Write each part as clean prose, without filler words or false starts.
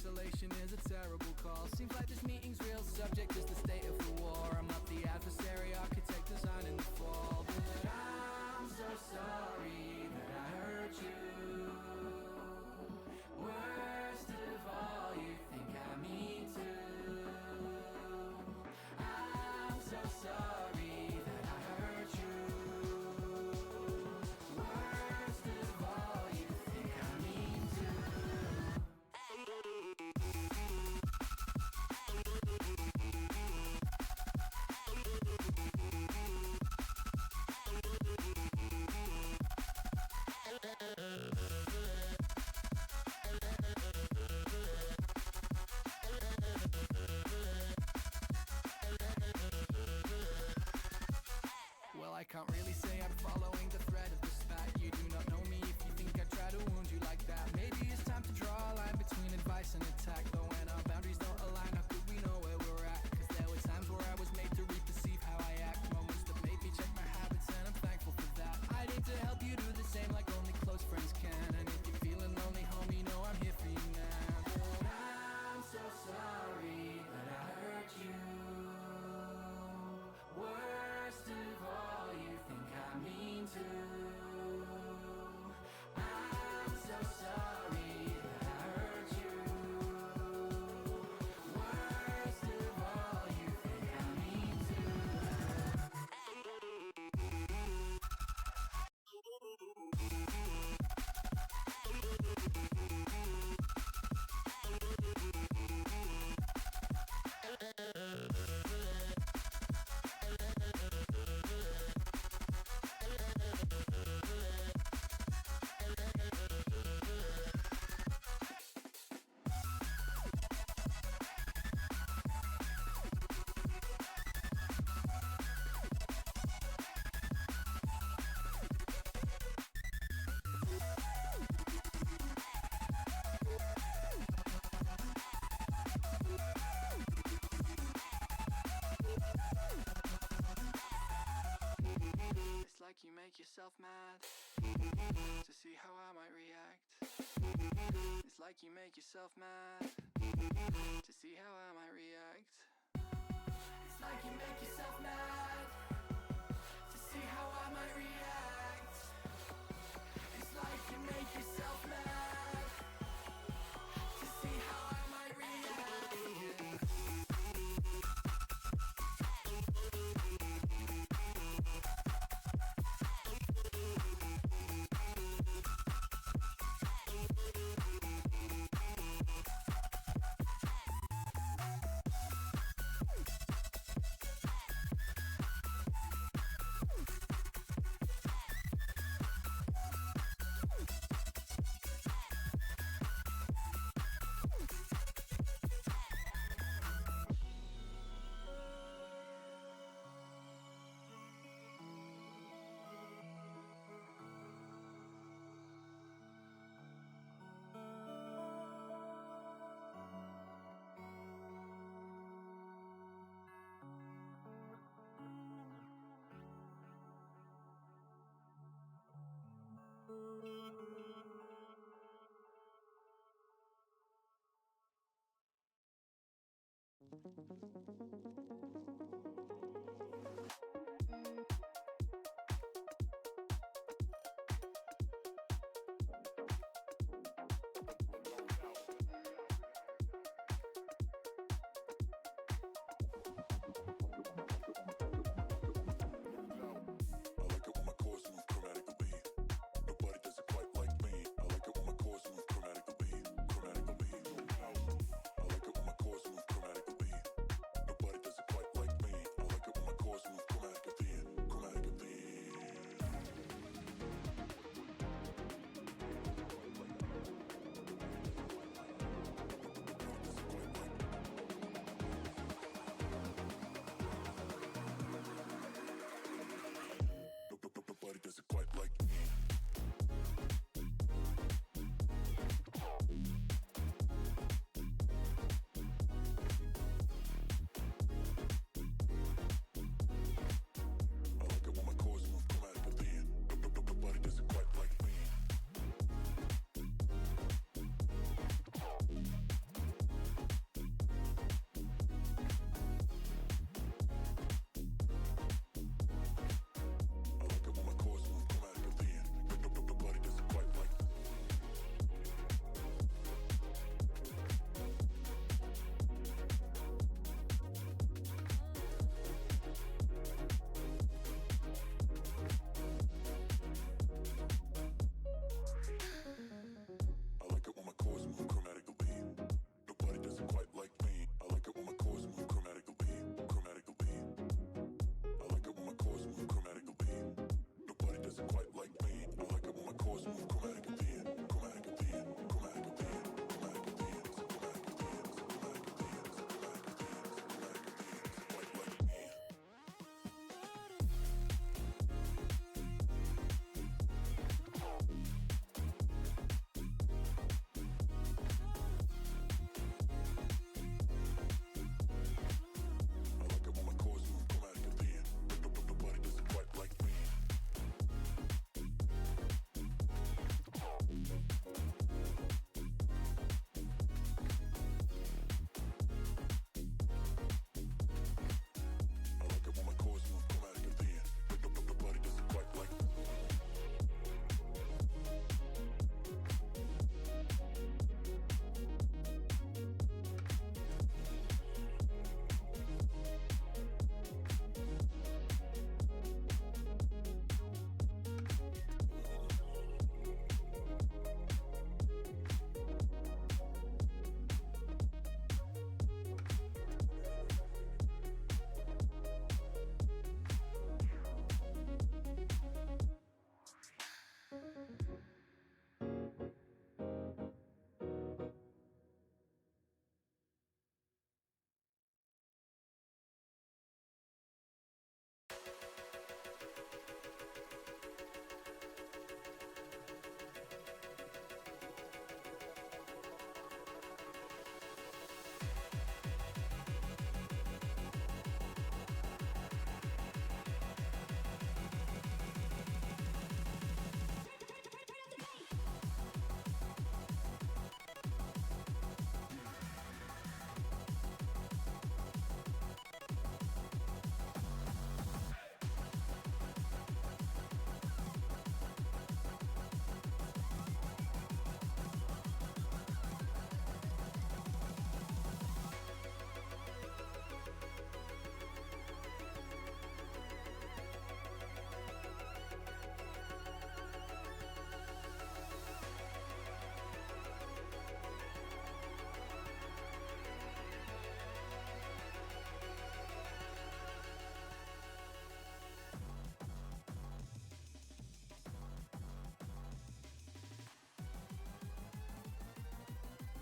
isolation is a terrible call. Seems like this meeting's real subject is the state of the war. I'm not the adversary, architect designing the fall. But I'm so sorry that I hurt you. Worst of all, you think I mean to. I'm so sorry that I hurt you. Worst of all, you think I mean to. Well, I can't really say I'm following the thread of the spat. You do not know me if you think I try to wound you like that. Maybe it's time to draw a line between advice and attack. But when our boundaries don't align, how could we know where we're at? Cause there were times where I was made to reperceive how I act. Moments that made me check my habits and I'm thankful for that. I'd aim to help you do the same like only close friends can. And if you're feeling lonely, homie, know I'm here for you now. But I'm so sorry that I hurt you. Worst of all, you think I mean to. I'm so sorry that I hurt you. Worst of all, you think I mean to. It's like you make yourself mad to see how I might react. It's like you make yourself mad to see how I might react. It's like you make yourself mad to see how I might react. It's like you make yourself mad to see how I might react.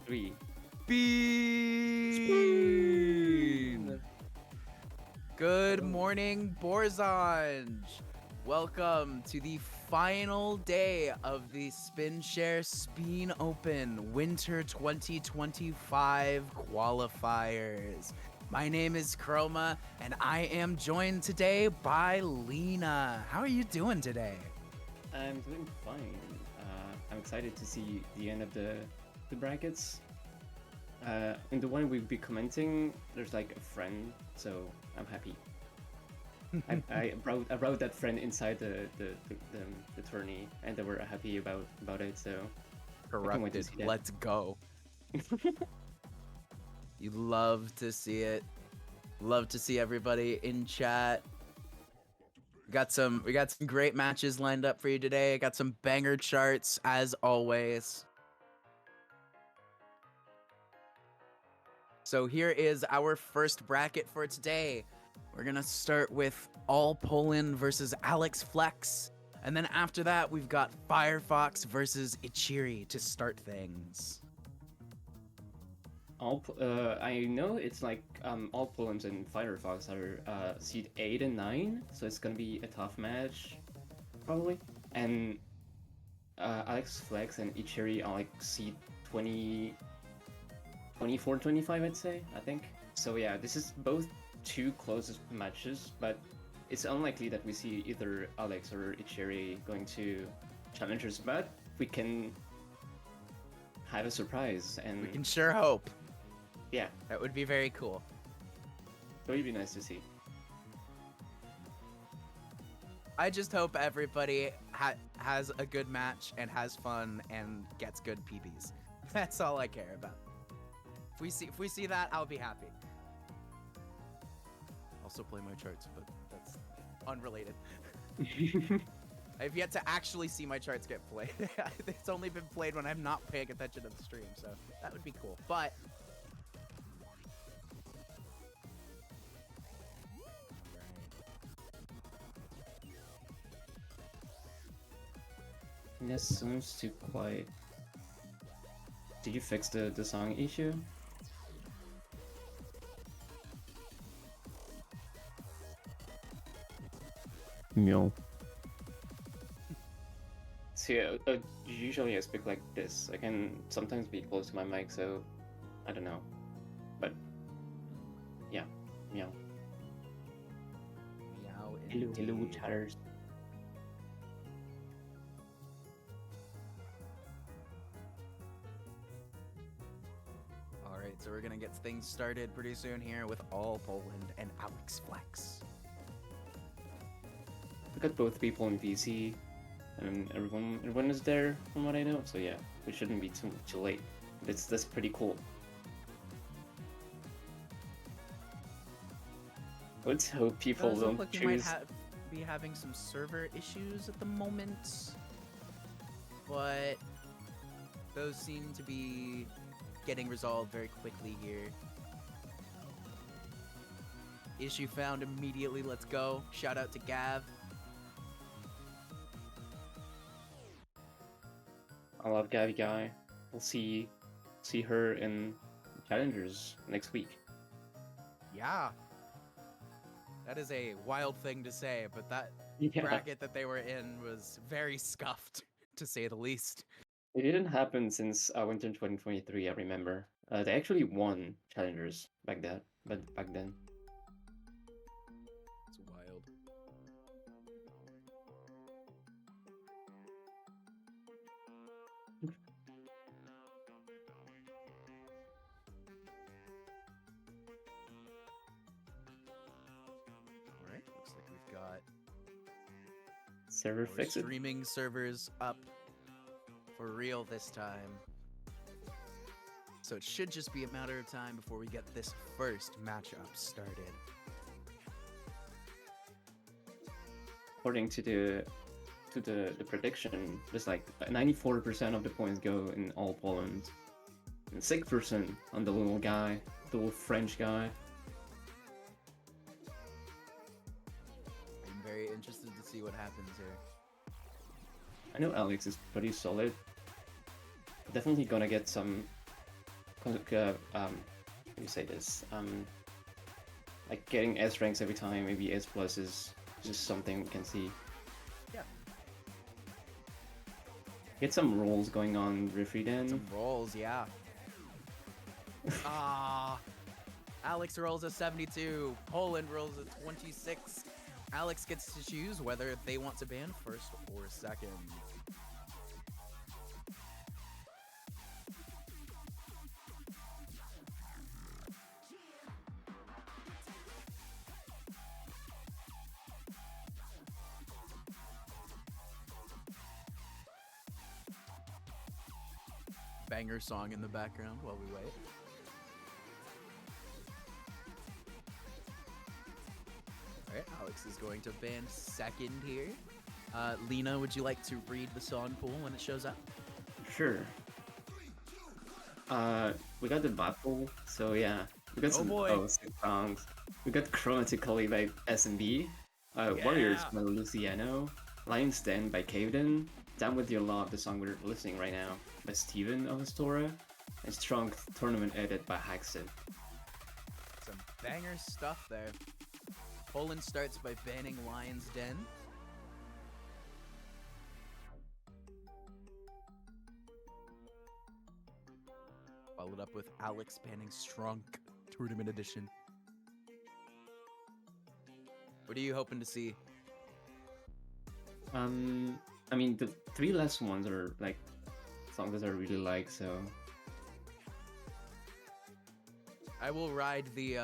Three. Bean! Good morning, Borzange! Welcome to the final day of the SpinShare Spin Open Winter 2025 Qualifiers. My name is Chroma, and I am joined today by Lena. How are you doing today? I'm doing fine. I'm excited to see the end of the brackets. In the one we'll be commenting, there's like a friend, so I'm happy. I brought that friend inside the tourney, and they were happy about it. So Corrupted. Let's go. You love to see it. Love to see everybody in chat. We got some great matches lined up for you today. Got some banger charts as always. So here is our first bracket for today. We're gonna start with AllPoland versus Alex Flex. And then after that, we've got NEFirefox versus echeerie to start things. I know it's like AllPoland and NEFirefox are seed 8 and 9, so it's gonna be a tough match, probably. And Alex Flex and echeerie are like seed 24, 25, I'd say, I think. So yeah, this is both two closest matches, but it's unlikely that we see either Alex or echeerie going to challengers, but we can have a surprise, and we can sure hope. Yeah. That would be very cool. It would be nice to see. I just hope everybody has a good match and has fun and gets good PBs. That's all I care about. If we see that, I'll be happy. Also play my charts, but that's unrelated. I've yet to actually see my charts get played. It's only been played when I'm not paying attention to the stream, so that would be cool. But This seems too quiet. Did you fix the song issue? Meow. See, usually I speak like this. I can sometimes be close to my mic, so I don't know. But yeah, meow. Meow. Hello, chatters. Alright, so we're gonna get things started pretty soon here with AllPoland and Alex Flex. We got both people in VC, and everyone is there from what I know. So yeah, we shouldn't be too late. That's pretty cool. Let's hope people don't look like choose. Might be having some server issues at the moment, but those seem to be getting resolved very quickly here. Issue found immediately. Let's go. Shout out to Gav. I love Gavi Guy. We'll see her in Challengers next week. Yeah. That is a wild thing to say, but that Yeah, bracket that they were in was very scuffed, to say the least. it didn't happen since Winter 2023. I remember they actually won Challengers back then. It's wild. All right, looks like we've got Server our fix it. streaming servers up for real this time. So it should just be a matter of time before we get this first matchup started. According to the prediction, there's like 94% of the points go in AllPoland, and 6% on the little guy, the little French guy. I'm very interested to see what happens here. I know Alex is pretty solid. Definitely gonna get some. How do you say this? Like getting S ranks every time. Maybe S plus is just something we can see. Yeah. Get some rolls going on, Riffy then. Some rolls, yeah. Alex rolls a 72. Poland rolls a 26. Alex gets to choose whether they want to ban first or second. Banger song in the background while we wait. Alright, Alex is going to ban second here. Lena, would you like to read the song pool when it shows up? Sure. We got the battle, so yeah. We got some six songs. We got Chromatically by SMB, Warriors by Luciano, Lion's Den by Caveden, Down With Your Love, the song we're listening right now, by Steven of Astora, and Strong Tournament Edit by Haxit. Some banger stuff there. Poland starts by banning Lion's Den. Followed up with Alex banning Strong Tournament Edition. What are you hoping to see? I mean, the three last ones are like songs that I really like, so I will ride the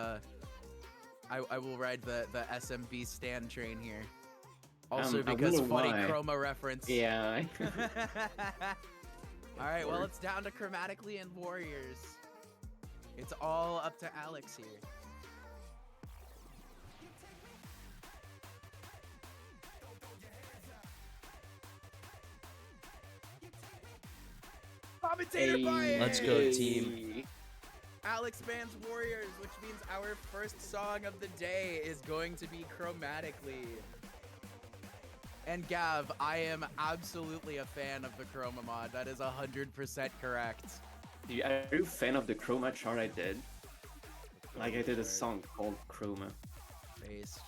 I will ride the SMB stand train here. Also because funny chroma reference. Yeah. Alright, well it's down to Chromatically and Warriors. It's all up to Alex here. Commentated by Let's go, team. Alex bans Warriors, which means our first song of the day is going to be Chromatically. And Gav, I am absolutely a fan of the Chroma mod. That is 100% correct. Dude, are you a fan of the Chroma chart I did? Like I did a song called Chroma. Based.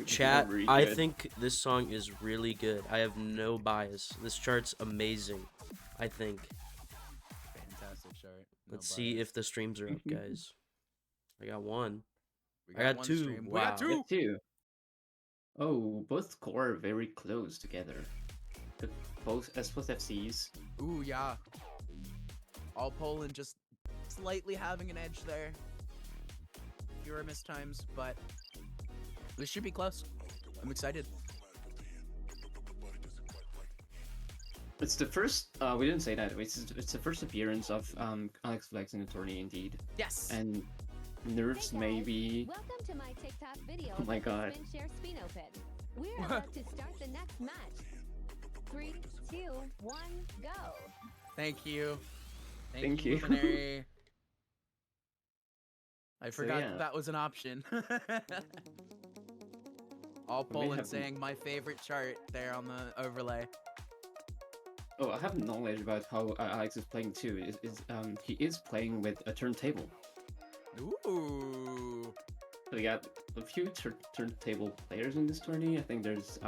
Chat, Really I good. think this song is really good. I have no bias. This chart's amazing, I think. Fantastic chart. Let's see if the streams are up, guys. I got one. We I got one two. stream. We Wow. got two. Two. Oh, both score very close together. Both S plus FCs. Ooh, yeah. AllPoland just slightly having an edge there. Fewer missed times, but this should be close. I'm excited. It's the first. We didn't say that. It's the first appearance of Alex Flex in the tourney, indeed. Yes. And nerves maybe. Welcome to my TikTok video. Oh my God. SpinShare Spino Pit. We're about to start the next match. 3, 2, 1, go. Thank you. Thank you. Luminary. I forgot yeah. that was an option. AllPoland saying my favorite chart there on the overlay. Oh, I have knowledge about how Alex is playing too. He is playing with a turntable. Ooh. So we got a few turntable players in this tourney. I think there's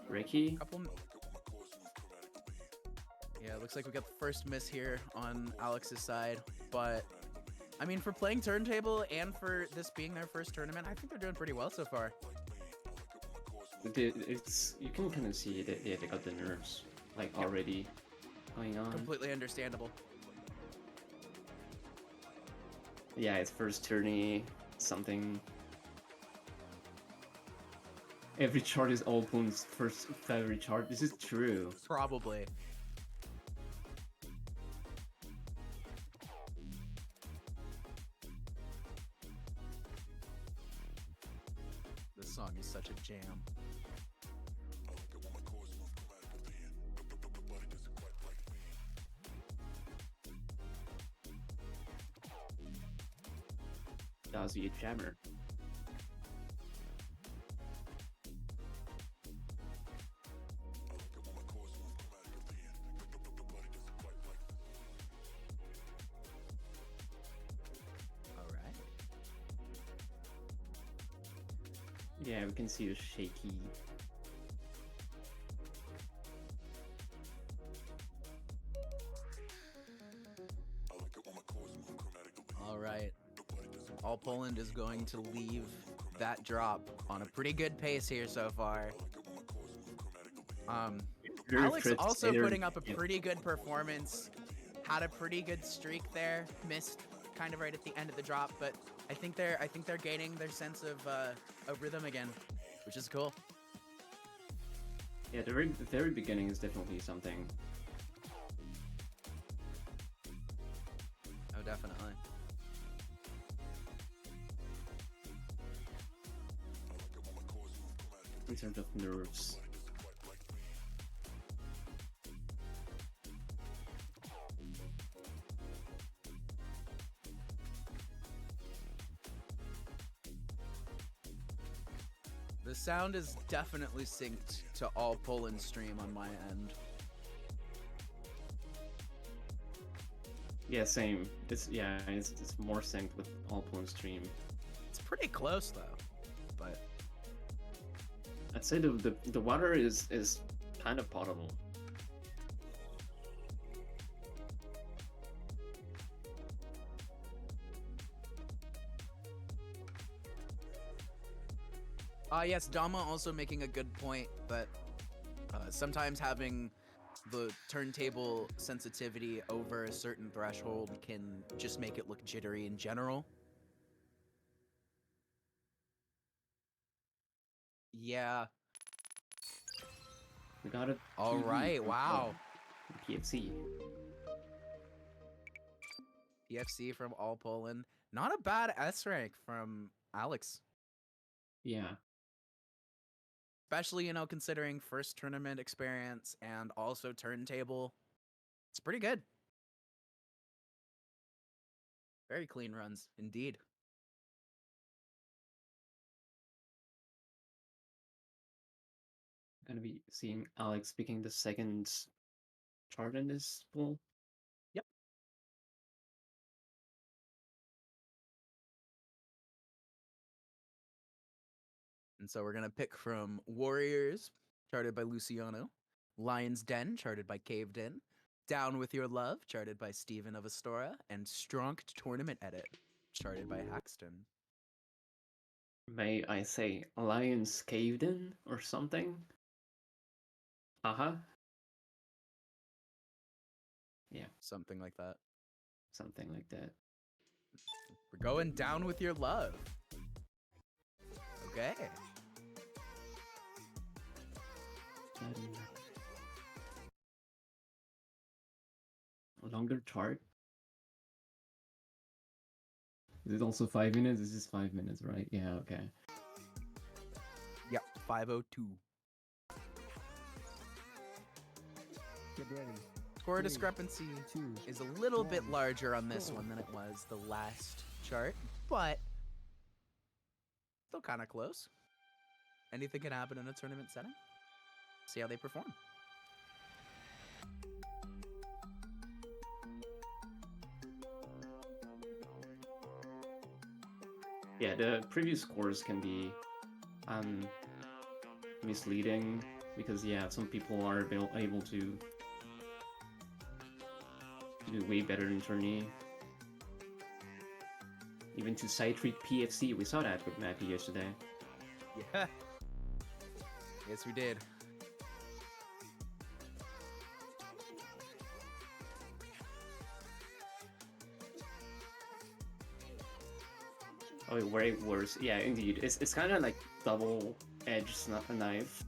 Ricki. Couple. Yeah, it looks like we got the first miss here on Alex's side, but I mean, for playing turntable and for this being their first tournament, I think they're doing pretty well so far. It's you can kind of see that they got the nerves like already going on. Completely understandable. Yeah, it's first tourney, something. Every chart is AllPoland's first favorite chart. This is true. Probably. This song is such a jam. That was a jammer. Yeah, we can see the shaky. All right. AllPoland is going to leave that drop on a pretty good pace here so far. Alex also putting up a pretty good performance. Had a pretty good streak there. Missed kind of right at the end of the drop, but I think they're gaining their sense of rhythm again, which is cool. Yeah, the very beginning is definitely something. Oh, definitely. In terms of nerves. The sound is definitely synced to AllPoland stream on my end. Yeah, same. It's more synced with AllPoland stream. It's pretty close though, but I'd say the water is kind of potable. Yes, Dama also making a good point that sometimes having the turntable sensitivity over a certain threshold can just make it look jittery in general. Yeah. We got it. All right. Wow. PFC. PFC from AllPoland. Not a bad S rank from Alex. Yeah. Especially, considering first tournament experience and also turntable. It's pretty good. Very clean runs, indeed. Gonna be seeing Alex picking the second chart in this pool. Yep. And so we're going to pick from Warriors, charted by Luciano, Lion's Den, charted by Caved In, Down With Your Love, charted by Steven of Astora, and Strong Tournament Edit, charted by Haxton. May I say Alliance Caved In or something? Yeah. Something like that. Something like that. We're going Down With Your Love. Okay. A longer chart. Is it also 5 minutes? This is 5 minutes, right? Yeah, okay. Yep, 5:02. Get ready. Score 3, discrepancy 2, is a little bit 1, larger on this go. one than it was the last chart, but still kind of close. Anything can happen in a tournament setting. See how they perform. Yeah, the previous scores can be misleading because yeah, some people are able to do way better in tourney. Even to side treat PFC, we saw that with Matty yesterday. Yeah. Yes, we did. Oh, way worse. Yeah, indeed. It's kind of like double-edged knife.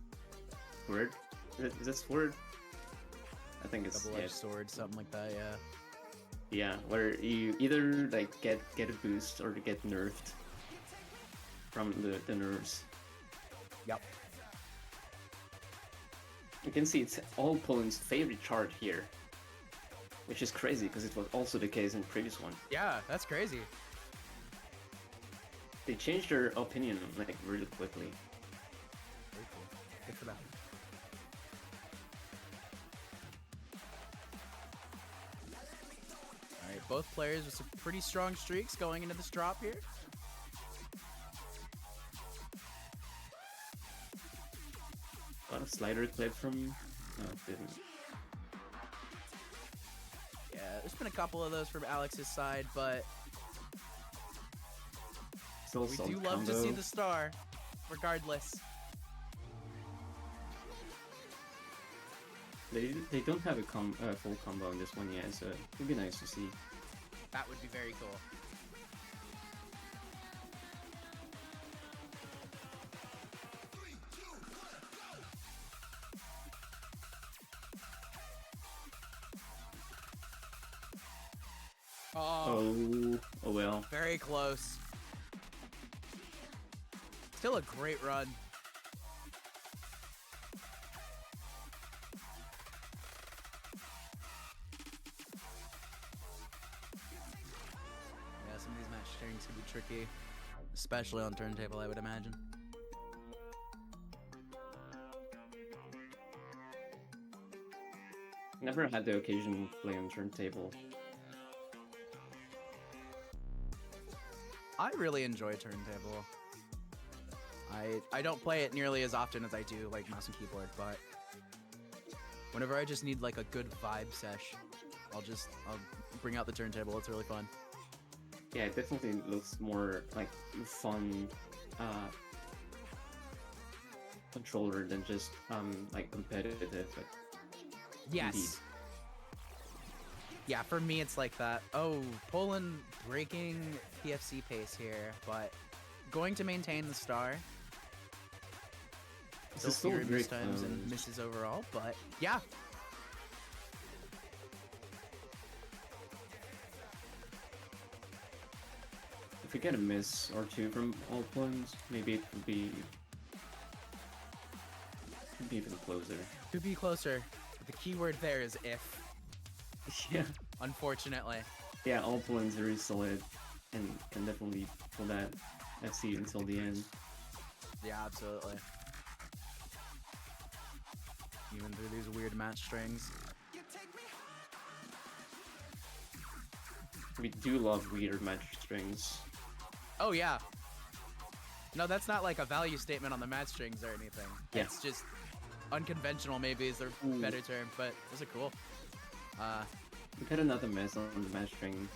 Word? Is this word? I think it's Double-edged sword, something like that. Yeah. Yeah, where you either like get a boost or get nerfed from the nerves. Yep. You can see it's AllPoland's favorite chart here, which is crazy because it was also the case in the previous one. Yeah, that's crazy. They changed their opinion like really quickly. Very cool. Good for them. All right, both players with some pretty strong streaks going into this drop here. A lot of slider clip from... No, it didn't. Yeah, there's been a couple of those from Alex's side, but Still we solid do love to see combo. the star, regardless. They don't have a full combo in this one yet, so it'd be nice to see. That would be very cool. Oh, Oh well. very close. Still a great run. Yeah, some of these match sharings can be tricky, especially on turntable, I would imagine. Never had the occasion to play on turntable. I really enjoy turntable. I don't play it nearly as often as I do like mouse and keyboard, but whenever I just need like a good vibe sesh, I'll bring out the turntable. It's really fun. Yeah, it definitely looks more like fun controller than just like competitive. But Yes. indeed. Yeah, for me it's like that. Oh, Poland breaking PFC pace here, but going to maintain the star. This Still is still fewer very miss times and close. misses overall, but yeah. If we get a miss or two from AllPoland, maybe it would be even closer. Could be closer. But the key word there is if, Yeah. unfortunately. Yeah, AllPoland's very solid and can definitely pull that FC until the end. Yeah, absolutely. Even through these weird match strings. We do love weird match strings. Oh yeah. No, that's not like a value statement on the match strings or anything. Yeah. It's just unconventional maybe is the Ooh. better term, but those are cool. We got another miss on the match string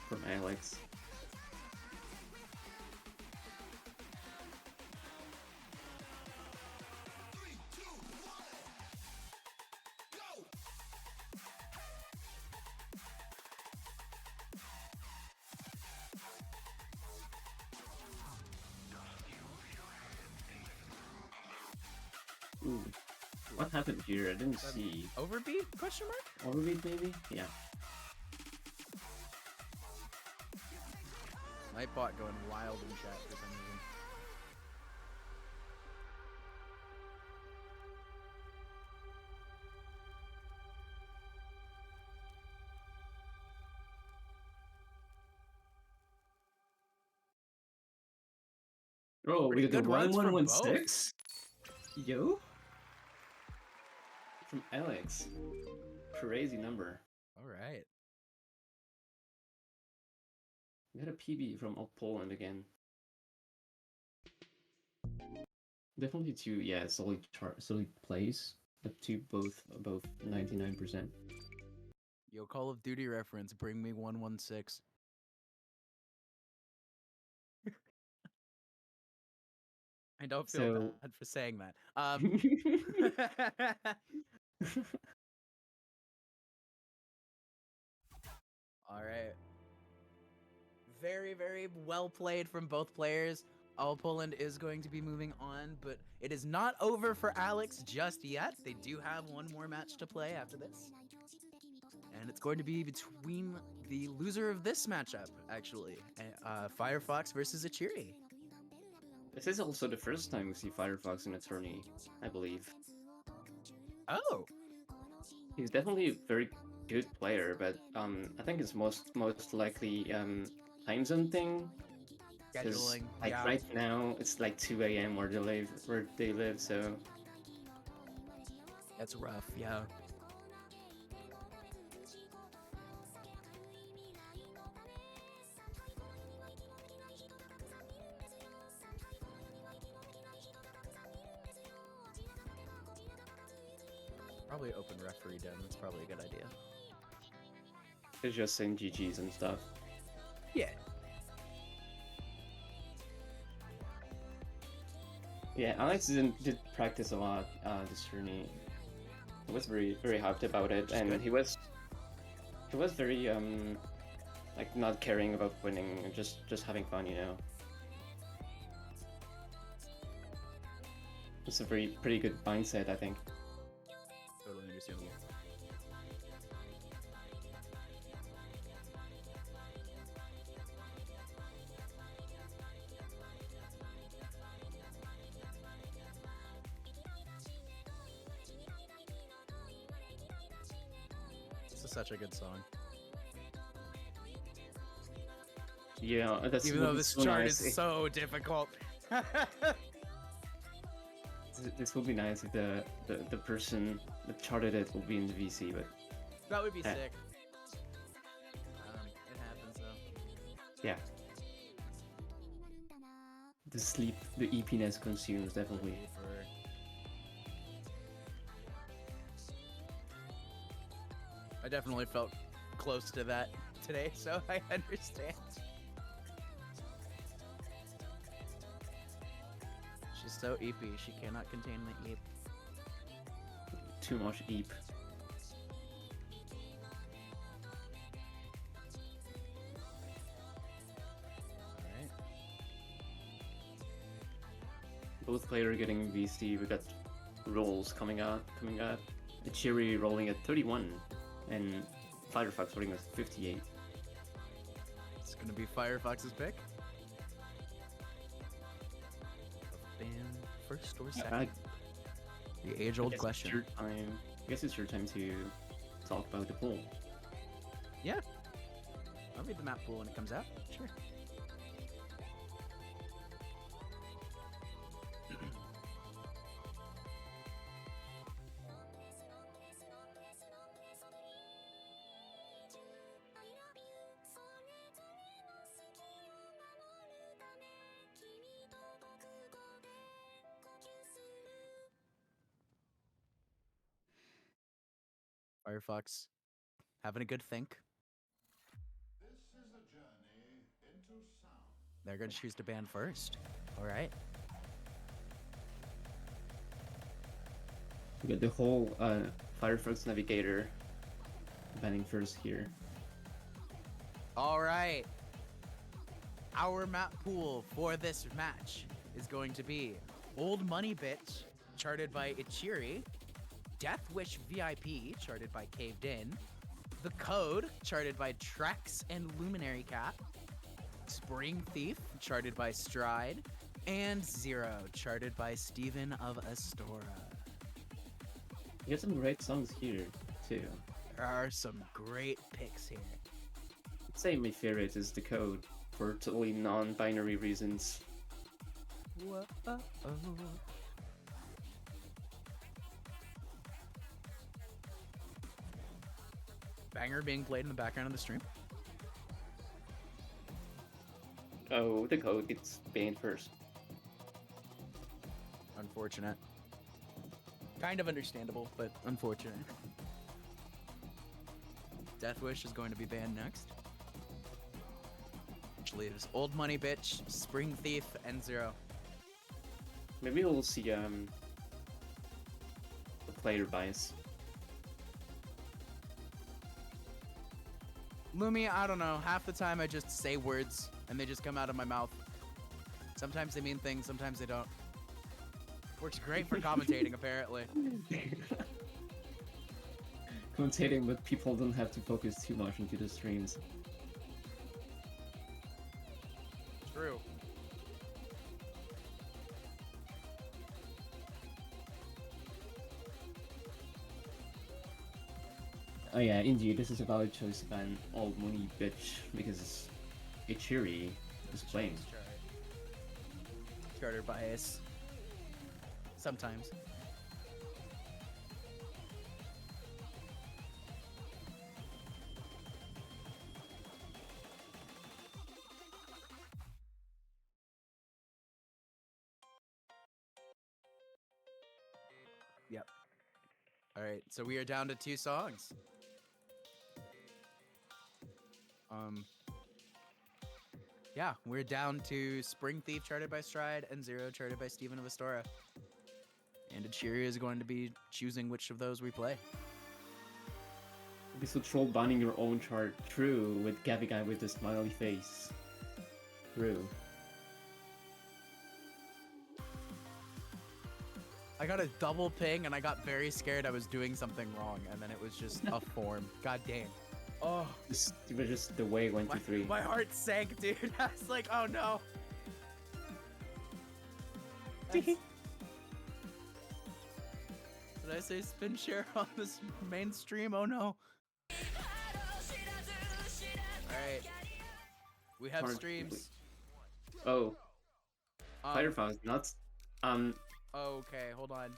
from Alex. Ooh. What happened here? I didn't see. Overbeat? Question mark? Overbeat maybe? Yeah. Nightbot going wild in chat for some reason. Oh, we Pretty got the good runs from 1116? Yo? From Alex. Crazy number. Alright. We got a PB from AllPoland again. Definitely two, yeah, solid plays, but two both above 99%. Yo, Call of Duty reference. Bring me 116. I don't feel So bad for saying that. All right. Very, very well played from both players. AllPoland is going to be moving on, but it is not over for Alex just yet. They do have one more match to play after this. And it's going to be between the loser of this matchup, actually. Firefox versus echeerie. this is also the first time we see Firefox in a tourney, I believe. Oh, He's definitely a very good player, but I think it's most likely time zone thing. 'Cause, scheduling. like Yeah. right now it's like 2 a.m. where they live, so That's rough, yeah. Probably open referee den. That's probably a good idea. it's just saying GGs and stuff. Yeah. Yeah, Alex did practice a lot this tourney. He was very hyped about it, and good. he was very like not caring about winning, and just having fun, you know. It's a pretty good mindset, I think. Totally understandable. This is such a good song. Yeah, that's Even would though be this so chart nice is if- so difficult. This would be nice if the person that charted it will be in the VC, but That would be Uh, sick. It happens though. yeah. The sleep, the EPness consumes definitely. I definitely felt close to that today, so I understand. She's so EP, she cannot contain the EP. Too much EEP. Alright. Both players getting VC. We got rolls coming up. Echeerie rolling at 31, and Firefox rolling at 58. It's gonna be Firefox's pick. Ban first or second? The age-old It's question. your time. I guess it's your time to talk about the poll. Yeah. I'll read the map pool when it comes out. Sure. Firefox having a good think. They're going to choose to ban first. All right. We got the whole Firefox navigator banning first here. All right. Our map pool for this match is going to be Old Money Bitch, charted by echeerie, Death Wish VIP, charted by Caved In, The Code, charted by Trex and Luminary Cat, Spring Thief, charted by Stride, and Zero, charted by Steven of Astora. You got some great songs here too. There are some great picks here. I'd say my favorite is The Code for totally non-binary reasons. Whoa. Banger being played in the background of the stream. Oh, The Code gets banned first. unfortunate. Kind of understandable, but unfortunate. Death Wish is going to be banned next. Which leaves Old Money Bitch, Spring Thief, and Zero. Maybe we'll see the player bias. Lumi, I don't know. Half the time I just say words and they just come out of my mouth. Sometimes they mean things, sometimes they don't. Works great for commentating, apparently. Commentating, but people don't have to focus too much into the streams. True. Oh yeah, indeed, this is a valid choice to ban Old Money Bitch because echeerie is playing. Starter bias. Sometimes. Yep. Alright, so we are down to 2 songs. Yeah, we're down to Spring Thief charted by Stride and Zero charted by Steven of Astora. And echeerie is going to be choosing which of those we play. This will troll banning your own chart. True, with Gabby Guy with the smiley face. True. I got a double ping and I got very scared I was doing something wrong, and then it was just a form. God damn. Oh. It was just the way 1, 2, 3. My heart sank, dude. I was like, oh no. Did I say SpinShare on this mainstream? Oh no. Alright. We have streams. Oh. Firefox, not... Okay, hold on.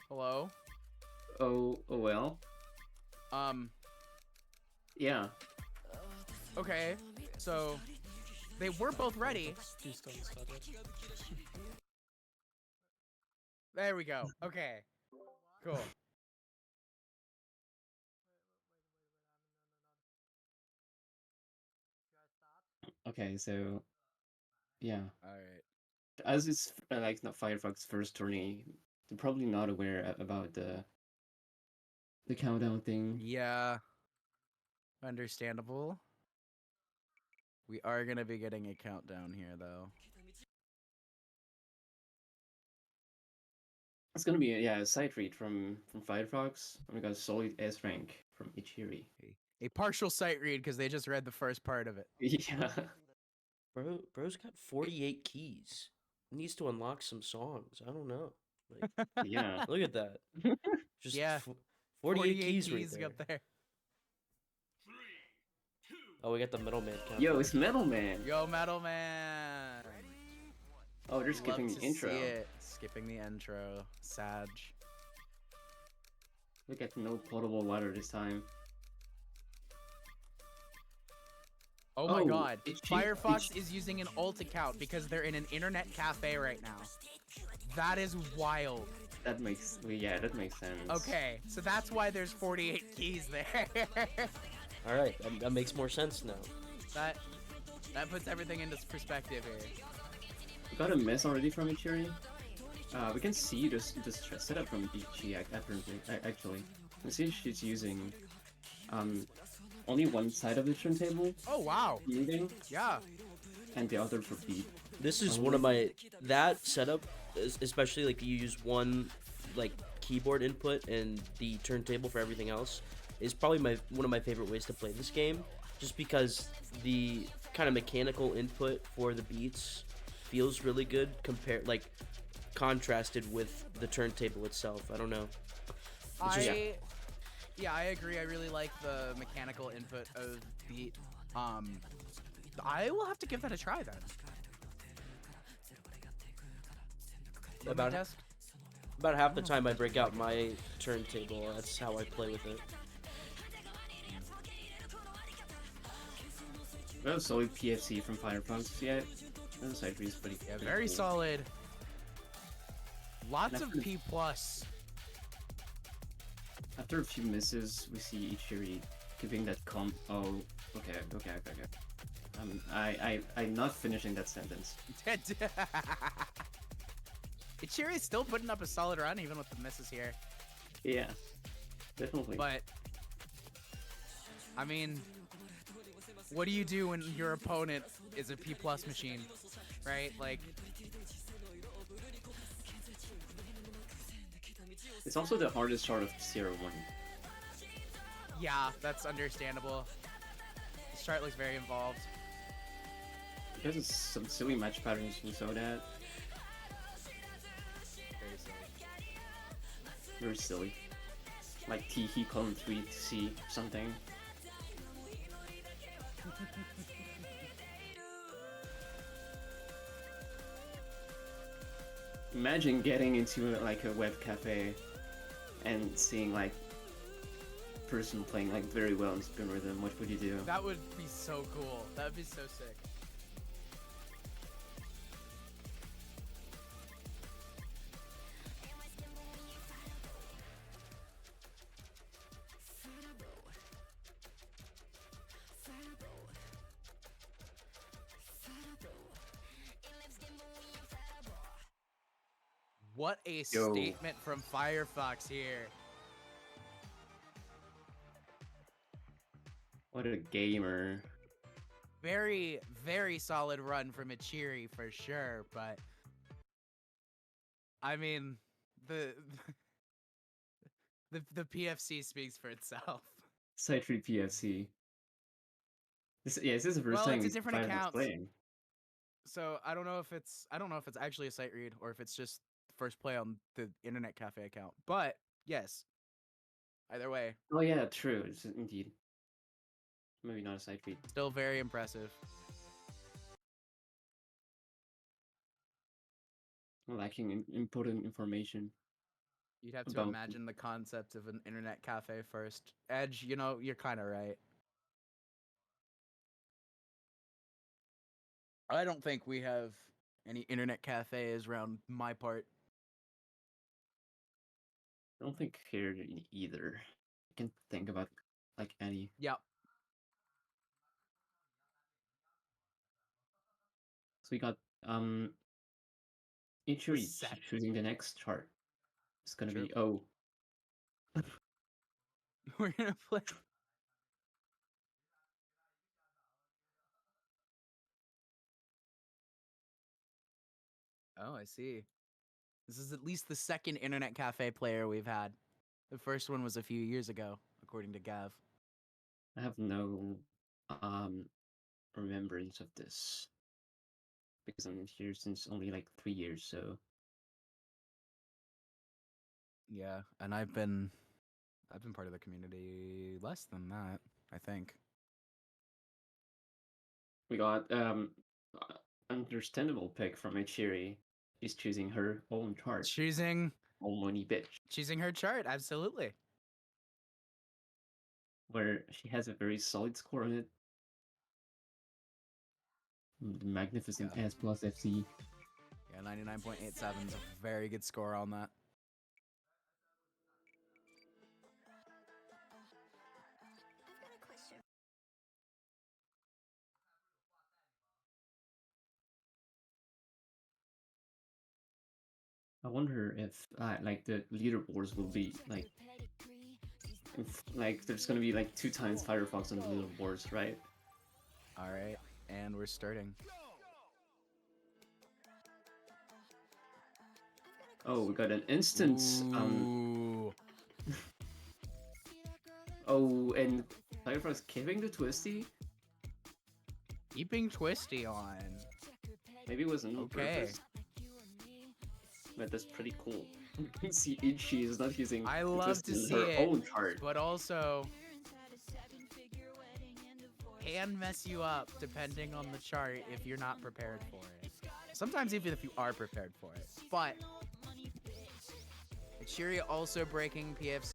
Hello? Oh well. Yeah. Okay, so... They were both ready. There we go. Okay. Cool. Okay, so... Yeah. Alright. As it's like not Firefox's first tourney, they're probably not aware about the countdown thing. Yeah. Understandable. We are gonna be getting a countdown here, though. It's gonna be a side read from Firefox. And we got a solid S rank from echeerie. A partial sight read because they just read the first part of it. Yeah. Bro's got 48 keys. He needs to unlock some songs. I don't know. Like, Yeah. look at that. Just Yeah. 48 keys right there. up there. Oh, we got the middleman count. Yo, it's Metal Man. Yo, Metal Man. Oh, they're skipping Love the to intro. see it. Skipping the intro. Sag. Look at no potable water this time. Oh my Oh, god. it's- Firefox is using an alt account because they're in an internet cafe right now. That is wild. That makes that makes sense. Okay, so that's why there's 48 keys there. All right, that makes more sense now. that puts everything into perspective here. We got a mess already from echeerie. We can see this setup from Ricki actually. You can see she's using only one side of the turntable Oh wow. muting Yeah. and the other for beat. This is one of my that setup, especially like you use one like keyboard input and the turntable for everything else, is probably one of my favorite ways to play this game, just because the kind of mechanical input for the beats feels really good contrasted with the turntable itself. I don't know. I agree. I really like the mechanical input of beat. I will have to give that a try then. About half the time I break out my turntable. That's how I play with it. Well, solid PFC from Firefox. Yeah, that side reads pretty. Yeah, pretty very cool. solid. Lots And of after- P plus. After a few misses, we see Ichiri giving that Oh, okay. I'm not finishing that sentence. Ichiri's still putting up a solid run even with the misses here. Yeah, definitely. But I mean, what do you do when your opponent is a P plus machine, right? Like, It's also the hardest chart of 0-1. yeah, that's understandable. This chart looks very involved. Because it's some silly match patterns we saw that. Very silly. Very silly. Like T, he column 3 to C something. Imagine getting into like a web cafe and seeing like person playing like very well in spin rhythm. What would you do? That would be so cool. That would be so sick. What a Yo. statement from Firefox here. What a gamer. Very, very solid run from echeerie for sure, but I mean, the the PFC speaks for itself. Side 3 PFC. This is the first Well, time it's a he's different Firefox account. playing. So I don't know if it's actually a site read or if it's just first play on the internet cafe account. But yes, either way, Oh yeah, true. It's indeed. Maybe not a side feed. still very impressive. Lacking in important information. You'd have to About- imagine the concept of an internet cafe first. Edge, you know, you're kind of right. I don't think we have any internet cafes around my part. I don't think here either. I can think about like any. Yep. So we got Ichiri set. choosing the next chart. It's gonna True. be O. We're gonna play. Oh, I see. This is at least the second internet cafe player we've had. The first one was a few years ago, according to Gav. I have no remembrance of this because I'm here since only like 3 years. So Yeah, and I've been part of the community less than that, I think. we got understandable pick from Ichiri. She's choosing her own chart. Choosing Old money bitch. her chart, absolutely. Where she has a very solid score on it. The magnificent Yeah. S plus FC. Yeah, 99.87 is a very good score on that. I wonder if like the leaderboards will be like like there's gonna be like 2 times Firefox on the leaderboards, right? All right, and we're starting. Oh, we got an instance. Ooh. Oh, and Firefox keeping the twisty. Keeping Twisty on. Maybe it wasn't on Okay. purpose. But that's pretty cool. You can see Ichi is not using I the love twist to in see her it, own chart. but also can mess you up depending on the chart if you're not prepared for it. Sometimes even if you are prepared for it. But echeerie also breaking PFC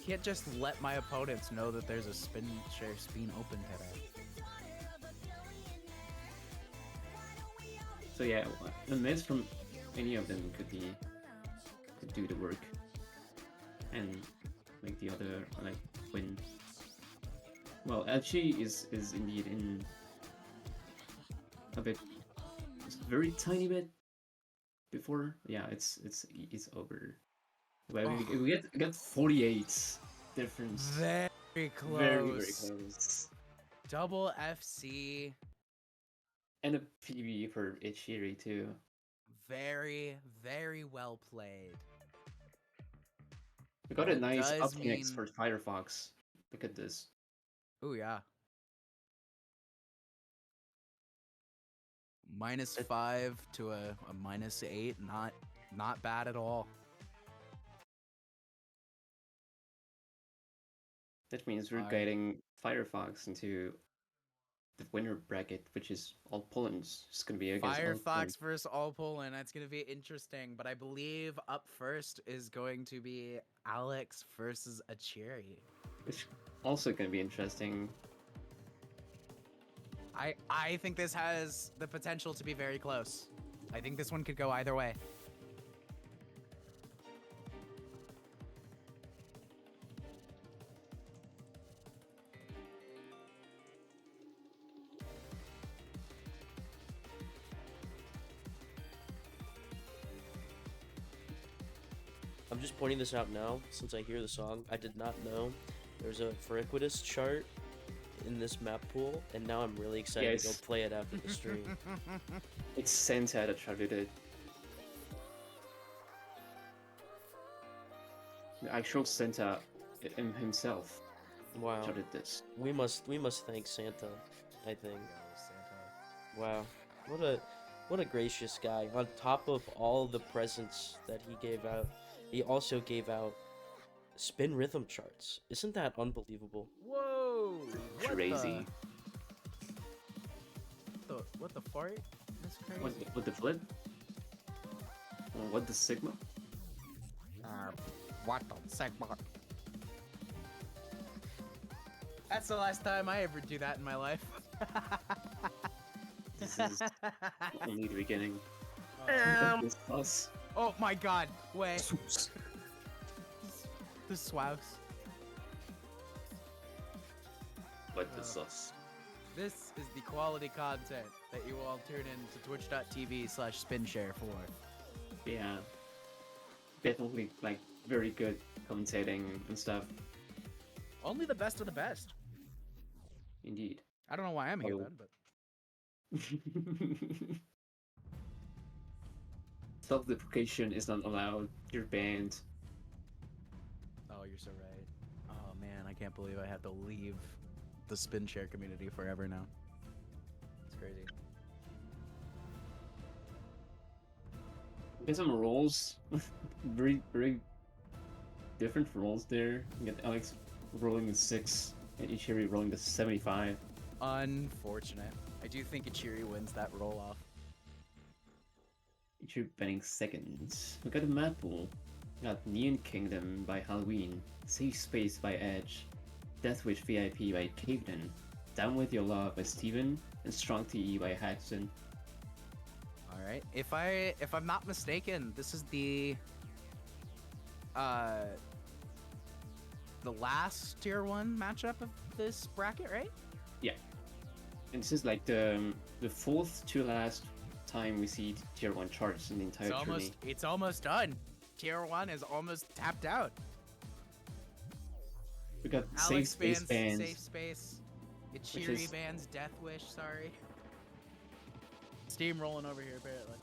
can't just let my opponents know that there's a SpinShare Spin open today. So yeah, a miss from any of them could do the work and make the other like win. Well, Elchi is indeed in a bit, just a very tiny bit before. Yeah, it's over. Well, we get 48 difference. Very close. Very close. Double FC. And a PB for echeerie too. Very well played. We got a That nice does up mean- for Firefox. Look at this. Oh yeah. -5 to a -8, not bad at all. That means we're Alright. guiding Firefox into the winner bracket, which is AllPoland's. It's gonna be against Firefox versus AllPoland. That's gonna be interesting, but I believe up first is going to be Alex versus echeerie. Which also gonna be interesting. I think this has the potential to be very close. I think this one could go either way. I'm just pointing this out now since I hear the song. I did not know there's a Fortuitous chart in this map pool, and now I'm really excited to go Yes. play it after the stream. It's Santa that charted it. The actual Santa himself Wow. charted this. We must thank Santa, I think. Wow. What a gracious guy. On top of all the presents that he gave out, he also gave out spin rhythm charts. Isn't that unbelievable? Whoa! What Crazy. What the fart? That's crazy. What the flip? What the Sigma? What the segment? That's the last time I ever do that in my life. This is only the beginning. This us. Oh my god, wait. The swouse. What the sus? This is the quality content that you all tune in to twitch.tv/SpinShare for. Yeah. Definitely like very good commentating and stuff. Only the best of the best. Indeed. I don't know why I'm here Oh. then, but Self-deprecation is not allowed. You're banned. oh, you're so right. Oh man, I can't believe I have to leave the SpinShare community forever now. It's crazy. There's some roles. very different roles there. You get Alex rolling the 6 and echeerie rolling the 75. Unfortunate. I do think echeerie wins that roll off. echeerie banning seconds. We got a map pool. We got Neon Kingdom by Halloween, Safe Space by Edge, Deathwish VIP by Caveden, Down With Your Love by Steven, and Strong TE by Haxton. All right. If I'm not mistaken, this is the last tier 1 matchup of this bracket, right? Yeah. And this is like the fourth to last time we see tier 1 charts in the entire tourney. It's almost done. Tier 1 is almost tapped out. We got Alex Safe Space bans bans. Safe Space. Which Echeerie is- bans Death Wish, sorry. Steam rolling over here apparently.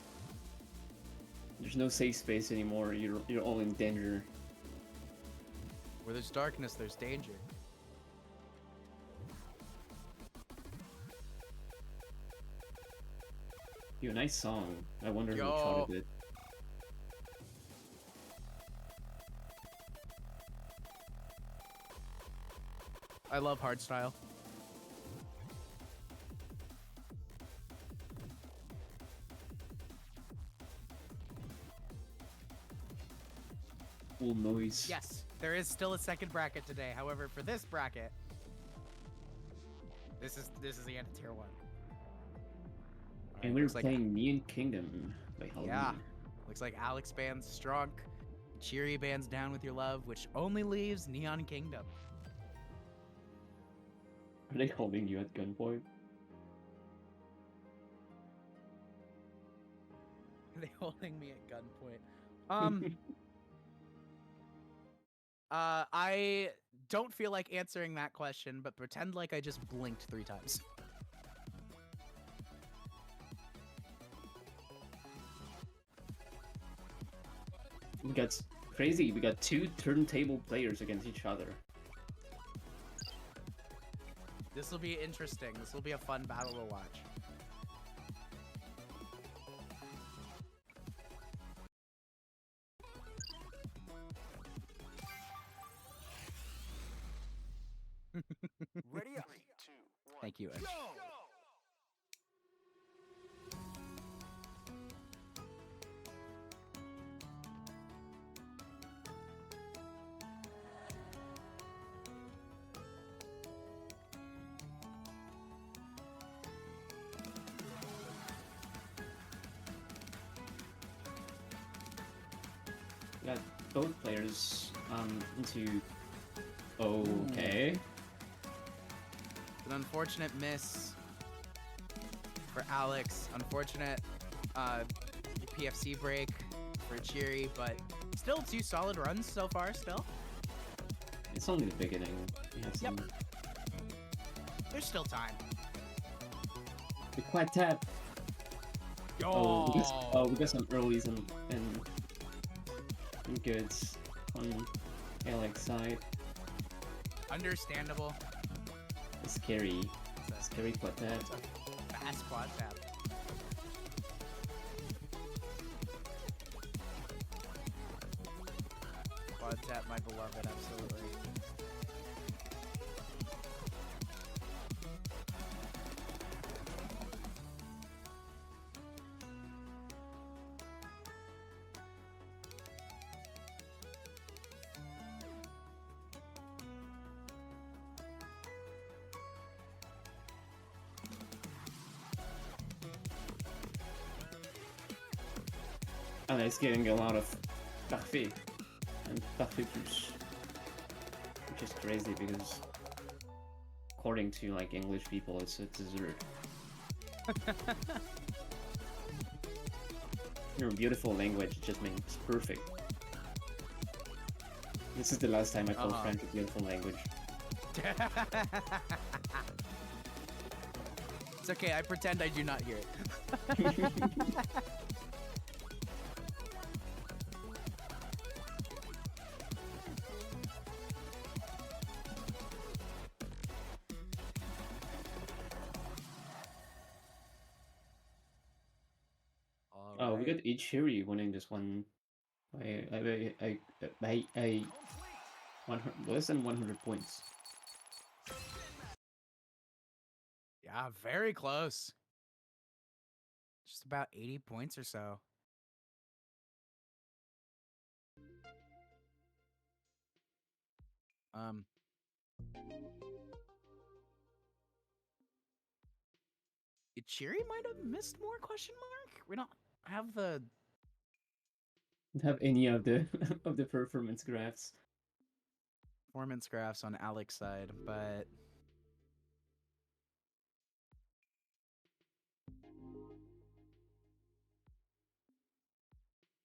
There's no safe space anymore. You're all in danger. Where there's darkness, there's danger. Yo, nice song. I wonder who Yo. charted it. I love hardstyle. Full noise. Yes. There is still a second bracket today. However, for this bracket, this is the end of tier 1. And we're playing Neon Kingdom by Halloween. Yeah. Looks like Alex bans Strunk. Cheery bans Down With Your Love, which only leaves Neon Kingdom. Are they holding you at gunpoint? They holding me at gunpoint. I don't feel like answering that question, but pretend like I just blinked 3 times. We got crazy. We got 2 turntable players against each other. This will be interesting. This will be a fun battle to watch. Ready up. Thank you, Edge. We got both players into. Okay. An unfortunate miss for Alex. Unfortunate PFC break for Cheery, but still 2 solid runs so far still. It's only the beginning. We have some... There's still time. The quad tap. Oh, we got some earlies and goods on Alex side. Understandable. Scary quad tap. It's a fast quad tap. Quad tap, my beloved, absolutely. And it's getting a lot of parfait and parfait plus, which is crazy because according to like English people, it's a dessert. Your beautiful language just makes perfect. This is the last time I called French a beautiful language. It's okay, I pretend I do not hear it. Oh, we got echeerie winning this one by less than 100 points. Yeah, very close. Just about 80 points or so. Cheery might have missed more question mark? We don't have the Have any of the of the performance graphs. performance graphs on Alex's side, but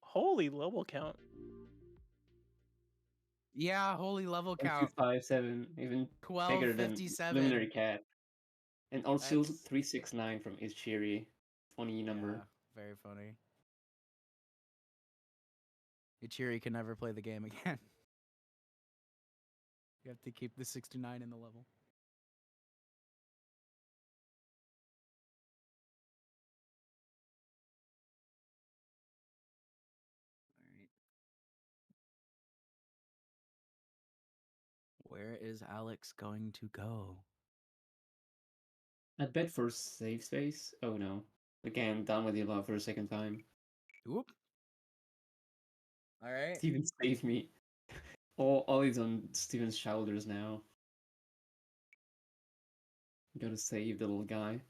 Holy level count. yeah, holy level count. 257, even bigger than 1257. Luminary Cat. And also That's- 369 from echeerie. Funny number. Yeah, very funny. Ichiri can never play the game again. You have to keep the 69 in the level. Alright. Where is Alex going to go? I'd bet for save space. Oh no. Again, Down With Your Love for a second time. Whoop. Alright. Steven saved me. All is on Steven's shoulders now. Gotta save the little guy.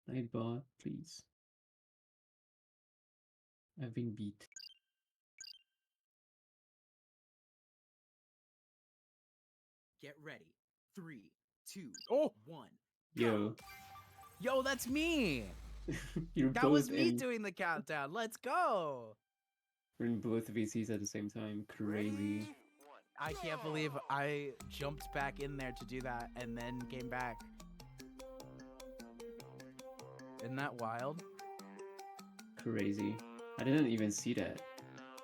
Nightbot, please. I've been beat. Get ready. 3, 2, oh, 1. Yo, Yo, that's me. you're That both was me in, doing the countdown. Let's go. we're in both VCs at the same time. Crazy. I can't believe I jumped back in there to do that and then came back. Isn't that wild? Crazy. I didn't even see that.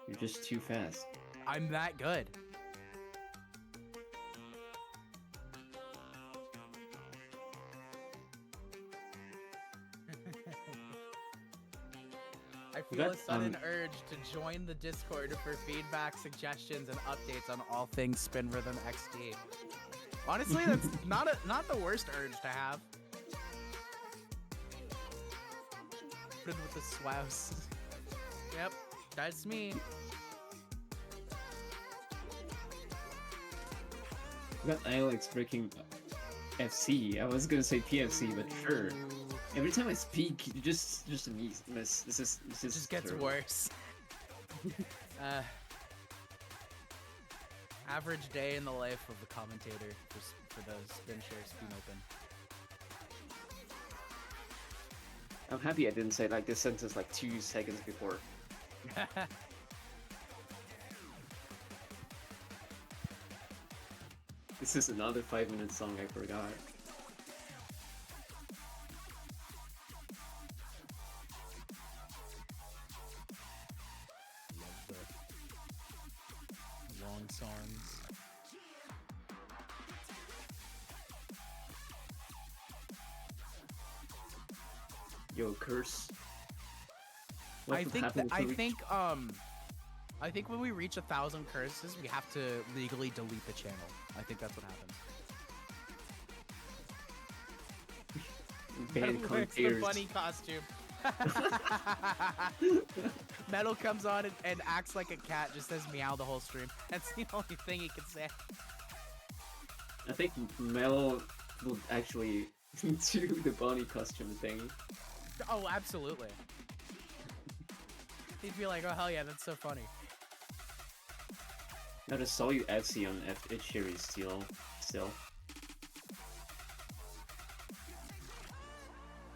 You're just too fast. I'm that good. I feel a sudden urge to join the Discord for feedback, suggestions, and updates on all things Spin Rhythm XD. Honestly, that's not the worst urge to have. With the swouse. Yep, that's me. We got Alex breaking FC. I was gonna say PFC, but sure. Every time I speak, you just a miss. This Just gets terrible. worse. Average day in the life of the commentator for the SpinShare Spin Open. I'm happy I didn't say like this sentence like 2 seconds before. This is another 5-minute song I forgot. Love the long songs. Yo, curse. I think when we reach 1,000 curses, we have to legally delete the channel. I think that's what happens. Ban It's the commentators. bunny costume. Metal comes on and acts like a cat, just says meow the whole stream. That's the only thing he can say. I think Mel will actually do the bunny costume thing. Oh, absolutely. He'd be like, oh hell yeah, that's so funny. Not a solid FC on echeerie still.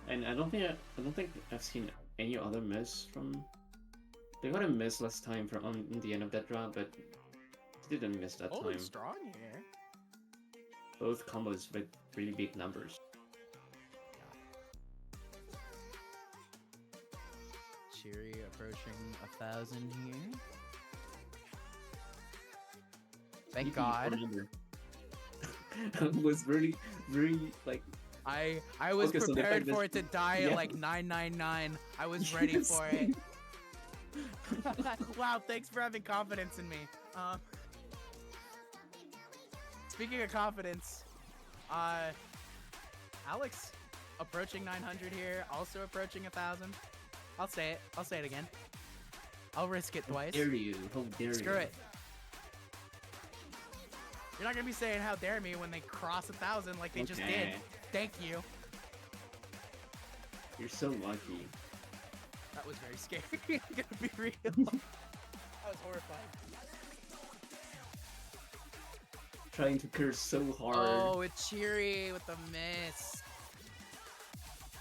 And I don't think I've seen any other miss from. They got a miss last time for on the end of that drop, but didn't miss that Oh, time. strong here. Both combos with really big numbers. Cheery approaching 1,000 here. Thank Even God. remember. I was very like. I was Focus on the prepared fact for that- it to die yeah. at like 999. I was ready Yes. for it. Wow, thanks for having confidence in me. Speaking of confidence, Alex approaching 900 here, also approaching 1,000. I'll say it. I'll say it again. I'll risk it twice. Dare you? How dare you? Screw it. You're not gonna be saying how dare me when they cross 1,000 like they just did. Okay. Thank you. You're so lucky. That was very scary. I'm gonna be real. That was horrifying. Trying to curse so hard. Oh, it's cheery with the miss.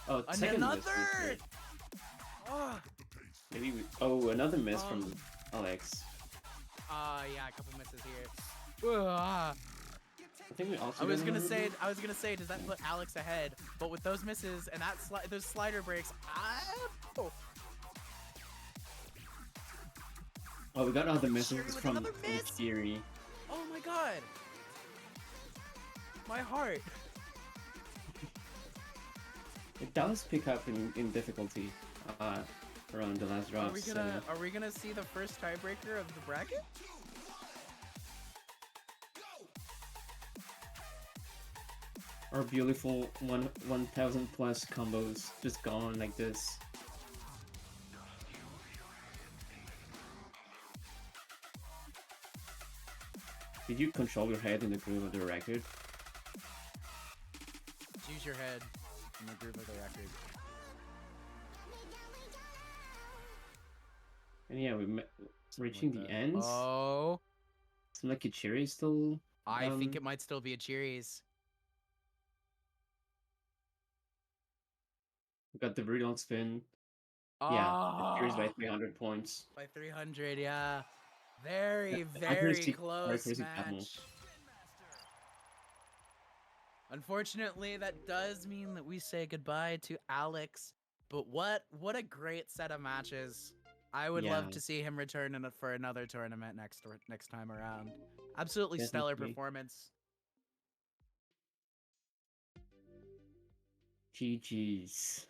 Oh, second miss this Another. week. Oh. Maybe we. Oh, another miss from Um, Alex. Yeah, a couple misses here. Ugh. I think we also. I was got gonna another say, does that put Alex ahead? But with those misses and that those slider breaks, oh. Oh, we got other misses Cheery with from another miss. Theory. Oh my God. My heart. It does pick up in difficulty around the last Are drops. we gonna see the first tiebreaker of the bracket? Our beautiful 1,000 plus combos just gone like this. Did you control your head in the groove of the record? Choose your head in the groove of the record. And yeah, reaching the end. Oh, Seems like echeerie still. I think it might still be echeerie's. We got the brutal spin. Yeah, echeerie's by 300 points. By 300, yeah. Very, Yeah, very close crazy battle. match. Unfortunately, that does mean that we say goodbye to Alex. But what a great set of matches. I would love Yeah. to see him return for another tournament next time around. Absolutely stellar Definitely. performance. GG's.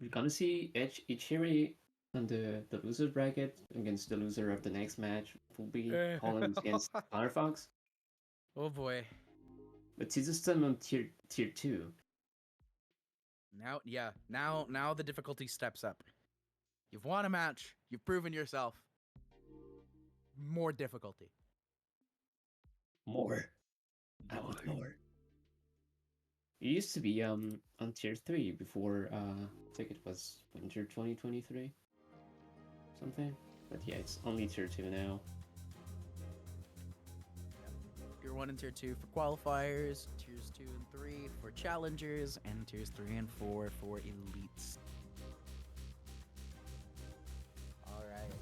We're gonna see echeerie on the loser bracket against the loser of the next match. Will be Poland against Firefox. Oh boy. But this is still on tier 2. Now the difficulty steps up. You've won a match. You've proven yourself. More difficulty. More. I want more. It used to be on tier 3 before I think it was winter 2023 something. But yeah, it's only tier 2 now. Tier 1 and Tier 2 for qualifiers, Tiers 2 and 3 for challengers, and Tiers 3 and 4 for elites. Alright.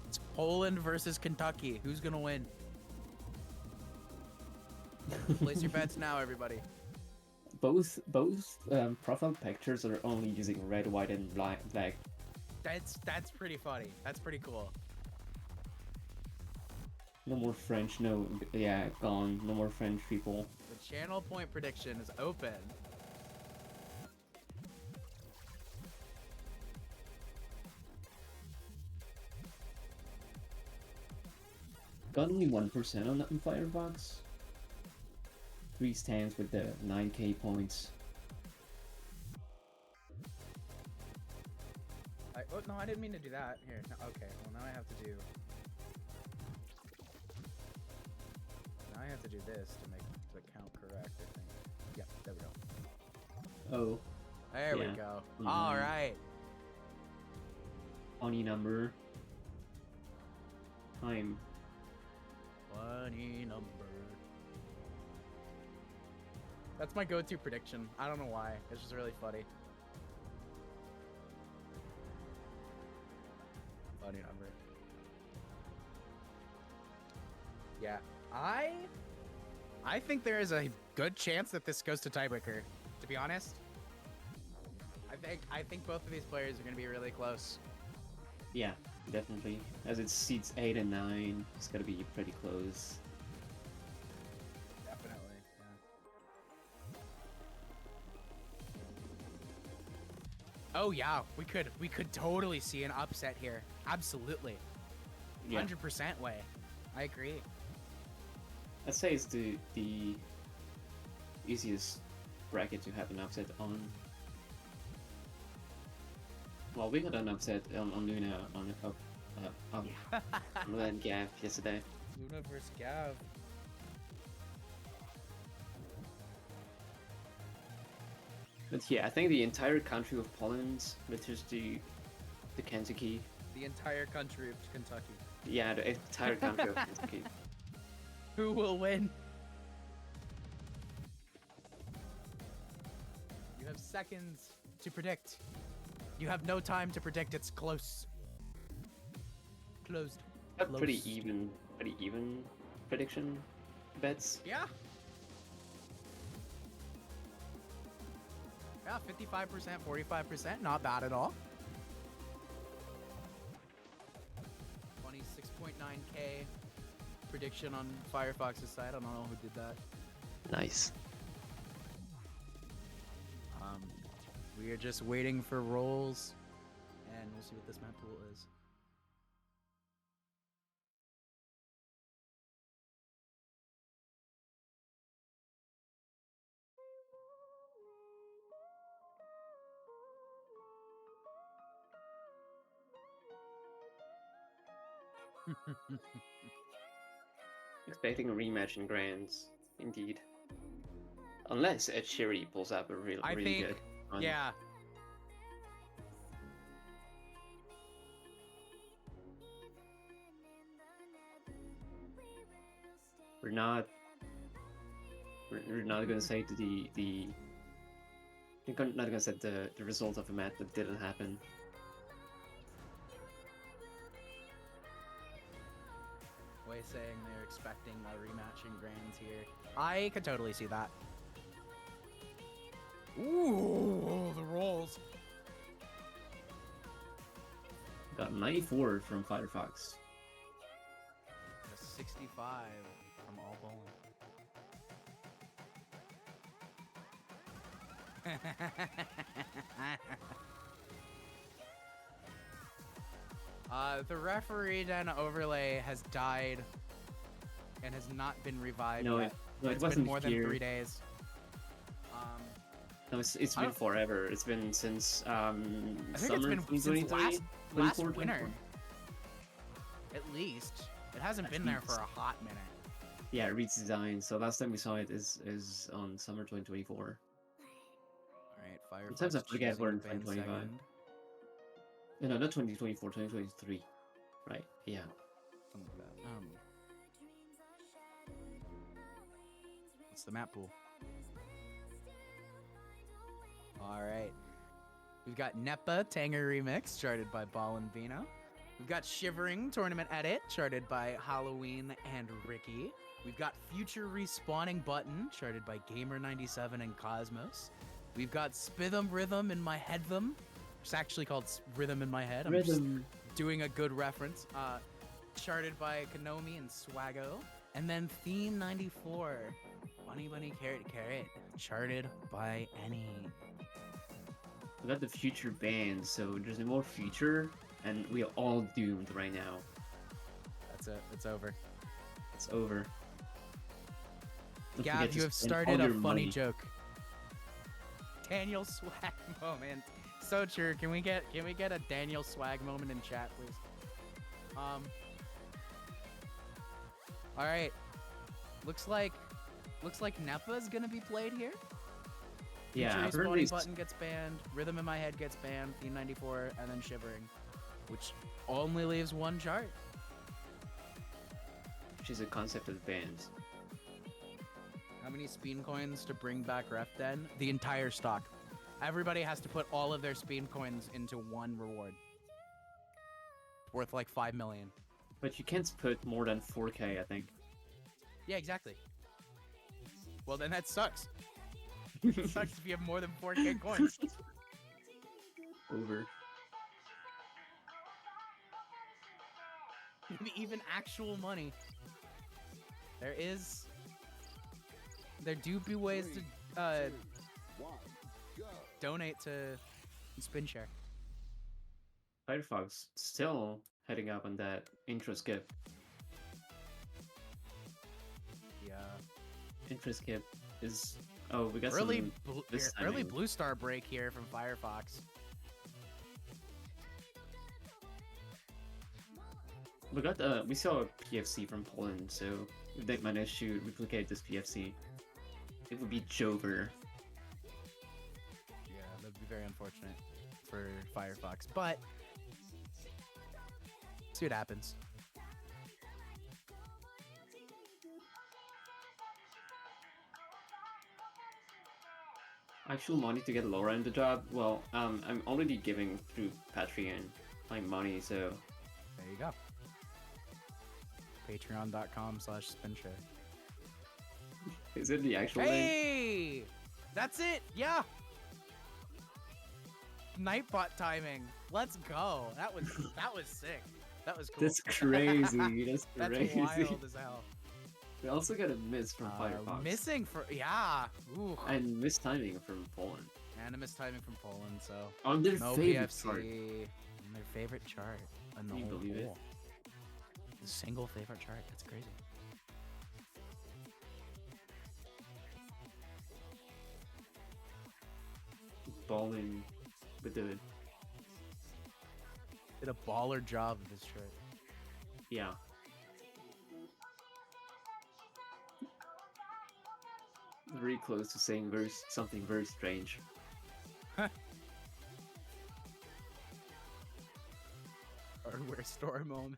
It's Poland versus Kentucky. Who's gonna win? Place your bets now, everybody. Both profile pictures are only using red, white, and black. That's pretty funny. That's pretty cool. No more French. Gone. No more French people. The channel point prediction is open. Got only 1% on Firefox. 3 stands with the 9k points. Oh no, I didn't mean to do that. Here, no, okay. Well, now I have to do. Now I have to do this to make the count correct. I think. Yep, there we go. Oh. There we Yeah. go. Mhm. All right. Funny number. Time. Funny number. That's my go-to prediction. I don't know why. It's just really funny. Funny number. Yeah, I think there is a good chance that this goes to tiebreaker. To be honest, I think both of these players are going to be really close. Yeah, definitely. As it's seats 8 and 9, it's gonna be pretty close. Definitely. Yeah. Oh yeah, we could totally see an upset here. Absolutely. Yeah. 100% way. I agree. I'd say it's the easiest bracket to have an upset on. Well, we got an upset on Luna on Luna and Gav yesterday. Luna versus Gav. But yeah, I think the entire country of Poland returns to Kentucky. The entire country of Kentucky. Yeah, the entire country of Kentucky. Who will win? You have seconds to predict. You have no time to predict. It's close. Closed. A pretty Close. even prediction bets. Yeah. Yeah, 55%, 45%, not bad at all. 26.9k prediction on Firefox's side. I don't know who did that. Nice. We are just waiting for rolls, and we'll see what this map pool is. Expecting a rematch in Grands, indeed. Unless echeerie pulls up a I really think, good one. yeah. We're not gonna say we're not gonna say the result of a match that didn't happen. Way saying they're expecting a rematch in Grands here. I could totally see that. Ooh, the rolls. Got 94 from Firefox. A 65 from AllPoland. The referee then overlay has died and has not been revived No, yet. it It's wasn't been more than here. 3 days. No, it's I been don't- forever. It's been since I think summer it's been since 2023, last 24, winter. 24. At least. It hasn't At been there for least. a hot minute. Yeah, Reed's design. So last time we saw it is on summer 2024. Alright, Firefox Sometimes I forget choosing we're in to ban 2025. second. No, not 2024, 2023. Right? Yeah. Something like that. What's the map pool? Alright. We've got Nepa Tanger Remix, charted by Ball and Vino. We've got Shivering Tournament Edit, charted by Halloween and Ricki. We've got Future Respawning Button, charted by Gamer97 and Cosmos. We've got Spithum Rhythm in My Headthum. It's actually called Rhythm in My Head. I'm just Rhythm. doing a good reference. Charted by Konomi and Swaggo. And then Theme 94, Bunny Bunny Carrot Carrot, charted by Annie. We got the future band, so there's no more future, and we are all doomed right now. That's it. It's over. It's over. Don't forget Gav, to you have spend all started a your funny money. joke. Daniel Swag moment. So true. Can we get a Daniel Swag moment in chat, please? All right. Looks like Nepa is gonna be played here. Yeah, I've Future heard Respawning these. Button gets banned. Rhythm in My Head gets banned. Theme 94, and then Shivering, which only leaves one chart. Which is a concept of bands. How many Spin coins to bring back Ref Den? The entire stock. Everybody has to put all of their Spin coins into one reward. Worth like 5 million. But you can't put more than 4K, I think. Yeah, exactly. Well, then that sucks. It sucks if you have more than 4K coins. Over. Even actual money. There do be ways to donate to SpinShare. Firefox still heading up on that intro skip. Yeah. Intro skip is... Oh, we got Early some this early timing. Blue Star break here from Firefox. We saw a PFC from Poland, so if they manage to replicate this PFC, it would be Jover. Yeah, that'd be very unfortunate for Firefox, but see what happens. Actual money to get Laura in the job? Well, I'm already giving through Patreon my money, so There you go. Patreon.com/SpinShare. is it the actual name? Hey! That's it! Yeah! Nightbot timing. Let's go. That was sick. That was cool. That's crazy. That's That's crazy. wild as hell. We also got a miss from Firefox. Missing for yeah. Ooh. And mistiming from Poland. And a missed timing from Poland, so On their no favorite PFC. chart. On their favorite chart. In the Can you whole believe it? pool. The single favorite chart. That's crazy. Balling with the... Did a baller job of this chart. Yeah. Very close to saying something very strange. Hardware store moment.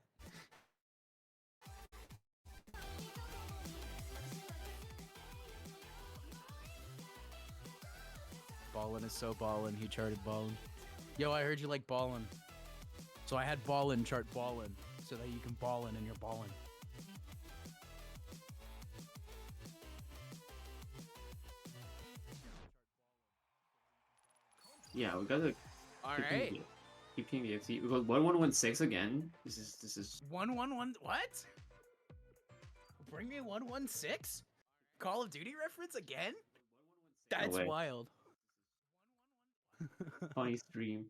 Ballin is so ballin', he charted ballin'. Yo, I heard you like ballin'. So I had ballin' chart ballin', so that you can ballin' and you're ballin'. Yeah, we gotta Alright. keeping the FC. We got 1116 again. This is 111, what? Bring me 116? Call of Duty reference again? That's way. wild. funny stream.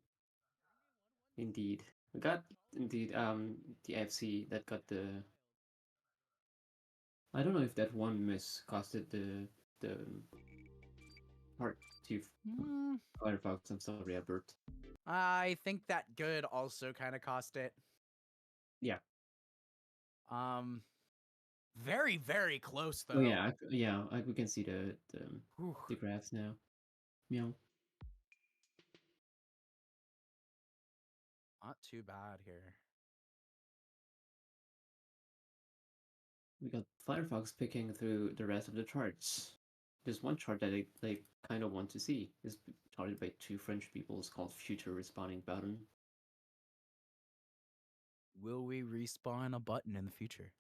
Indeed. We got indeed the FC that got the, I don't know if that one miss costed the part to Firefox. I'm sorry, Albert. I think that good also kind of cost it. Yeah. Very, very close though. Oh yeah, we can see the graphs now. Meow. Not too bad here. We got Firefox picking through the rest of the charts. There's one chart that I kind of want to see. It's charted by two French people. It's called Future Respawning Button. Will we respawn a button in the future?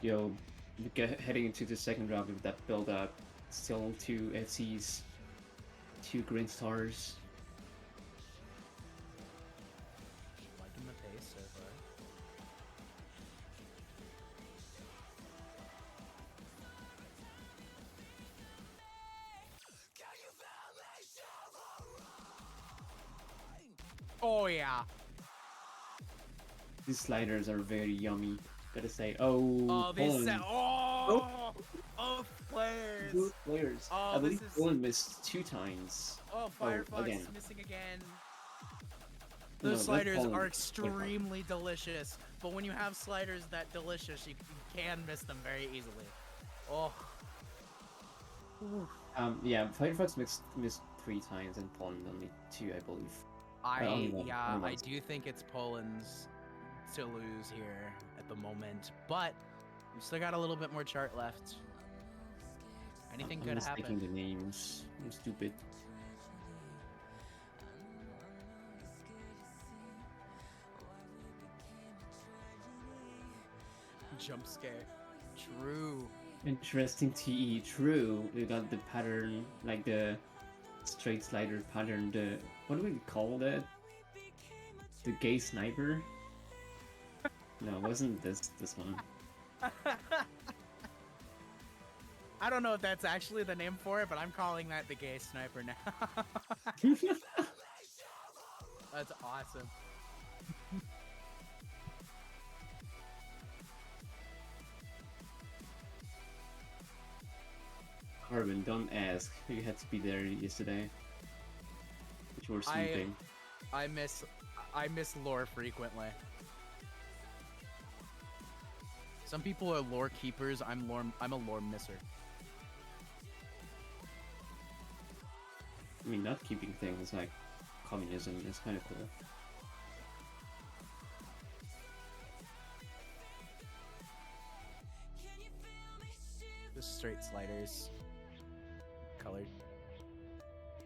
Yo, heading into the second round with that build up. Still two FCs, two green stars. Oh yeah. These sliders are very yummy. Gotta say. Oh, Oh, these Poland. oh, players. Good players. Oh, I believe this is- Poland missed 2 times. Oh, Firefox again. is missing again. No, Those that's sliders Poland. are extremely delicious, but when you have sliders that delicious, you can miss them very easily. Oh. Yeah, Firefox missed 3 times and Poland only 2, I believe. Only one, I once. do think it's Poland's to lose here at the moment, but we still got a little bit more chart left. Anything I'm could mistaking happen. the names. I'm stupid. Jump scare. True. Interesting TE. True. We got the pattern, like the straight slider pattern. The what do we call that? The gay sniper. No, it wasn't this one. I don't know if that's actually the name for it, but I'm calling that the gay sniper now. That's awesome. Carbon, don't ask. You had to be there yesterday. But you were sleeping. I miss lore frequently. Some people are lore keepers. I'm a lore misser. I mean, not keeping things like communism is kind of cool. Just straight sliders. Colored.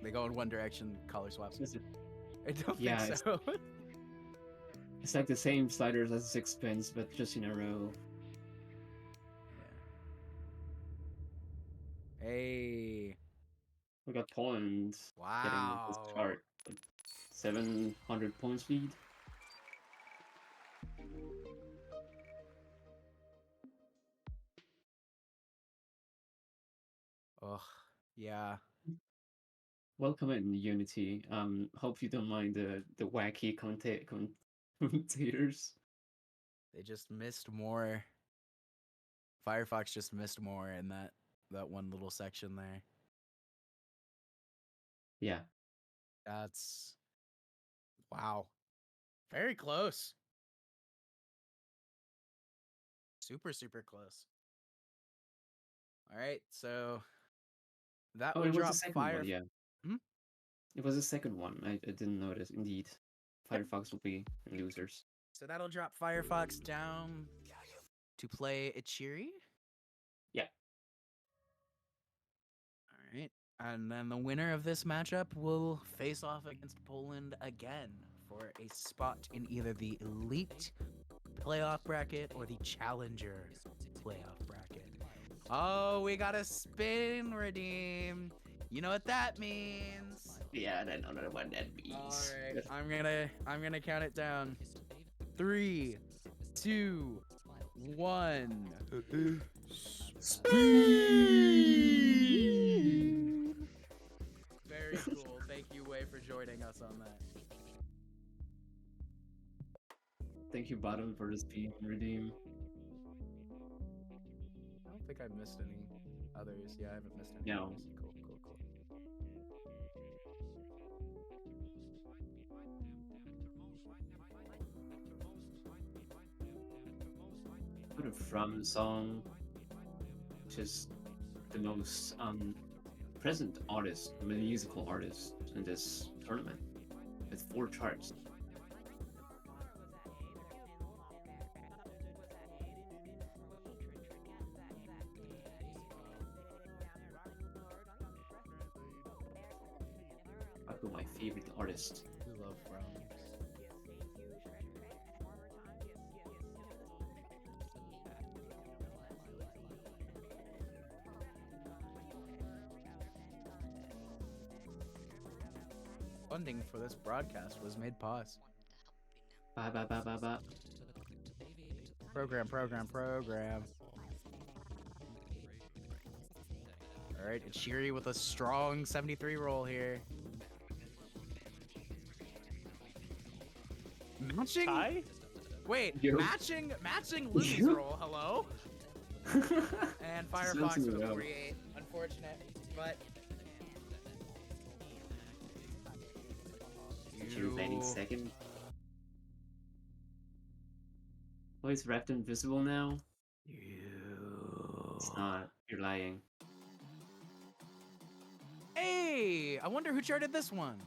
They go in one direction, color swaps. Is it- I don't Yeah, think so. It's like the same sliders as Sixpence, but just in a row. Hey. We got Poland getting this Wow. chart. 700 points lead. Ugh. Yeah. Welcome in Unity. Hope you don't mind the wacky commentators. They just missed more. Firefox just missed more in that one little section there. Yeah. That's wow. Very close. Super, super close. All right, so that Oh, will it was drop the second fire. one, yeah. Hmm? It was the second one. I didn't notice. Indeed, Firefox will be losers. So that'll drop Firefox down to play echeerie. Yeah. All right, and then the winner of this matchup will face off against Poland again for a spot in either the elite playoff bracket or the challenger playoff bracket. Oh, we got a spin redeem. You know what that means. Yeah, I don't know what that means. All right, I'm gonna count it down. 3, 2, 1. Very cool. Thank you, Way, for joining us on that. Thank you, Bottom, for this being redeem. I don't think I missed any others. Yeah, I haven't missed any No. others. Cool, cool, cool. What a From song. Just the most present artist, musical artist in this tournament, with 4 charts. Probably my favorite artist. We love From. Funding for this broadcast was made pause. Ba ba ba ba ba. Program. Alright, echeerie with a strong 73 roll here. Matching? Tie? Wait, Yo. matching Lumi's roll, hello? And Firefox Sounds with a well. 48. Unfortunate, but... You're remaining second. Oh, it's wrapped invisible now? It's not. You're lying. Hey! I wonder who charted this one.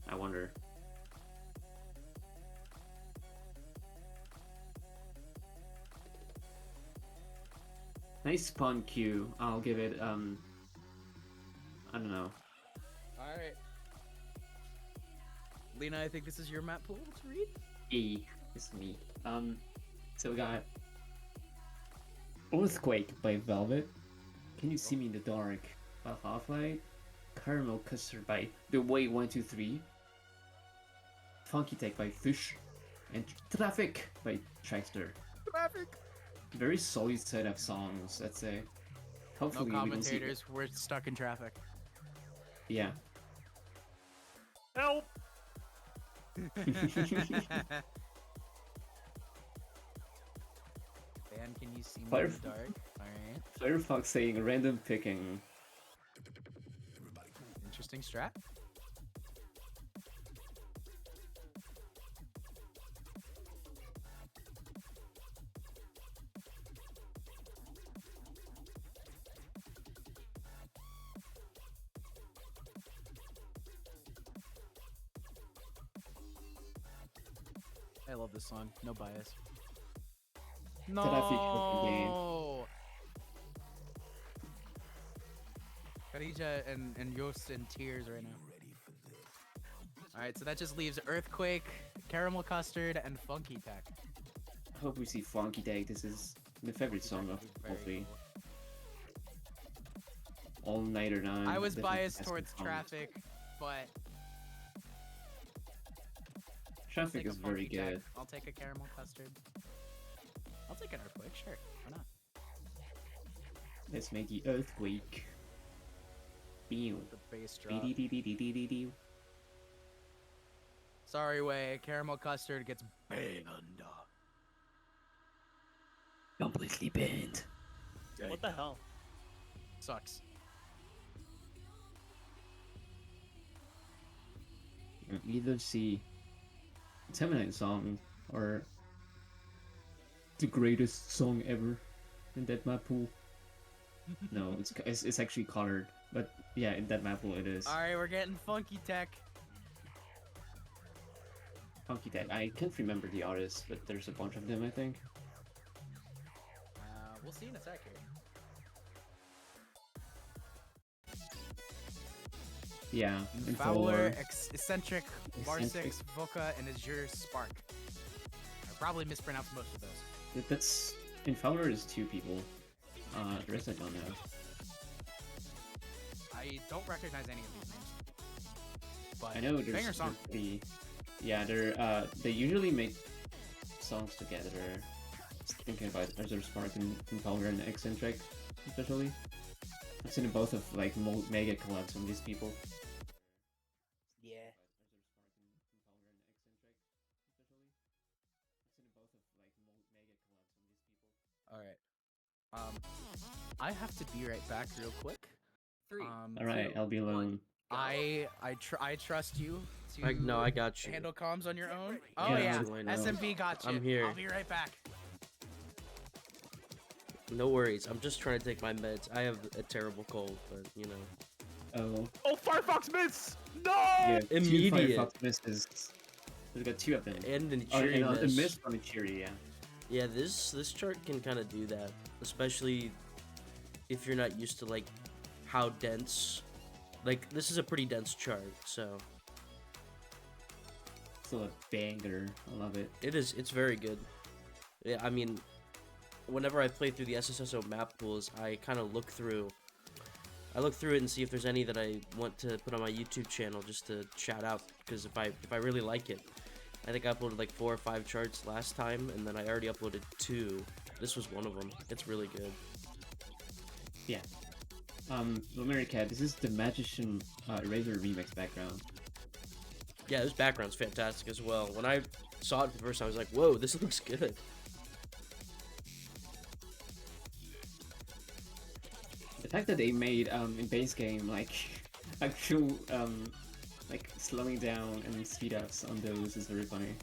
I wonder. Nice spawn queue. I'll give it, I don't know. Alright. Lena, I think this is your map pool to read? E is me. So we got Earthquake by Velvet. Can You See Me in the Dark by Half-Light. Caramel Custard by The Way 123. Funky Tech by Fish. And Traffic by Trackster. Traffic! Very solid set of songs, I'd say. No Hopefully we don't see... commentators, we're stuck in traffic. Yeah. Help! Dan, can you see me in the dark? Alright. Firefox saying random picking. Interesting strat. I love this song. No bias. No. Khadija and Yost in tears right now. Alright, so that just leaves Earthquake, Caramel Custard, and Funky Tech. I hope we see Funky Tech. This is my favorite song of all three. All Nighter 9. I was definitely biased has towards good songs. Traffic, but Traffic take a is very Funky Tech. good. I'll take a Caramel Custard. I'll take an Earthquake, sure. Why not? Let's make the Earthquake. Beow. The bass drop. Dee-dee-dee-dee-dee-dee-dee. Sorry, Way. Caramel Custard gets banned. Completely banned. What the hell? Sucks. You can either see a 10-minute song or the greatest song ever in that map pool. No, it's actually colored, but yeah, in that map pool it is. Alright, we're getting Funky Tech. Funky Tech. I can't remember the artist, but there's a bunch of them, I think. We'll see in a sec here. Yeah, and Fowler, Eccentric, Eccentric. Barsix, Voka, and Azure Spark. I probably mispronounced most of those. That's in Fowler is 2 people. The rest I don't know. I don't recognize any of these names. But I know there's banger song. Yeah, they usually make songs together. Just thinking about Azure Spark and Fowler and Eccentric, especially. I've seen both of like mega collabs from these people. Yeah. Alright. I have to be right back real quick. 3. All right, I'll be alone. I trust you to No, I got you. handle comms on your own. Oh Yeah, yeah, I know. SMP got you. I'm here. I'll be right back. No worries. I'm just trying to take my meds. I have a terrible cold, but you know. Oh, Oh, Firefox miss! No! yeah, Immediate. 2 Firefox misses. We've got 2 of them. And an Oh, echeerie and a miss. miss from Echeerie, yeah. Yeah, this chart can kind of do that, especially if you're not used to like how dense. Like this is a pretty dense chart, so Still a banger. I love it. it is. It's very good. Yeah, I mean, whenever I play through the SSSO map pools, I kind of look through. I look through it and see if there's any that I want to put on my YouTube channel just to shout out. Because if I really like it, I think I uploaded like 4 or 5 charts last time, and then I already uploaded 2. This was one of them. It's really good. Yeah. Lumericat, this is the Magician Razor remix background. Yeah, this background's fantastic as well. When I saw it for the first time, I was like, whoa, this looks good. The fact that they made in base game like actual like slowing down and speed ups on those is very funny.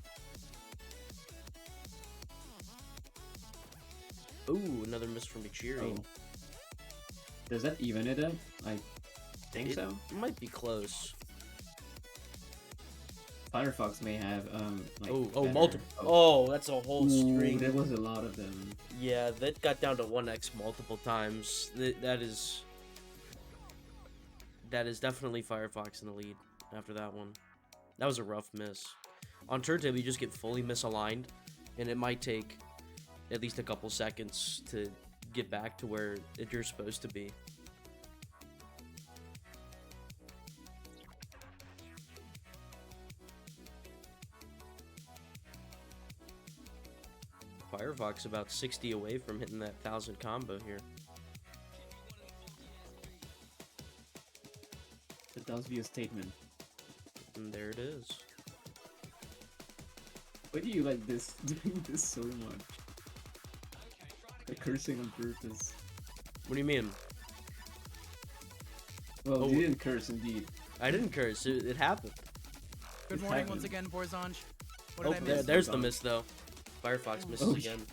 Ooh, another miss from echeerie. Oh. Does that even it up? I think so. It might be close. Firefox may have like Oh, better- multiple. Oh, that's a whole Ooh, string. there was a lot of them. Yeah, that got down to 1x multiple times. That is definitely Firefox in the lead after that one. That was a rough miss. On turntable, you just get fully misaligned, and it might take at least a couple seconds to get back to where you're supposed to be. Firefox about 60 away from hitting that 1,000 combo here. It does be a statement. And there it is. Why do you like this doing this so much? Like cursing on purpose. What do you mean? Well, Oh. you didn't curse indeed. I didn't curse. It happened. Good It morning happened. once again, Borzange. What Oh, did I miss? there's the miss though. Firefox misses Oh, again.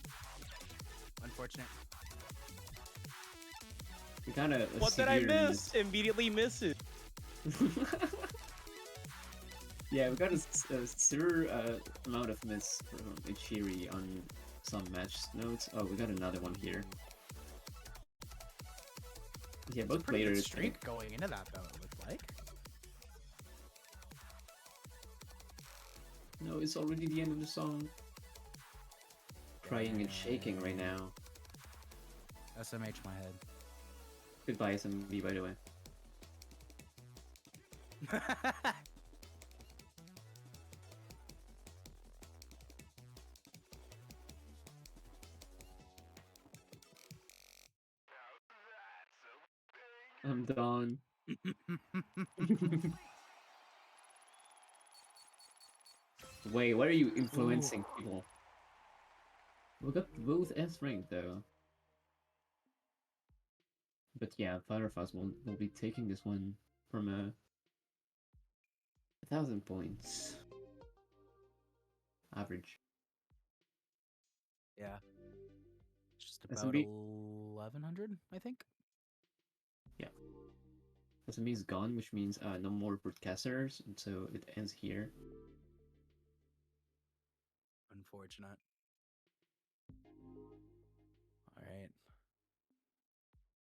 Unfortunate. We kind of. What did I miss? Immediately misses. Yeah, we got a severe amount of miss from echeerie on some match notes. Oh, we got another one here. Yeah, It's a both pretty good players. streak going into that, though, it looked like. No, it's already the end of the song. Crying and shaking right now. SMH my head. Goodbye, SMB, by the way. I'm done. Wait, why are you influencing people? We got both S ranked though. But yeah, Firefox will be taking this one from 1,000 points. Average. Yeah. Just about SMB? 1,100, I think. SMB is gone, which means no more broadcasters, and so it ends here. Unfortunate. Alright.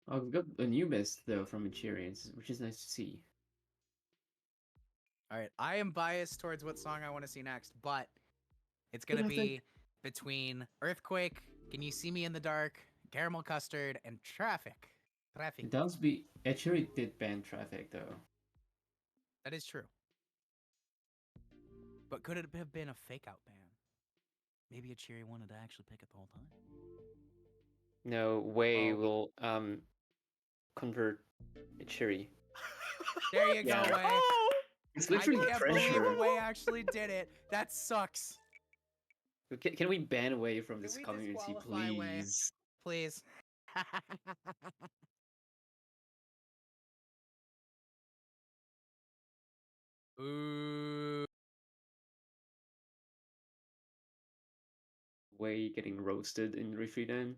Oh, we've got a new best though from echeerie, which is nice to see. Alright. I am biased towards what song I want to see next, but it's going to I be think- between Earthquake, Can You See Me in the Dark, Caramel Custard, and Traffic. Traffic. It does be echeerie did ban traffic though. That is true. But could it have been a fake out ban? Maybe a Cherry wanted to actually pick it the whole time. No way Oh. will convert echeerie. There you Yeah. go, Way. Oh! It's I literally can't believe pressure. Way actually did it. That sucks. Can we ban away from this we community, disqualify Way? please? Please. Ooh. Way getting roasted in Ricki then.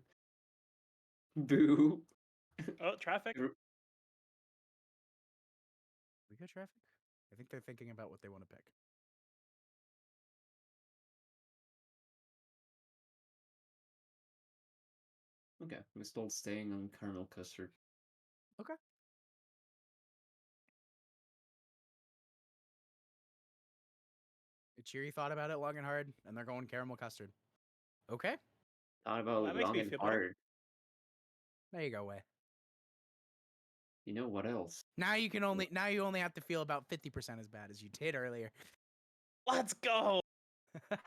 Boo. Oh, traffic. We got Traffic? I think they're thinking about what they want to pick. Okay, we're still staying on caramel custard. Okay. Cheery thought about it long and hard, and they're going Caramel Custard. Okay. Thought about That makes long me and feel better. hard. There you go, Way. You know what else? Now you only have to feel about 50% as bad as you did earlier. Let's go. Get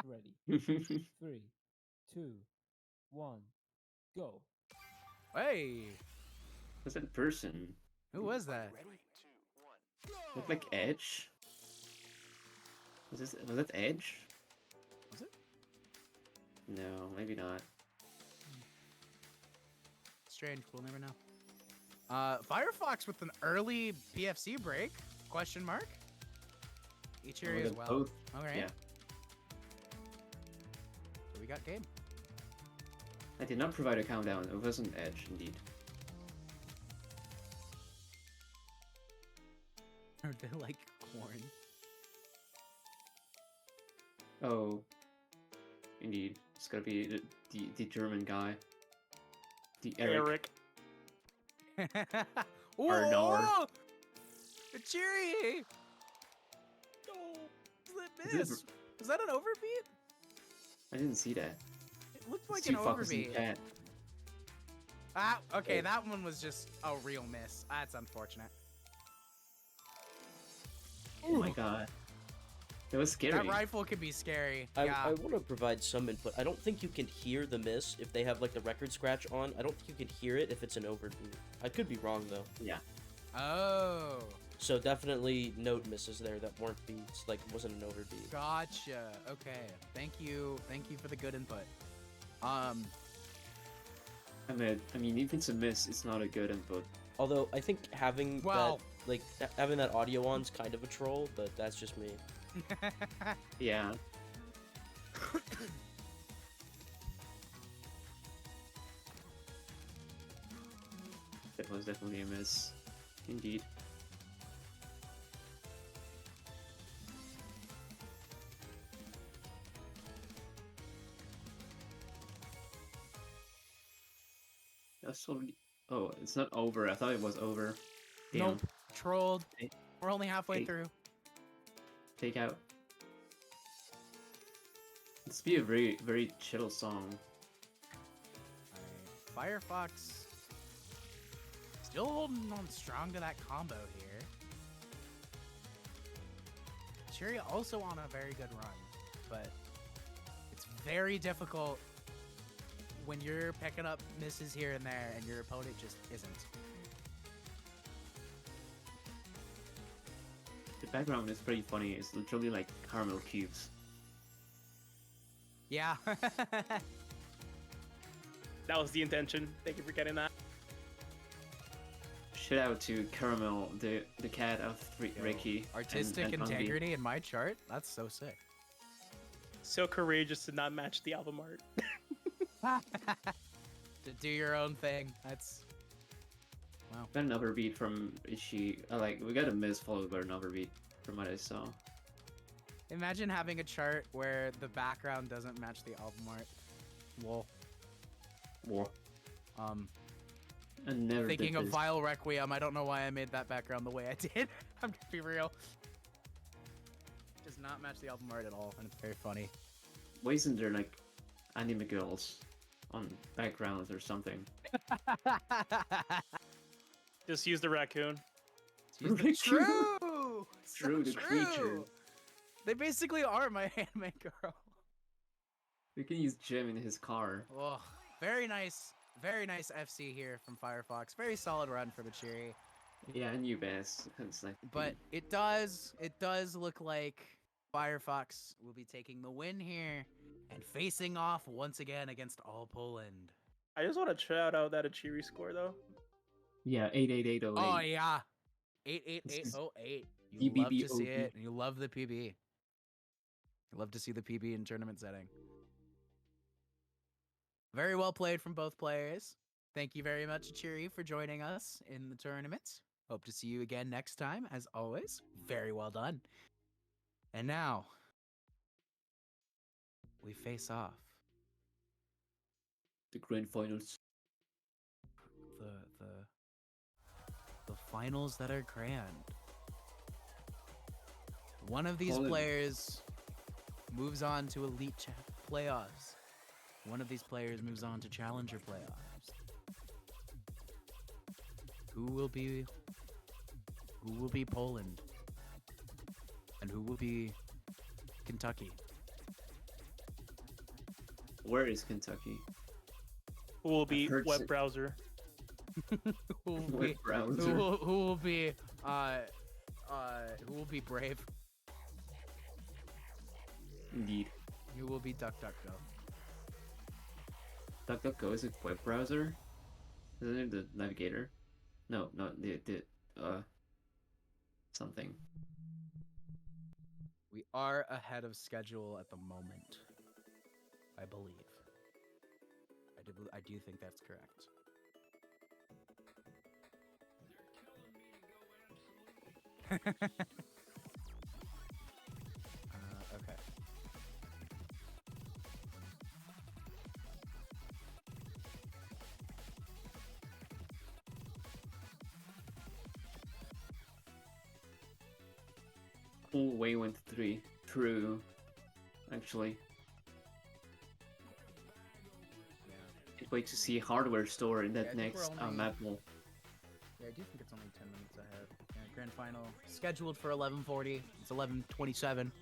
ready. 3, 2, 1, go. Hey, What's that person? who was that? Look like Edge? Was that Edge? Was it? No, maybe not. Strange. We'll never know. Firefox with an early PFC break? Question mark. Echeerie as well. Both. All right. Yeah. So we got game. I did not provide a countdown. It wasn't Edge, indeed. Are they like corn? Oh, indeed. It's gotta be the German guy. The Eric. Oh! Echeerie! Is Miss. it- Was that an overbeat? I didn't see that. It looked like It's an too focusing overbeat. cat. Ah, okay, Oh. that one was just a real miss. That's unfortunate. Oh my god. That was scary. That rifle could be scary. I Yeah. want to provide some input. I don't think you can hear the miss if they have like the record scratch on. I don't think you can hear it if it's an overbeat. I could be wrong though. Yeah. Oh, So definitely note misses there that weren't beats. Like wasn't an overbeat. gotcha. Okay. Thank you. Thank you for the good input. I mean, if it's a miss, it's not a good input. Although I think having Well- that like having that audio on's kind of a troll, but that's just me. Yeah. That was definitely a miss. Indeed. That's totally. Oh, it's not over. I thought it was over. Damn. Nope. Trolled. Hey. We're only halfway Hey. through. Take out. This be a very, very chill song. Alright. Firefox still holding on strong to that combo here. Cherry also on a very good run, but it's very difficult when you're picking up misses here and there and your opponent just isn't. The background is pretty funny. It's literally like caramel cubes. Yeah. That was the intention. Thank you for getting that. Shout out to Caramel, the cat of Ricki. Artistic and Unvi. integrity in my chart? That's so sick. So courageous to not match the album art. To do your own thing. That's wow. Got another beat from Ishi. Like we got a miss followed by another beat from what I saw. Imagine having a chart where the background doesn't match the album art. Lol. War. I never Thinking did of this. Vile Requiem, I don't know why I made that background the way I did. I'm gonna be real. Does not match the album art at all, and it's very funny. Why isn't there like anime girls on backgrounds or something? Just use the raccoon. Use the- Raccoon. True! So True, the creature. They basically are my anime girl. We can use Jim in his car. Oh, very nice FC here from Firefox. Very solid run from Echeerie. Yeah, and you best. It's like, But it does look like Firefox will be taking the win here and facing off once again against AllPoland. I just want to shout out that Echeerie score though. yeah, 88808. Oh yeah, 88808. You love to see it, and you love the PB. You love to see the PB in tournament setting. Very well played from both players. Thank you very much, Echeerie, for joining us in the tournament. Hope to see you again next time, as always. Very well done. And now, we face off. The grand finals. The finals that are grand. One of these Poland. players moves on to Elite playoffs. One of these players moves on to Challenger playoffs. Who will be Poland? And who will be Kentucky? Where is Kentucky? Who will be heard web so- browser? Who will Web be browser. who will be Brave? Indeed. You will be DuckDuckGo. DuckDuckGo is a web browser. Isn't it the navigator? No, the something. We are ahead of schedule at the moment, I believe. I do think that's correct. Okay. Full way went through, actually. Can't wait to see hardware store in that Yeah, I think we're next only- map pool. Yeah, I do think it's only 10 minutes ahead. Yeah, grand final scheduled for 11:40. It's 11:27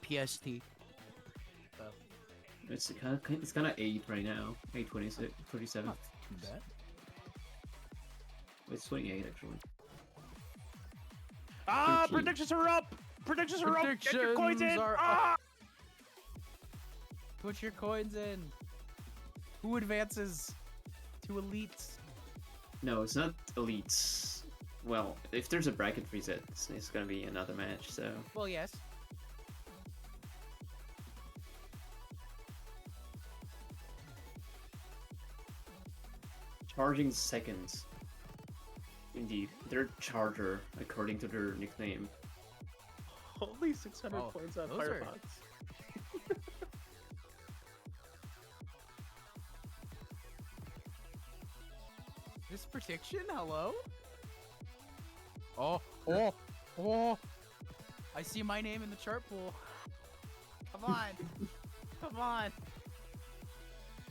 PST. So, It's kind of 8 right now. 8:26, 27. not too bad. It's 28 actually. Ah, 13. predictions are up. Predictions are up. Get your coins in. Predictions are Ah! Put your coins in. Who advances to elites? No, it's not elites. Well, if there's a bracket reset, it's gonna be another match. So Well, yes. charging seconds. Indeed, their charger, according to their nickname. Only 600 Oh, points on those are- Firefox. This prediction? Hello? Oh! I see my name in the chart pool. Come on. Come on.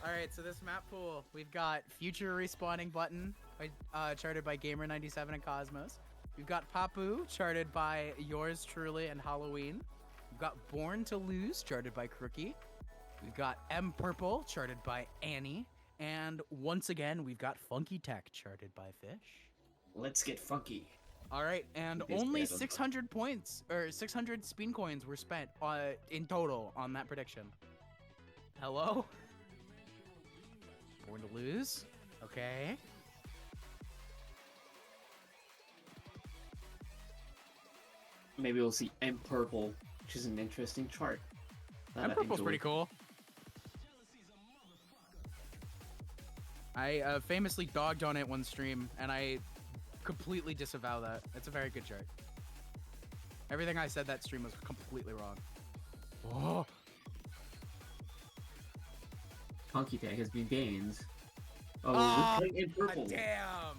Alright, so this map pool, we've got Future Respawning Button, charted by Gamer97 and Cosmos. We've got Papu, charted by yours truly and Halloween. We've got Born to Lose, charted by Crookie. We've got M Purple, charted by Annie. And once again, we've got Funky Tech, charted by Fish. Let's get funky. All right, and Basically, only I don't know. 600 points, or 600 spin coins were spent in total on that prediction. Hello? Born to Lose? Okay. Maybe we'll see M Purple, which is an interesting chart. that M I Purple's enjoy. pretty cool. I famously dogged on it one stream, and I completely disavow that. It's a very good chart. Everything I said that stream was completely wrong. Oh, Funky Tag has been gained. Oh, Ah, we're playing M Purple. damn!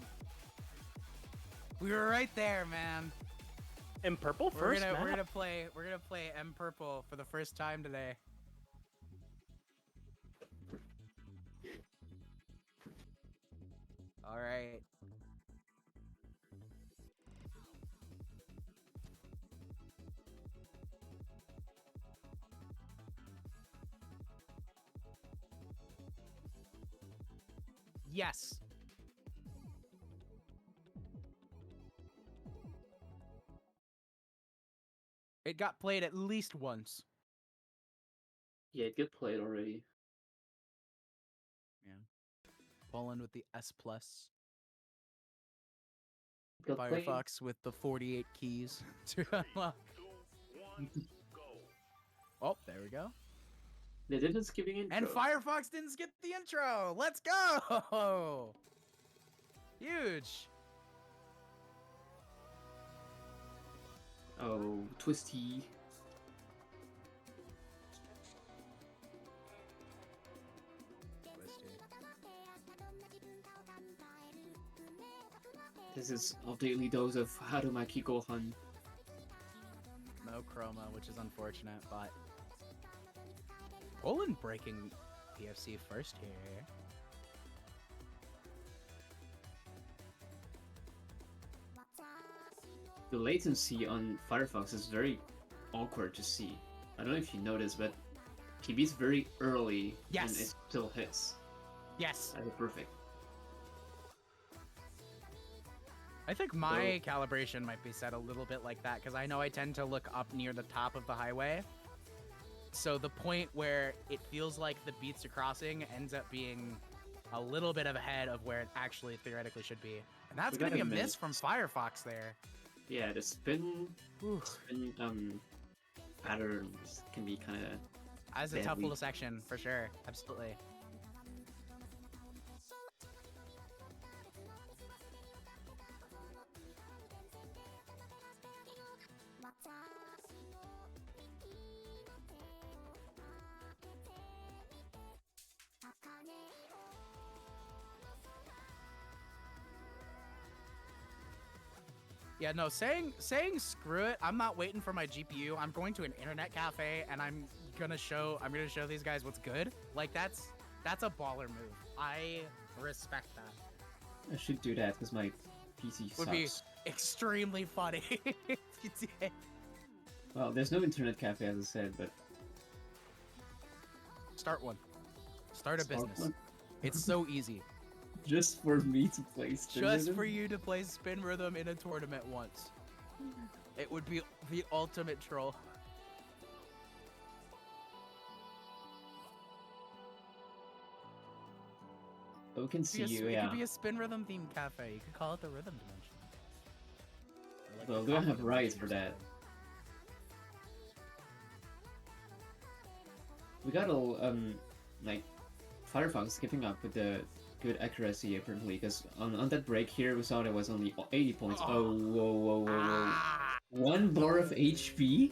We were right there, man. In purple We're first. gonna play M Purple for the first time today. All right. Yes. It got played at least once. Yeah, it got played already. Yeah. Poland with the S plus. It got played. Firefox with the 48 keys to unlock. Oh, there we go. They didn't skipping intro. And Firefox didn't skip the intro. Let's go. Huge. Oh, Twisty. This is our daily dose of Harumaki Gohan. No chroma, which is unfortunate, but Poland breaking PFC first here. The latency on Firefox is very awkward to see. I don't know if you noticed, but PB's very early Yes. and it still hits. Yes. That's perfect. I think my calibration might be set a little bit like that because I know I tend to look up near the top of the highway. So the point where it feels like the beats are crossing ends up being a little bit of ahead of where it actually theoretically should be. And that's We going to be a gotta miss from Firefox there. Yeah, the spin patterns can be kind of As a tough deadly. little section, for sure. Absolutely. Yeah, no, saying screw it. I'm not waiting for my GPU. I'm going to an internet cafe and I'm gonna show these guys what's good. Like that's a baller move. I respect that. I should do that because my PC Would sucks. be extremely funny if you did. Well, there's no internet cafe as I said, but Start one. Start a Start business. one? It's so easy. just for me to play Spin Just Rhythm? for you to play Spin Rhythm in a tournament once. It would be the ultimate troll. Oh, we can see you, It yeah. could be a Spin Rhythm themed cafe. You could call it the Rhythm Dimension. Or like Well, the we don't Combo have rights Dimension for or that. something. We got all like Firefox keeping up with the good accuracy apparently, because on that break here we saw there was only 80 points. Oh, whoa. Ah! 1 bar of HP?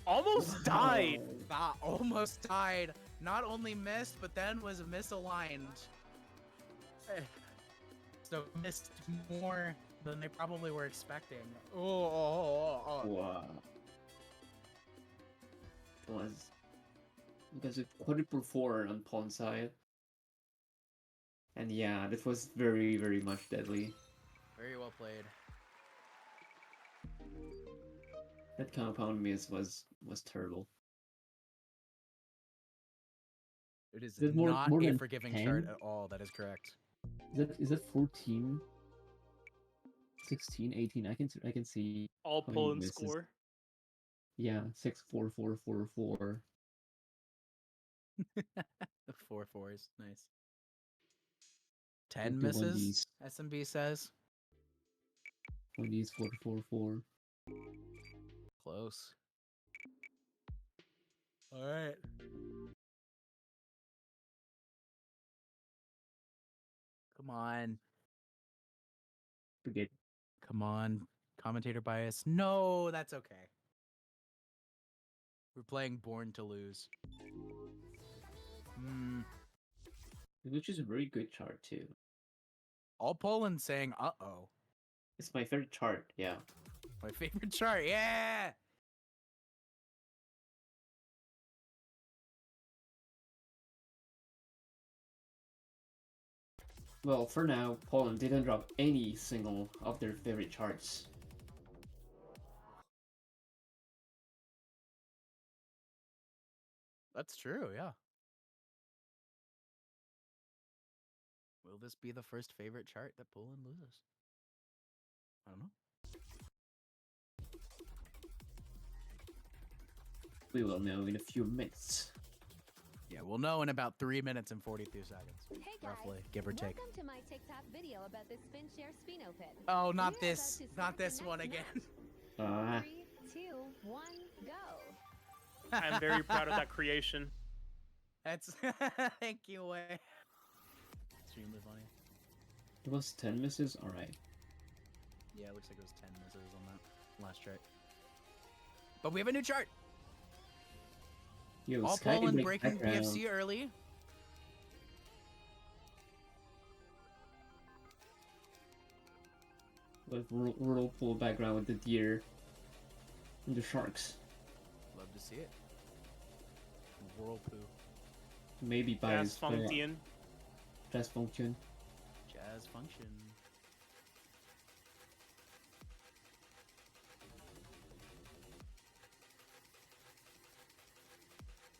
Almost died. Ah, almost died. Not only missed, but then was misaligned. So missed more than they probably were expecting. Oh. Wow. Was because it quadruple 4 on pawn side. And yeah, that was very, very much deadly. Very well played. That compound miss was terrible. It is Is it more not a than forgiving 10? chart at all. That is correct. Is that 14? 16, 18? I can see. All How many Poland misses? score. Yeah, 6 4 4 4 4. The 4-4s. Nice. 10 We'll do one misses, these. SMB says. 1 these 4 4 4. Close. All right. Come on. Forget. Come on. Commentator bias. No, that's okay. We're playing Born to Lose. Which is a very good chart too. AllPoland saying, uh-oh. It's my favorite chart, yeah. My favorite chart, yeah! Well, for now, Poland didn't drop any single of their favorite charts. That's true, yeah. Will this be the first favorite chart that Poland loses? I don't know. We will know in a few minutes. Yeah, we'll know in about 3 minutes and 42 seconds. Hey guys, Roughly, give or take. welcome to my TikTok video about the SpinShare Spino pit. Oh, We're not about this. to Not start the this one next again. match. 3, 2, 1, go. I'm very proud of that creation. That's thank you, way. Extremely funny. It was 10 misses? Alright. Yeah, it looks like it was 10 misses on that last chart. But we have a new chart. Yo, All Sky Poland Break breaking background PFC early. with whirlpool background with the deer and the sharks. Love to see it. Whirlpool. Maybe by Jazz Function. Jazz Function. Jazz function.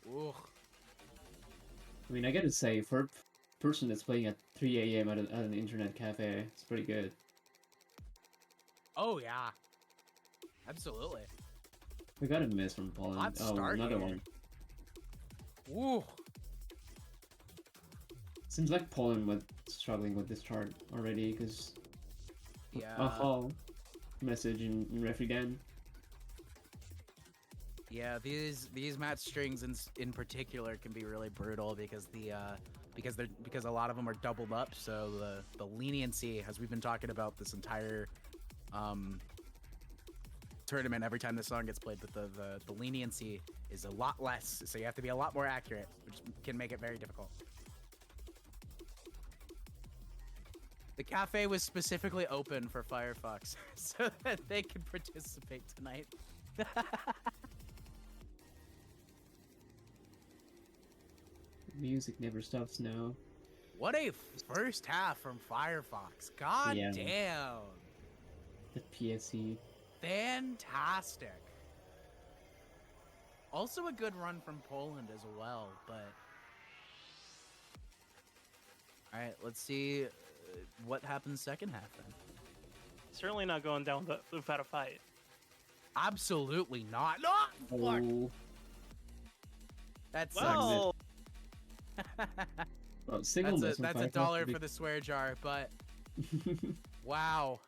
Ugh. I mean, I gotta say, for a person that's playing at 3 a.m. at an internet cafe, it's pretty good. Oh yeah. Absolutely. We got a miss from Poland. Hot Oh, start another here. one. Ooh. Seems like Poland was struggling with this chart already because Yeah. aha message in ref again. Yeah, these match strings in particular can be really brutal because because a lot of them are doubled up. So the leniency, as we've been talking about this entire tournament, every time the song gets played, but the leniency is a lot less. So you have to be a lot more accurate, which can make it very difficult. The cafe was specifically open for Firefox so that they could participate tonight. Music never stops now. What a first half from Firefox. God Yeah. damn. The PSE. Fantastic. Also a good run from Poland as well, but... Alright, let's see what happens second half then. Certainly not going down without a fight. Absolutely not. No! Fuck! Oh, That sucks. Well, well, single That's miss a on Firefox dollar would be- for the swear jar, but wow.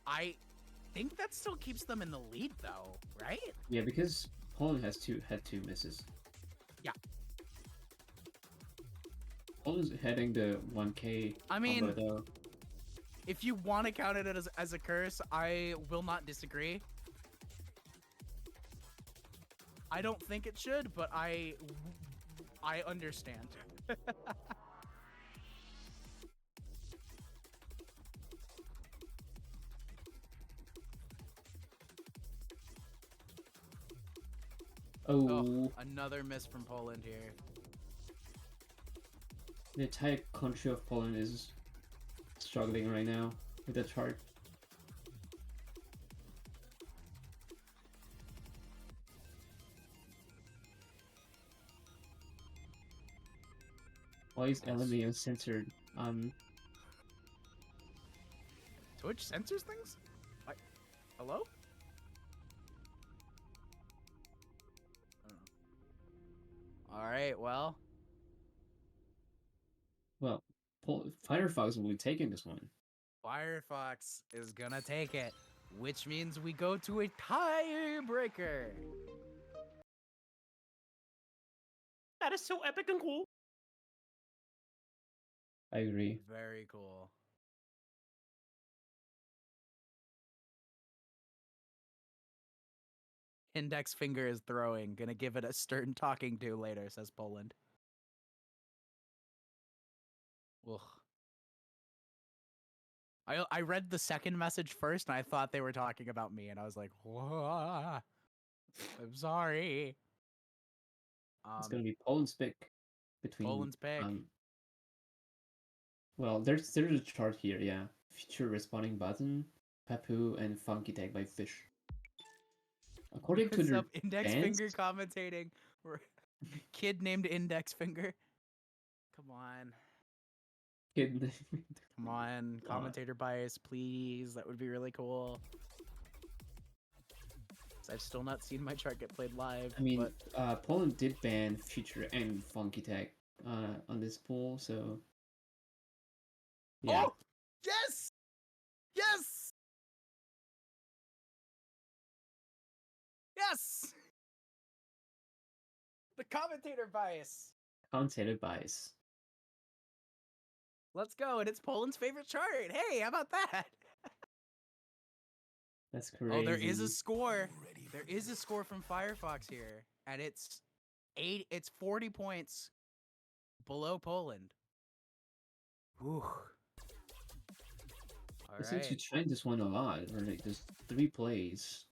I think that still keeps them in the lead though, right? Yeah, because Poland had two misses. Yeah. Poland's heading the 1K. I mean, combo, though. if you want to count it as a curse, I will not disagree. I don't think it should, but I understand. Oh, Another miss from Poland here. the entire country of Poland is struggling right now with the chart. Why is LMAO censored? Twitch censors things? Like, hello? I don't know. All right, well. Well, Firefox will be taking this one. Firefox is gonna take it, which means we go to a tiebreaker. that is so epic and cool. I agree. Very cool. Index finger is throwing. Gonna give it a stern talking to later, says Poland. Ugh. I read the second message first, and I thought they were talking about me, and I was like, "Whoa, I'm sorry." It's gonna be Poland's pick between Poland's pick. Well, there's a chart here, yeah. Feature responding button, Papu, and Funky Tag by Fish. According to What's their up, Index bands- Finger commentating? Kid named Index Finger. Come on. Kid- Come on. Commentator bias, please. That would be really cool. I've still not seen my chart get played live. I mean, but Poland did ban Future and Funky Tag on this pool, so yeah. Oh! Yes! Yes! Yes! The commentator bias. Commentator bias. Let's go, and it's Poland's favorite chart. Hey, how about that? That's crazy. Oh, there is a score. There is a score from Firefox here, and it's 40 points below Poland. Whew. All It seems to right. trend this one a lot, or like there's 3 plays.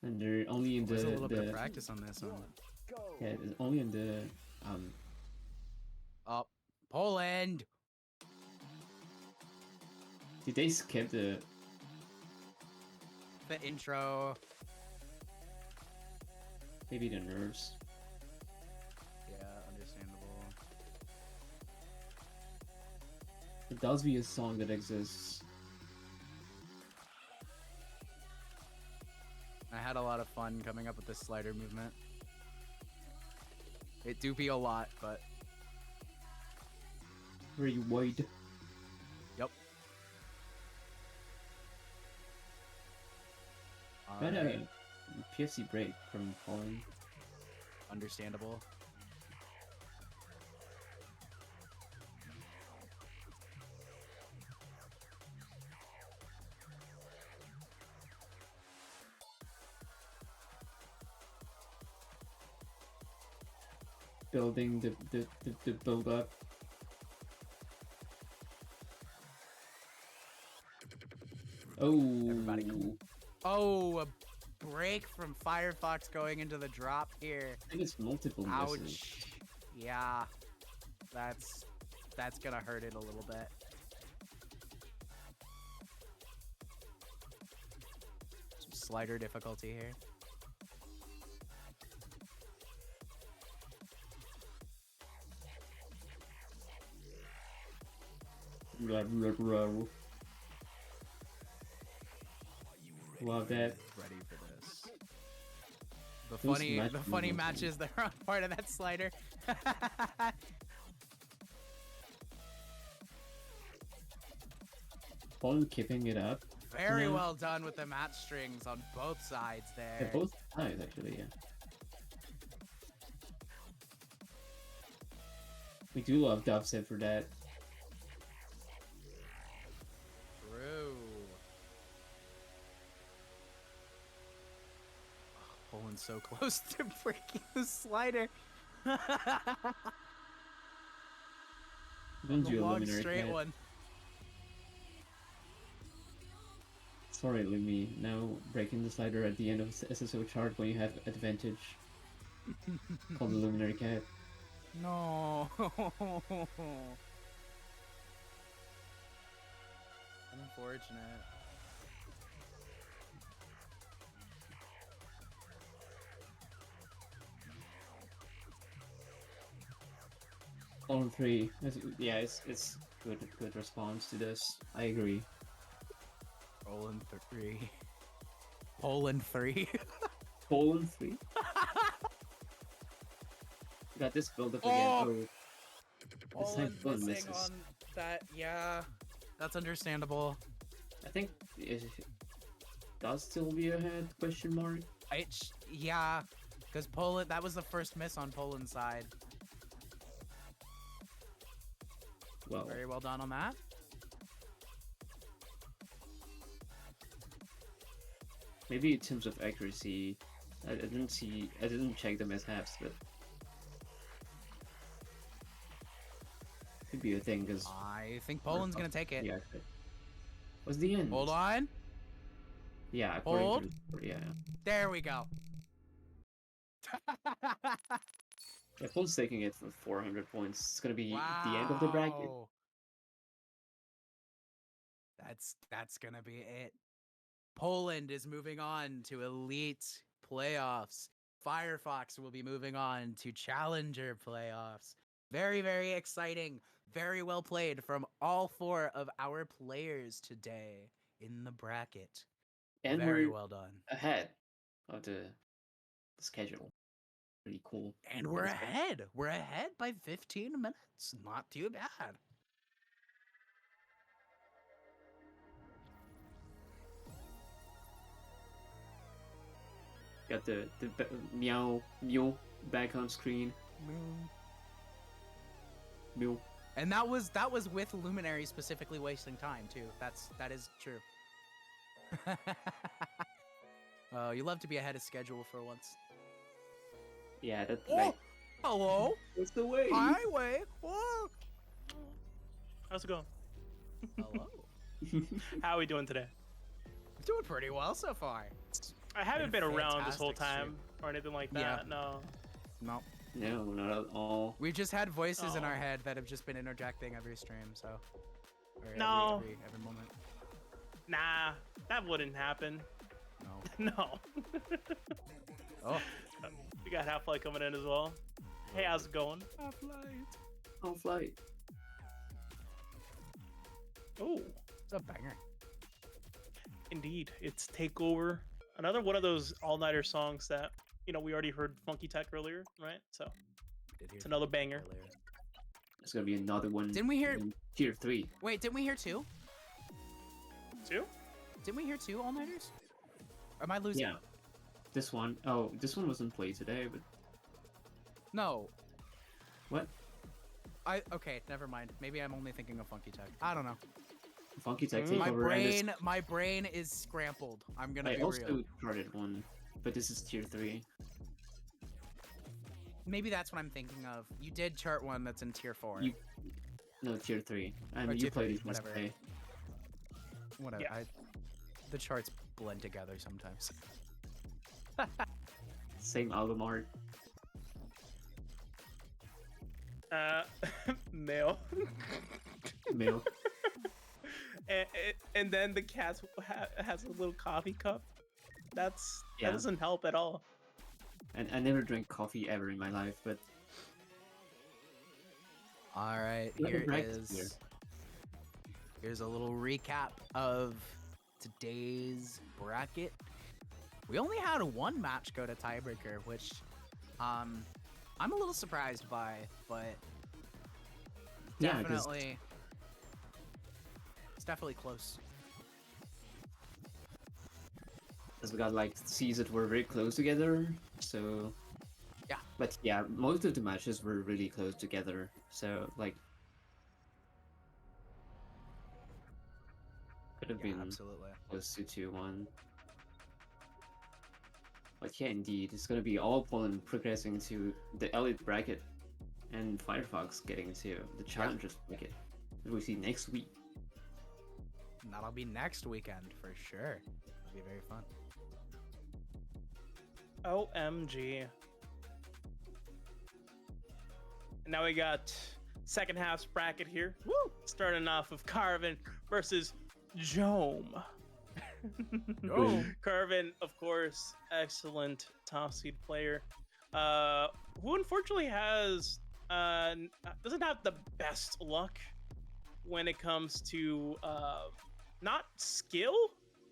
And they're only in There's a little bit of the practice on this one. yeah, it's only in the Oh, Poland. did they skip the Intro. maybe the nerves? Yeah, understandable. It does be a song that exists. I had a lot of fun coming up with this slider movement. It do be a lot, but Very wide. yep. But Alright, PFC break from Poland. understandable. Building the build up. Oh, Everybody. Oh, a break from Firefox going into the drop here. I think it's multiple misses. Ouch. Yeah. That's gonna hurt it a little bit. Some slider difficulty here. Row. Love that. Ready for this. The Those funny match matches that are on part of that slider. Poland keeping it up. Very Yeah. well done with the match strings on both sides there. Yeah, both sides actually, yeah. We do love Dubstep for that. True. Oh, Poland's so close to breaking the slider. Don't The you long eliminate straight that? one. Sorry, Lumi. Now breaking the slider at the end of SSO chart when you have advantage. Called the Luminary Cat. No. Unfortunate. All three. Yeah, it's good response to this. I agree. Poland 3. Poland 3. Poland 3. Got this build up again. Oh! Oh, this time Poland missing misses. on that. Yeah. That's understandable. I think it does still be ahead? Question mark. Yeah. Because Poland, that was the first miss on Poland's side. Well, Very well done on that. maybe in terms of accuracy, I didn't check the mishaps, but could be a thing because I think Poland's gonna take it. yeah. What's the end? Hold on. Yeah, according Hold. to the story, yeah. There we go. Yeah, Poland's taking it for 400 points. It's gonna be the end of the bracket. Wow. That's gonna be it. Poland is moving on to Elite Playoffs. Firefox will be moving on to Challenger Playoffs. Very, very exciting. Very well played from all four of our players today in the bracket. And Very we're well done. ahead of the schedule. Pretty cool. And we're ahead. We're ahead by 15 minutes. Not too bad. Got the meow back on screen. Meow. And that was with Luminary specifically wasting time too. That is true. Oh, you love to be ahead of schedule for once. Yeah, that's Oh, right. hello. What's the way? Highway. Oh. How's it going? Hello. How are we doing today? Doing pretty well so far. I haven't been around this whole fantastic time or anything like that. Yeah. No. No. No, not at all. We've just had voices in Oh. our head that have just been interjecting every stream, so. Or No. Every moment. Nah, that wouldn't happen. No. No. Oh. We got Half-Life coming in as well. Hey, how's it going? Half-Life. On flight. Oh, It's a banger. indeed. It's Takeover Another one of those all-nighter songs that we already heard Funky Tech earlier, right? So it's another banger. It's gonna be another one. Didn't we hear- in tier 3? Wait, didn't we hear 2? Two? Didn't we hear 2 all-nighters? Or am I losing? Yeah. This one. Oh, this one wasn't played today, but No. what? Okay, never mind. Maybe I'm only thinking of Funky Tech. I don't know. Funky Tech Mm. Takeover. My brain is scrambled. I'm gonna I be also real. charted one, but this is tier 3. Maybe that's what I'm thinking of. You did chart one that's in tier 4. No, tier 3. And Or you tier played 3, it whatever. yesterday. Whatever. Yeah. The charts blend together sometimes. Same album art. Male. Male. and then the cat has a little coffee cup. That Yeah. doesn't help at all. And I never drank coffee ever in my life, but All right, Let me here practice is. here. Here's a little recap of today's bracket. We only had one match go to tiebreaker, which I'm a little surprised by, but yeah, 'cause definitely it's definitely close. we got like C's that were very close together, so Yeah. But yeah, most of the matches were really close together, so like could have Yeah, been absolutely. close to 2-1. But yeah, indeed, it's gonna be AllPoland progressing to the elite bracket, and Firefox getting to the challengers bracket. That we see next week. And that'll be next weekend for sure. It'll be very fun. OMG. And now we got second half's bracket here. Woo! Starting off with Carvin versus Jome. Carvin, of course, excellent top seed player, who unfortunately doesn't have the best luck when it comes to not skill,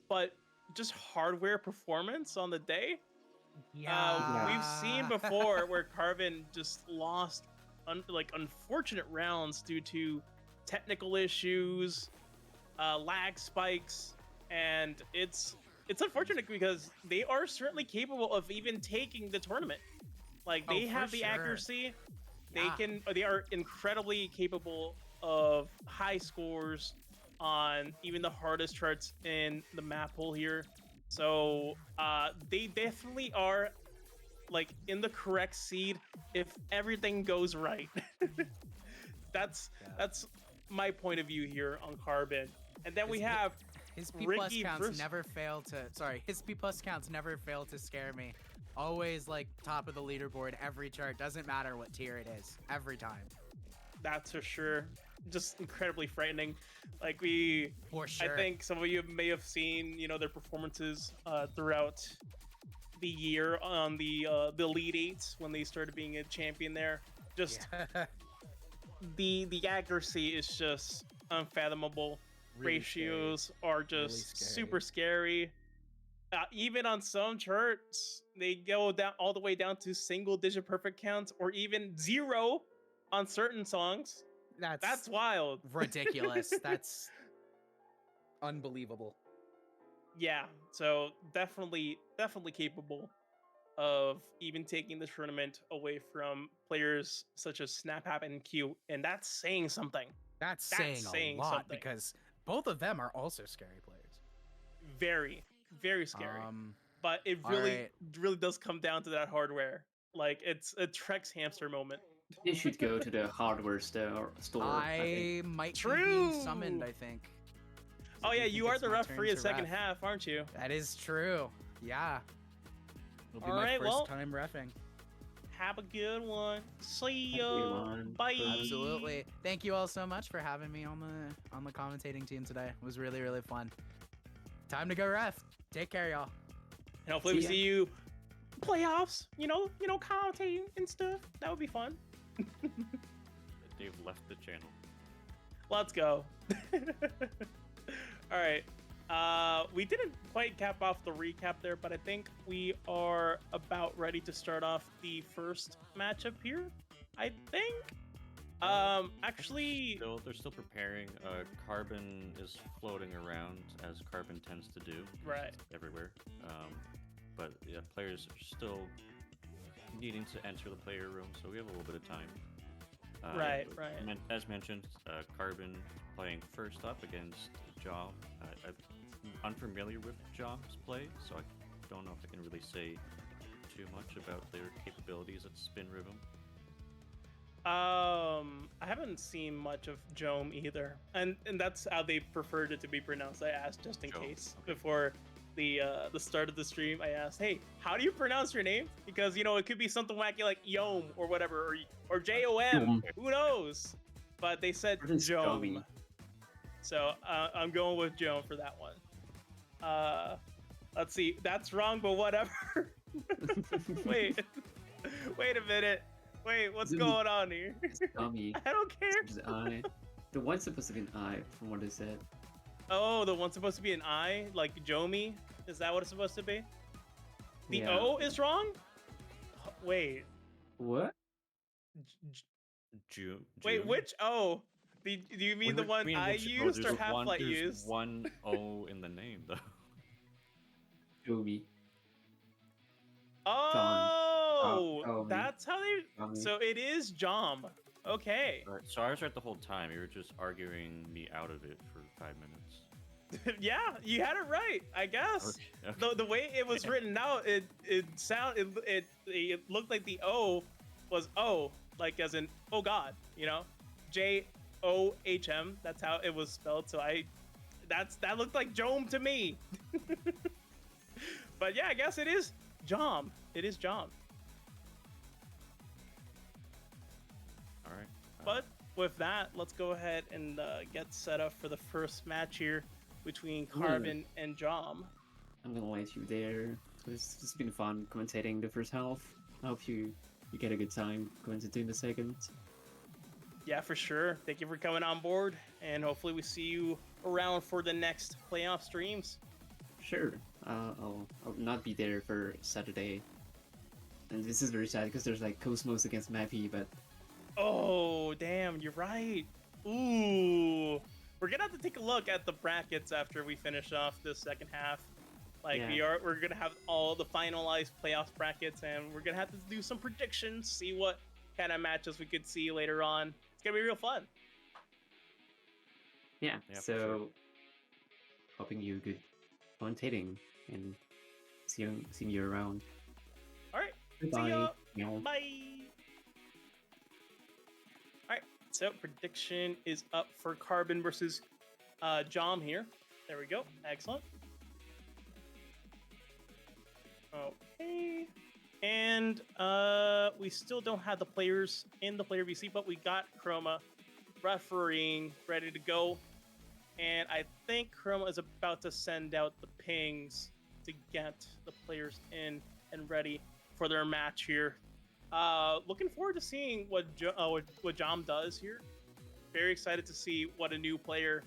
but just hardware performance on the day. We've seen before where Carvin just lost unfortunate rounds due to technical issues, lag spikes, and it's unfortunate because they are certainly capable of even taking the tournament. Like they for have the sure. accuracy, Yeah. they are incredibly capable of high scores on even the hardest charts in the map pool here. So they definitely are like in the correct seed if everything goes right. That's my point of view here on Carbon. And then we have His P plus Ricki counts versus- never fail to. Sorry, his P plus counts never fail to scare me. Always like top of the leaderboard every chart. Doesn't matter what tier it is. Every time. that's for sure just incredibly frightening. Like For sure. I think some of you may have seen, their performances throughout the year on the Elite Eights when they started being a champion there. Just Yeah. the accuracy is just unfathomable. Really Ratios are just scary. super scary. Even on some charts, they go down all the way down to single-digit perfect counts, or even 0 on certain songs. That's wild. ridiculous. That's unbelievable. Yeah, so definitely capable of even taking the tournament away from players such as SnapHap and Q, and that's saying something. That's That's saying saying a lot something. because both of them are also scary players. Very, very scary. Um, But it all really, right. really does come down to that hardware. Like it's a Trex hamster moment. They should go to the hardware store. I think. I might be True. being summoned, I think. Oh I yeah, think you are it's the my referee turn of to second ref. half, aren't you? That is true. Yeah. It'll be All my right, first well- time refing. Have a good one. See Have a good ya. one. Bye. Absolutely. Thank you all so much for having me on the commentating team today. It was really, really fun. Time to go ref. Take care, y'all. And hopefully we See ya. see you playoffs. Commentating and stuff. That would be fun. They've left the channel. Let's go. All right. We didn't quite cap off the recap there, but I think we are about ready to start off the first matchup here. I think. Actually, They're still preparing. Carbon is floating around as Carbon tends to do. Right. Everywhere. But yeah, players are still needing to enter the player room, so we have a little bit of time. Right. As mentioned, Carbon playing first up against Jom. I'm unfamiliar with Jom's play, so I don't know if I can really say too much about their capabilities at Spin Rhythm. I haven't seen much of Jom either, and that's how they preferred it to be pronounced. I asked just in Jom, case okay. before the start of the stream. I asked, "Hey, how do you pronounce your name?" Because it could be something wacky like Yom or whatever, or JOM. Who knows? But they said What is Jom, Jomi? so I'm going with Jom for that one. Let's see. That's wrong, but whatever. Wait a minute. Wait, what's Zoom. going on here? It's Jomi. I don't care. It's an I. The one's supposed to be an I, from what it said. Oh, the one's supposed to be an I, like Jomi? Is that what it's supposed to be? The Yeah. O is wrong? Wait. What? June. Wait, which O? Do you mean the one I used or Half-Light There's used? one O in the name, though. Jomi. Oh, Jomi. that's how they... Jomi. So it is Jom. Okay. Alright, so I was right the whole time. You were just arguing me out of it for 5 minutes. Yeah, you had it right, I guess. Okay. The way it was written out, it looked like the O was O, like as in oh god, JOHM. That's how it was spelled. So that looked like Jom to me. But yeah, I guess it is Jom. It is Jom. Alright. But with that, let's go ahead and get set up for the first match here between Carbon and Jom. I'm gonna let you there. It's been fun commentating the first half. I hope you get a good time commentating the second. Yeah, for sure. Thank you for coming on board, and hopefully we see you around for the next playoff streams. Sure. I'll not be there for Saturday. And this is very sad because there's like Cosmos against Mappy, but Oh, damn, you're right. Ooh. We're gonna have to take a look at the brackets after we finish off this second half. Like Yeah. we're gonna have all the finalized playoffs brackets, and we're gonna have to do some predictions, see what kind of matches we could see later on. It's gonna be real fun. yeah. Yeah, for So sure. hoping you good commentating and seeing you around. All right. Goodbye. See ya. Meow. Bye. All right. So prediction is up for Carbon versus Jom here. There we go. Excellent. Okay. And we still don't have the players in the player VC, but we got Chroma refereeing ready to go. And I think Chroma is about to send out the pings to get the players in and ready for their match here. Looking forward to seeing what Jom does here. Very excited to see what a new player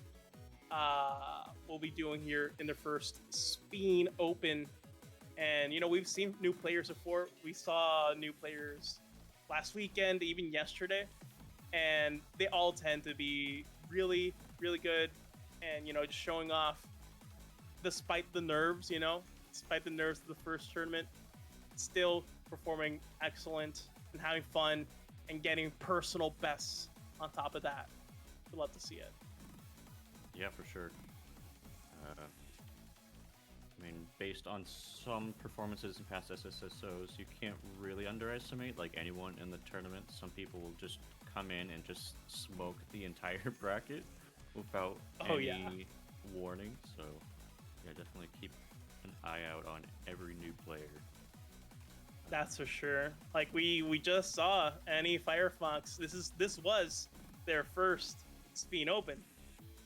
will be doing here in their first Spin Open. And, we've seen new players before. We saw new players last weekend, even yesterday. And they all tend to be really, really good. And, just showing off despite the nerves, despite the nerves of the first tournament, still performing excellent and having fun and getting personal bests on top of that. We'd love to see it. Yeah, for sure. Based on some performances in past SSSOs, you can't really underestimate anyone in the tournament. Some people will just come in and just smoke the entire bracket without any warning. So, yeah, definitely keep an eye out on every new player. That's for sure. We just saw NEFirefox. This was their first Spin Open.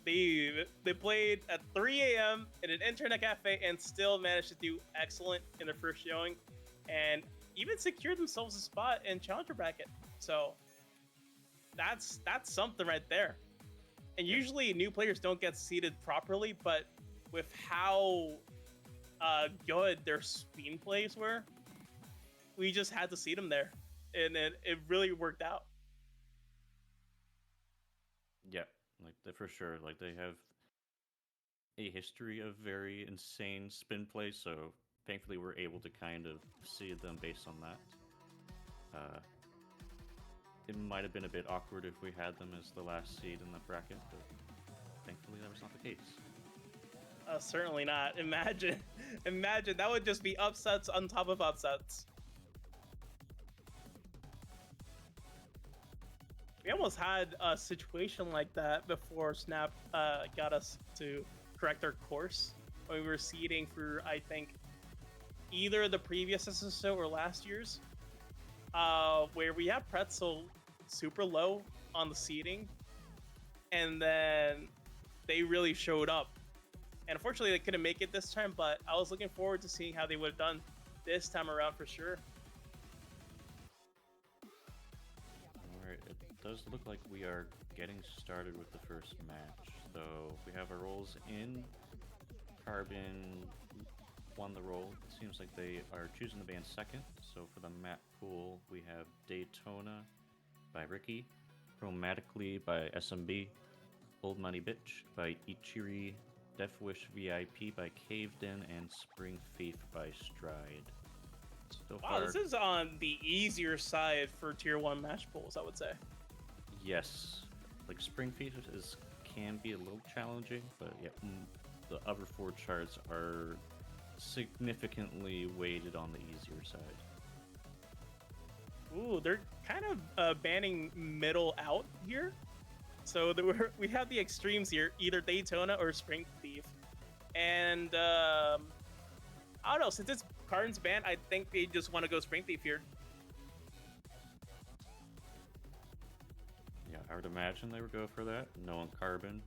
They played at 3 a.m. in an internet cafe and still managed to do excellent in their first showing, and even secured themselves a spot in Challenger bracket. So that's something right there. And usually new players don't get seeded properly, but with how good their spin plays were. We just had to see them there, and it really worked out. Yeah, like they for sure. Like they have a history of very insane spin plays, so thankfully we're able to kind of see them based on that. It might have been a bit awkward if we had them as the last seed in the bracket, but thankfully that was not the case. Certainly not. Imagine that would just be upsets on top of upsets. We almost had a situation like that before Snap got us to correct our course when we were seeding for, I think, either the previous SSSO or last year's, where we had Pretzel super low on the seeding, and then they really showed up. And unfortunately, they couldn't make it this time, but I was looking forward to seeing how they would have done this time around for sure. Alright, it does look like we are getting started with the first match. So we have our roles in. Carbon won the role. It seems like they are choosing the band second. So for the map pool, we have Daytona by Ricki, Chromatically by SMB, Old Money Bitch by echeerie, Death Wish VIP by Caved In, and Spring Thief by Stride. So Wow, far, this is on the easier side for tier 1 match pools, I would say. yes, like Spring Thief can be a little challenging, but yeah, the other 4 charts are significantly weighted on the easier side. Ooh, they're kind of banning middle out here. So we have the extremes here, either Daytona or Spring Thief. And I don't know, since it's Carbon's banned, I think they just want to go Spring Thief here. Yeah, I would imagine they would go for that, knowing Carbon.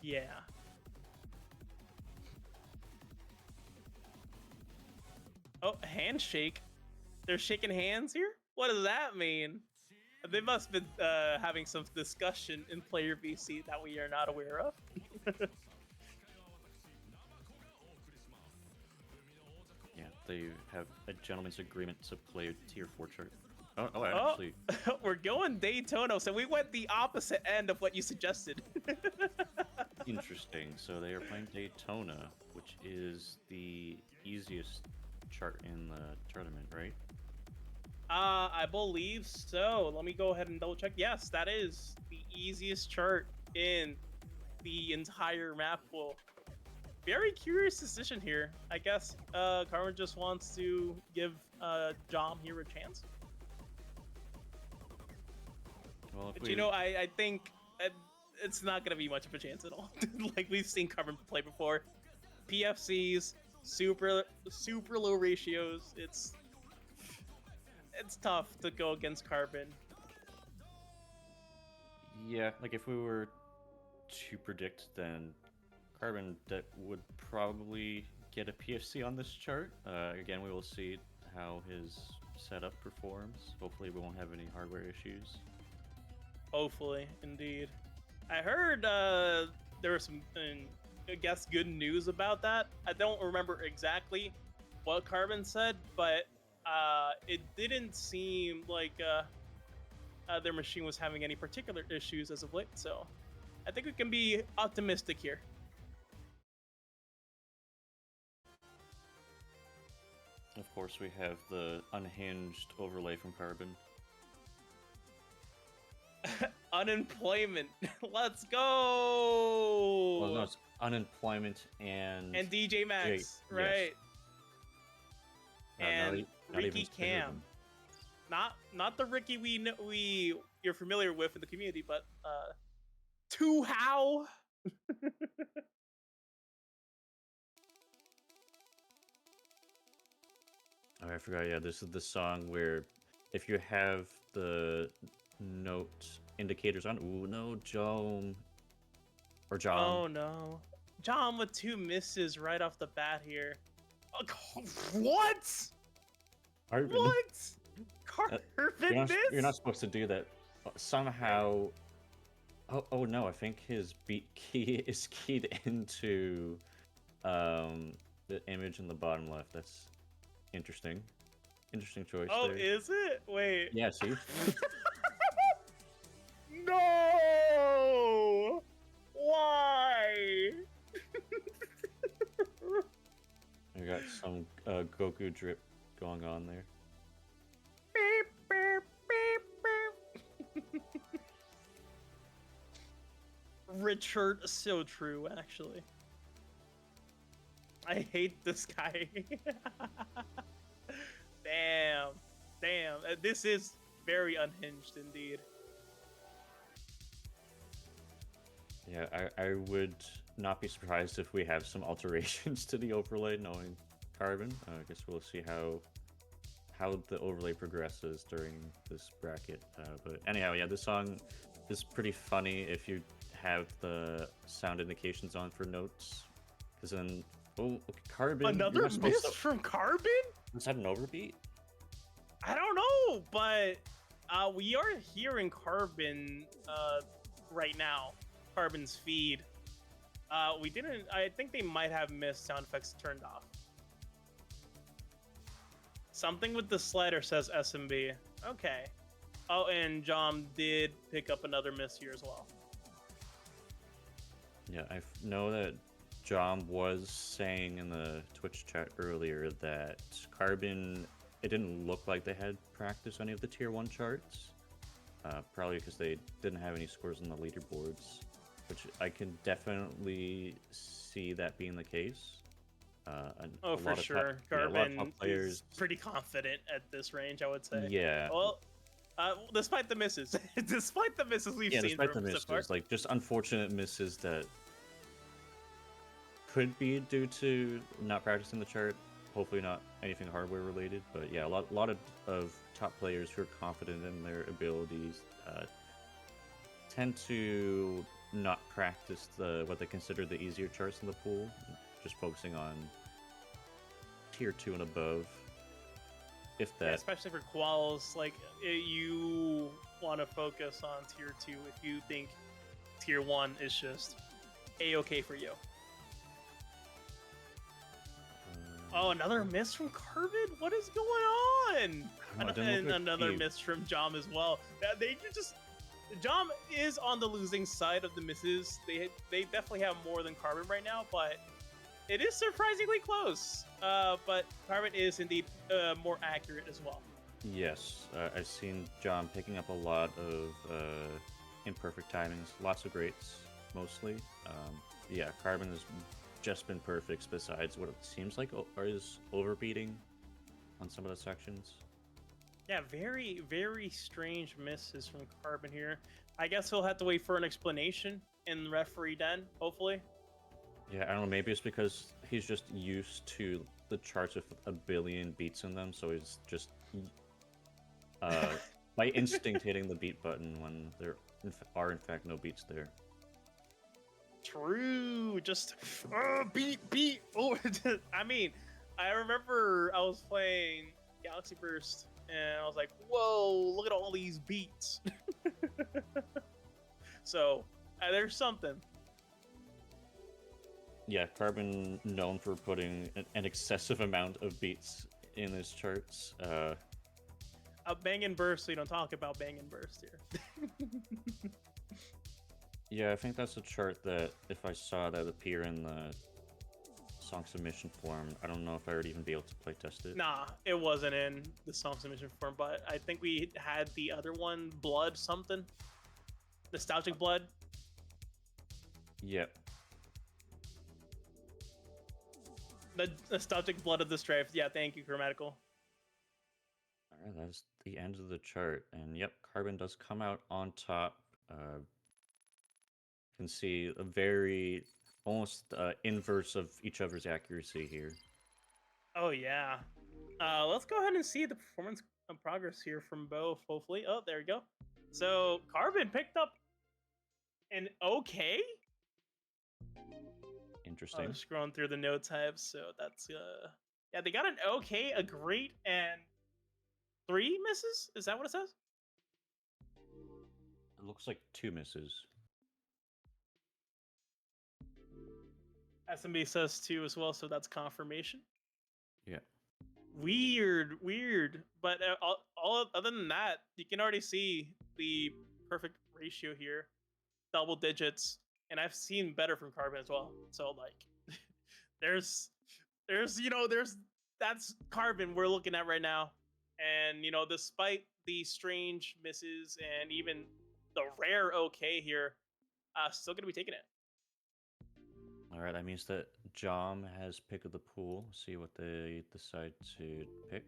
Yeah. Oh, handshake. They're shaking hands here? What does that mean? They must have been having some discussion in player VC that we are not aware of. Yeah, they have a gentleman's agreement to play a tier 4 chart. Actually, We're going Daytona, so we went the opposite end of what you suggested. interesting. So they are playing Daytona, which is the easiest chart in the tournament, right? I believe so. Let me go ahead and double check. Yes, that is the easiest chart in the entire map pool. Very curious decision here. I guess Carmen just wants to give Jom here a chance. Well, But you know, I think it's not going to be much of a chance at all. Like we've seen Carmen play before. PFCs, super low ratios. It's tough to go against Carbon. yeah, like if we were to predict, then Carbon would probably get a PFC on this chart. Again, we will see how his setup performs. Hopefully we won't have any hardware issues. Hopefully, indeed. I heard there was some, I guess, good news about that. I don't remember exactly what Carbon said, but it didn't seem like their machine was having any particular issues as of late. So I think we can be optimistic here. Of course, we have the unhinged overlay from Carbon. Unemployment. Let's go. Well, no, it's unemployment and DJ Max, J- right? yes. And not even Ricki Spinner Cam. Not the Ricki you're familiar with in the community, but To How. Oh, I forgot. Yeah, this is the song where if you have the note indicators on, ooh no, Jom or Jom. Oh no, Jom with 2 misses right off the bat here. What? Carbon. What? Carbon You're missed? not supposed to do that. Somehow, Oh no, I think his beat key is keyed into the image in the bottom left. That's interesting. Interesting choice Oh, there. is it? Wait. Yeah, see? No! Why? I got some Goku drip going on there. Beep, beep, beep, beep. Richard, so true, actually. I hate this guy. Damn. Damn. This is very unhinged indeed. Yeah, I would not be surprised if we have some alterations to the overlay, knowing Carbon. I guess we'll see how the overlay progresses during this bracket. But anyhow, yeah, this song is pretty funny if you have the sound indications on for notes. Because then, okay, Carbon. Another miss from Carbon? Was that an overbeat? I don't know, but we are hearing Carbon right now. Carbon's feed. We didn't. I think they might have missed sound effects turned off. Something with the slider says SMB. Okay. Oh, and Jom did pick up another miss here as well. Yeah, I know that Jom was saying in the Twitch chat earlier that Carbon, it didn't look like they had practiced any of the tier 1 charts. Probably because they didn't have any scores on the leaderboards, which I can definitely see that being the case. Oh, for sure. Carbon is pretty confident at this range, I would say. Yeah. Well, despite the misses, despite the misses we've seen despite from the misses, so far. like just unfortunate misses that could be due to not practicing the chart. Hopefully not anything hardware related, but yeah, a lot of top players who are confident in their abilities tend to not practice what they consider the easier charts in the pool, just focusing on tier 2 and above. If that, Yeah, especially for quals, like you want to focus on tier 2 if you think tier 1 is just a-okay for you. Oh, another miss from Carbon? What is going on? And another miss from Jom as well. They just Jom is on the losing side of the misses. They definitely have more than Carbon right now, but it is surprisingly close. But Carbon is indeed more accurate as well. yes, I've seen Jom picking up a lot of imperfect timings, lots of greats, mostly. Yeah, Carbon has just been perfect besides what it seems like is overbeating on some of the sections. Yeah, very, very strange misses from Carbon here. I guess he'll have to wait for an explanation in the referee den, hopefully. Yeah, I don't know, maybe it's because he's just used to the charts with a billion beats in them, so he's just by instinct hitting the beat button when there are in fact no beats there. True, just beat. Oh, I mean, I remember I was playing Galaxy Burst, and I was like, "Whoa, look at all these beats!" So there's something. Yeah, Carbon known for putting an excessive amount of beats in his charts. Bang and burst, so you don't talk about bang and burst here. Yeah, I think that's a chart that if I saw that appear in the song submission form, I don't know if I would even be able to playtest it. Nah, it wasn't in the song submission form, but I think we had the other one, Blood something. Nostalgic Blood. Yep. The Nostalgic Blood of the Strife. Yeah, thank you, Chromatical. Alright, that's the end of the chart. And yep, Carbon does come out on top. Can see a very almost inverse of each other's accuracy here. Oh yeah. Let's go ahead and see the performance progress here from both. Hopefully, oh there we go. So Carbon picked up an okay. Interesting. I'm scrolling through the note types, so that's yeah, they got an okay, a great, and 3 misses. Is that what it says? It looks like 2 misses. SMB says 2 as well, so that's confirmation. Yeah. Weird. But all other than that, you can already see the perfect ratio here, double digits, and I've seen better from Carbon as well. So like, there's that's Carbon we're looking at right now, and despite the strange misses and even the rare okay here, still gonna be taking it. All right, that means that Jom has pick of the pool. See what they decide to pick.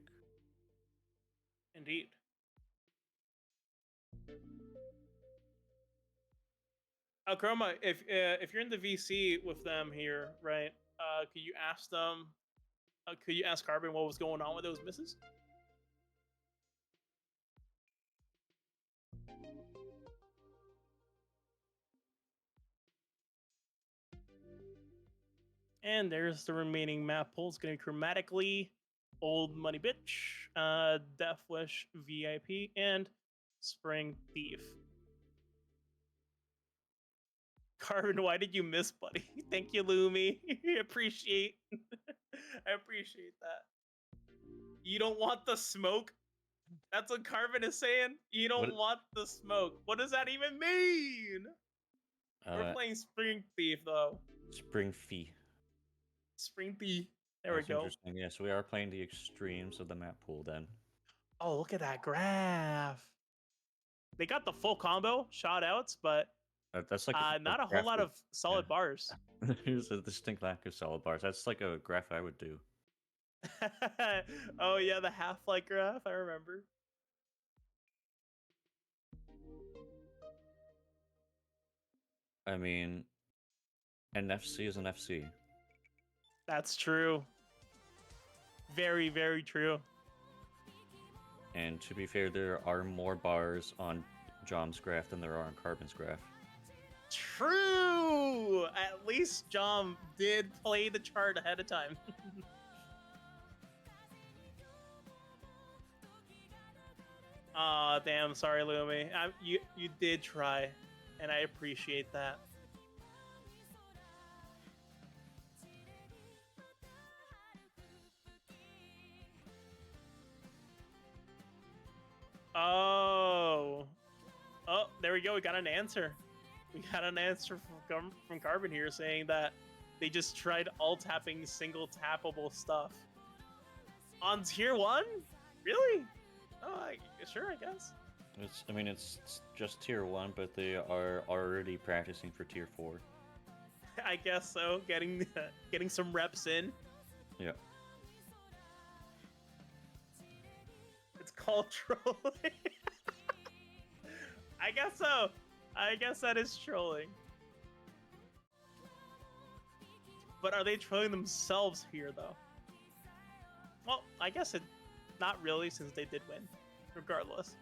Indeed. Chroma, if you're in the VC with them here, right? Could you ask them? Could you ask Carbon what was going on with those misses? And there's the remaining map pool. It's going to be chromatically, Old Money Bitch, Death Wish VIP, and Spring Thief. Carbon, why did you miss, buddy? Thank you, Lumi. I appreciate that. You don't want the smoke? That's what Carbon is saying? You don't want the smoke. What does that even mean? We're playing Spring Thief, though. Spring Fee. Spring Thief. There we go. Interesting. Yes, we are playing the extremes of the map pool then. Oh, look at that graph. They got the full combo, shout outs, but That's like not a whole lot of solid bars. There's a distinct lack of solid bars. That's like a graph I would do. Oh yeah, the half-light graph, I remember. I mean, an FC is an FC. That's true. Very, very true. And to be fair, there are more bars on Jom's graph than there are on Carbon's graph. True! At least Jom did play the chart ahead of time. Aw, damn, sorry, Lumi. You did try, and I appreciate that. Oh, there we go. We got an answer. We got an answer from Carbon here saying that they just tried all-tapping single tappable stuff. On tier 1? Really? Oh, sure, I guess. It's just tier 1, but they are already practicing for tier 4. I guess so. Getting some reps in. Yeah. It's called trolling. I guess so. I guess that is trolling. But are they trolling themselves here, though? Well, I guess not really, since they did win, regardless.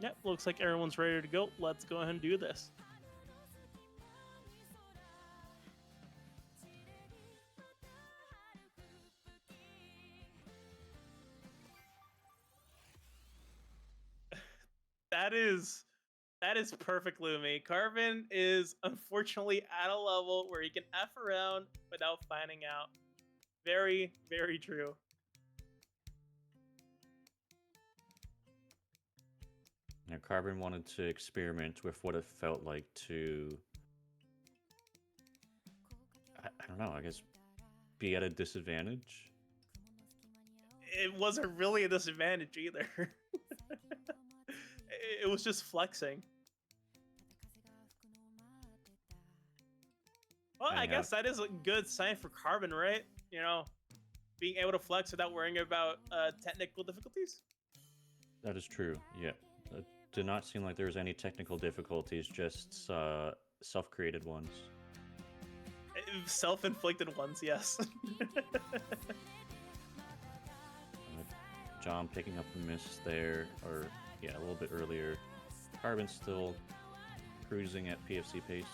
Yep, looks like everyone's ready to go. Let's go ahead and do this. That is perfect, Lumi. Carbon is unfortunately at a level where he can F around without finding out. Very, very true. Now, Carbon wanted to experiment with what it felt like to... I don't know, I guess be at a disadvantage? It wasn't really a disadvantage either. It was just flexing. Well, I guess that is a good sign for Carbon, right? You know, being able to flex without worrying about technical difficulties. That is true, yeah. It did not seem like there was any technical difficulties, just self-created ones. Self-inflicted ones, yes. Jom picking up a miss there, or yeah, a little bit earlier. Carbon still cruising at PFC pace.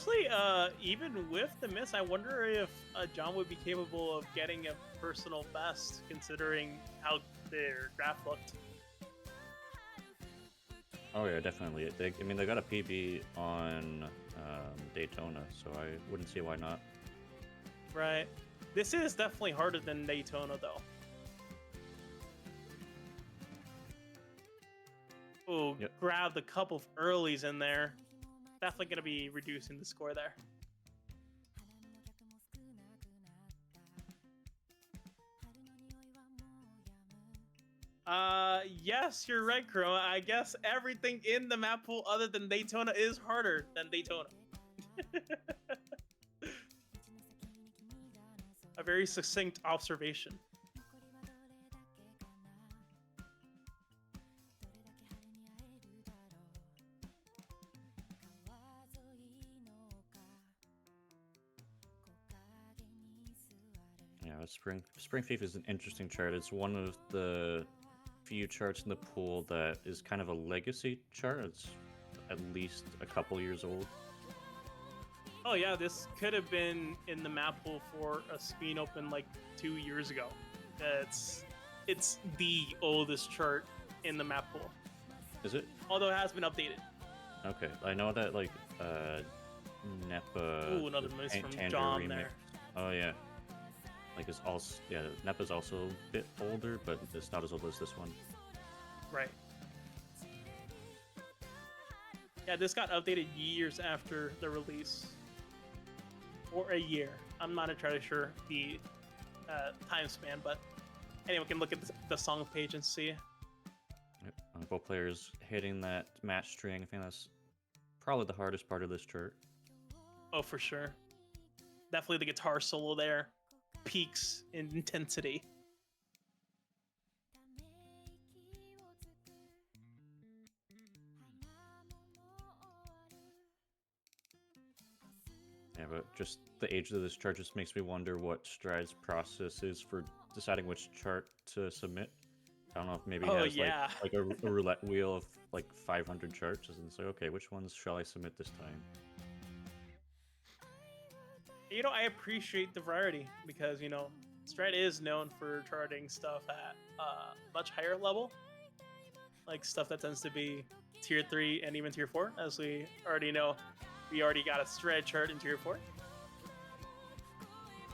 Honestly, even with the miss, I wonder if John would be capable of getting a personal best, considering how their draft looked. Oh yeah, definitely. I mean, they got a PB on Daytona, so I wouldn't see why not. Right. This is definitely harder than Daytona, though. Oh, Yep. grabbed a couple of earlies in there. Definitely going to be reducing the score there. Yes, you're right, Chroma. I guess everything in the map pool other than Daytona is harder than Daytona. A very succinct observation. Yeah, Spring Thief is an interesting chart. It's one of the few charts in the pool that is kind of a legacy chart. It's at least a couple years old. Oh yeah, this could have been in the map pool for a Spin Open like 2 years ago. It's the oldest chart in the map pool. Is it? Although it has been updated. Okay, I know that like Nepa. Ooh, another the miss from Tango John remix. there. Oh yeah. Like it's also Nepa's also a bit older, but it's not as old as this one. Right. Yeah, this got updated years after the release. Or a year. I'm not entirely sure the time span, but anyone can look at the song page and see. Yep. Both players hitting that match string. I think that's probably the hardest part of this chart. Oh, for sure. Definitely the guitar solo there. Peaks in intensity. Yeah, but just the age of this chart just makes me wonder what Stride's process is for deciding which chart to submit. I don't know if maybe he has like a roulette wheel of like 500 charts and say, okay, which ones shall I submit this time? You know, I appreciate the variety because, you know, Stride is known for charting stuff at much higher level. Like stuff that tends to be tier 3 and even tier 4. As we already know, we already got a Stride chart in tier 4.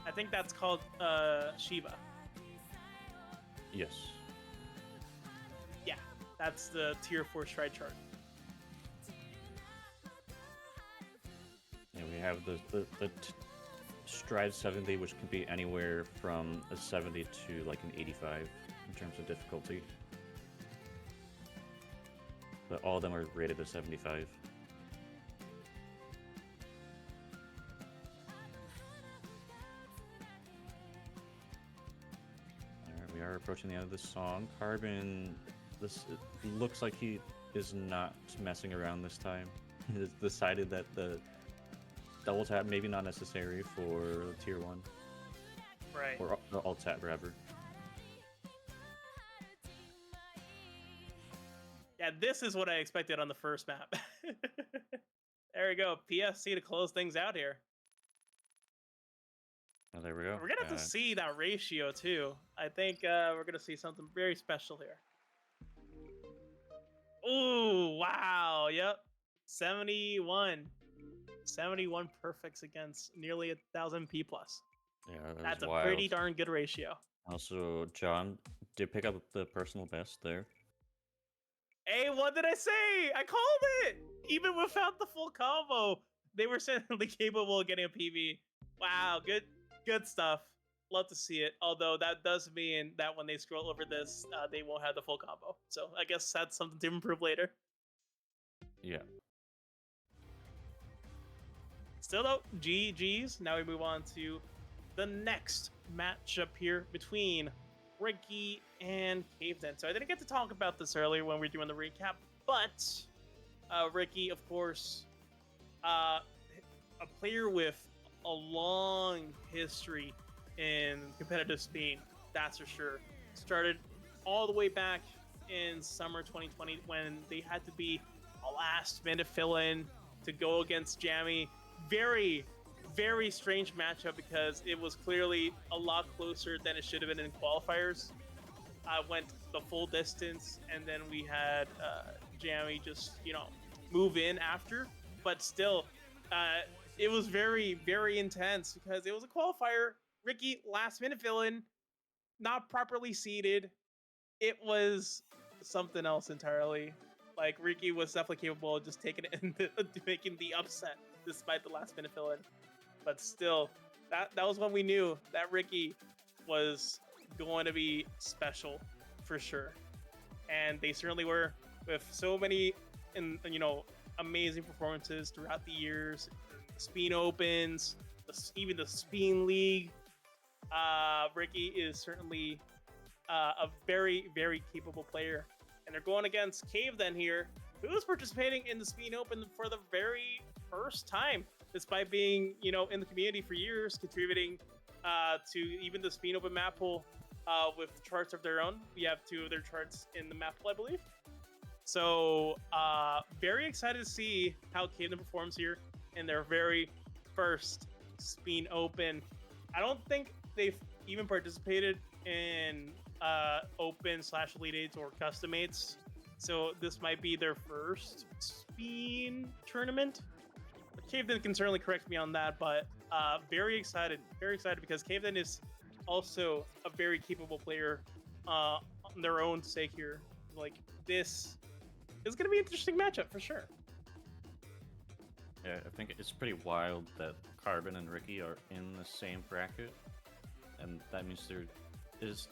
I think that's called Shiva. Yes. Yeah, that's the tier 4 Stride chart. Yeah, we have the Stride 70, which can be anywhere from a 70 to like an 85 in terms of difficulty. But all of them are rated at 75. Alright, we are approaching the end of this song. Carbon, it looks like he is not messing around this time. He has decided that the double tap maybe not necessary for tier 1. Right. Or the alt tap, rather. Yeah, this is what I expected on the first map. There we go. PSC to close things out here. Oh, there we go. We're going to have to see that ratio, too. I think we're going to see something very special here. Ooh, wow. Yep. 71. 71 perfects against nearly 1,000 P+. Yeah, That's a wild. pretty darn good ratio. Also, John did pick up the personal best there. Hey, what did I say? I called it! Even without the full combo, they were certainly capable of getting a PB. Wow, good stuff. Love to see it. Although that does mean that when they scroll over this, they won't have the full combo. So I guess that's something to improve later. Yeah. Still though, GG's. Now we move on to the next matchup here between Ricki and Caveden. So I didn't get to talk about this earlier when we were doing the recap, but Ricki, of course, a player with a long history in competitive Spain, that's for sure. Started all the way back in summer 2020 when they had to be a last minute fill-in to go against Jammy very, very strange matchup because it was clearly a lot closer than it should have been in qualifiers. I went the full distance, and then we had Jamie just, move in after. But still, it was very, very intense because it was a qualifier. Ricki, last minute villain, not properly seated. It was something else entirely. Like, Ricki was definitely capable of just taking it and making the upset despite the last minute fill in. But still, that was when we knew that Ricki was going to be special for sure. And they certainly were, with so many amazing performances throughout the years. Spin Opens, even the Spin League. Ricki is certainly a very, very capable player. And they're going against Cave then here, who is participating in the Spin Open for the very first time, despite being, in the community for years, contributing to even the Spin Open map pool with charts of their own. We have 2 of their charts in the map pool, I believe. So very excited to see how Cave then performs here in their very first Spin Open. I don't think they've even participated in Open/Elite 8s or Custom 8s. So this might be their first Spin tournament. Caveden can certainly correct me on that, but very excited because Caveden is also a very capable player on their own sake here. Like, this is going to be an interesting matchup for sure. Yeah, I think it's pretty wild that Carbon and Ricki are in the same bracket, and that means there is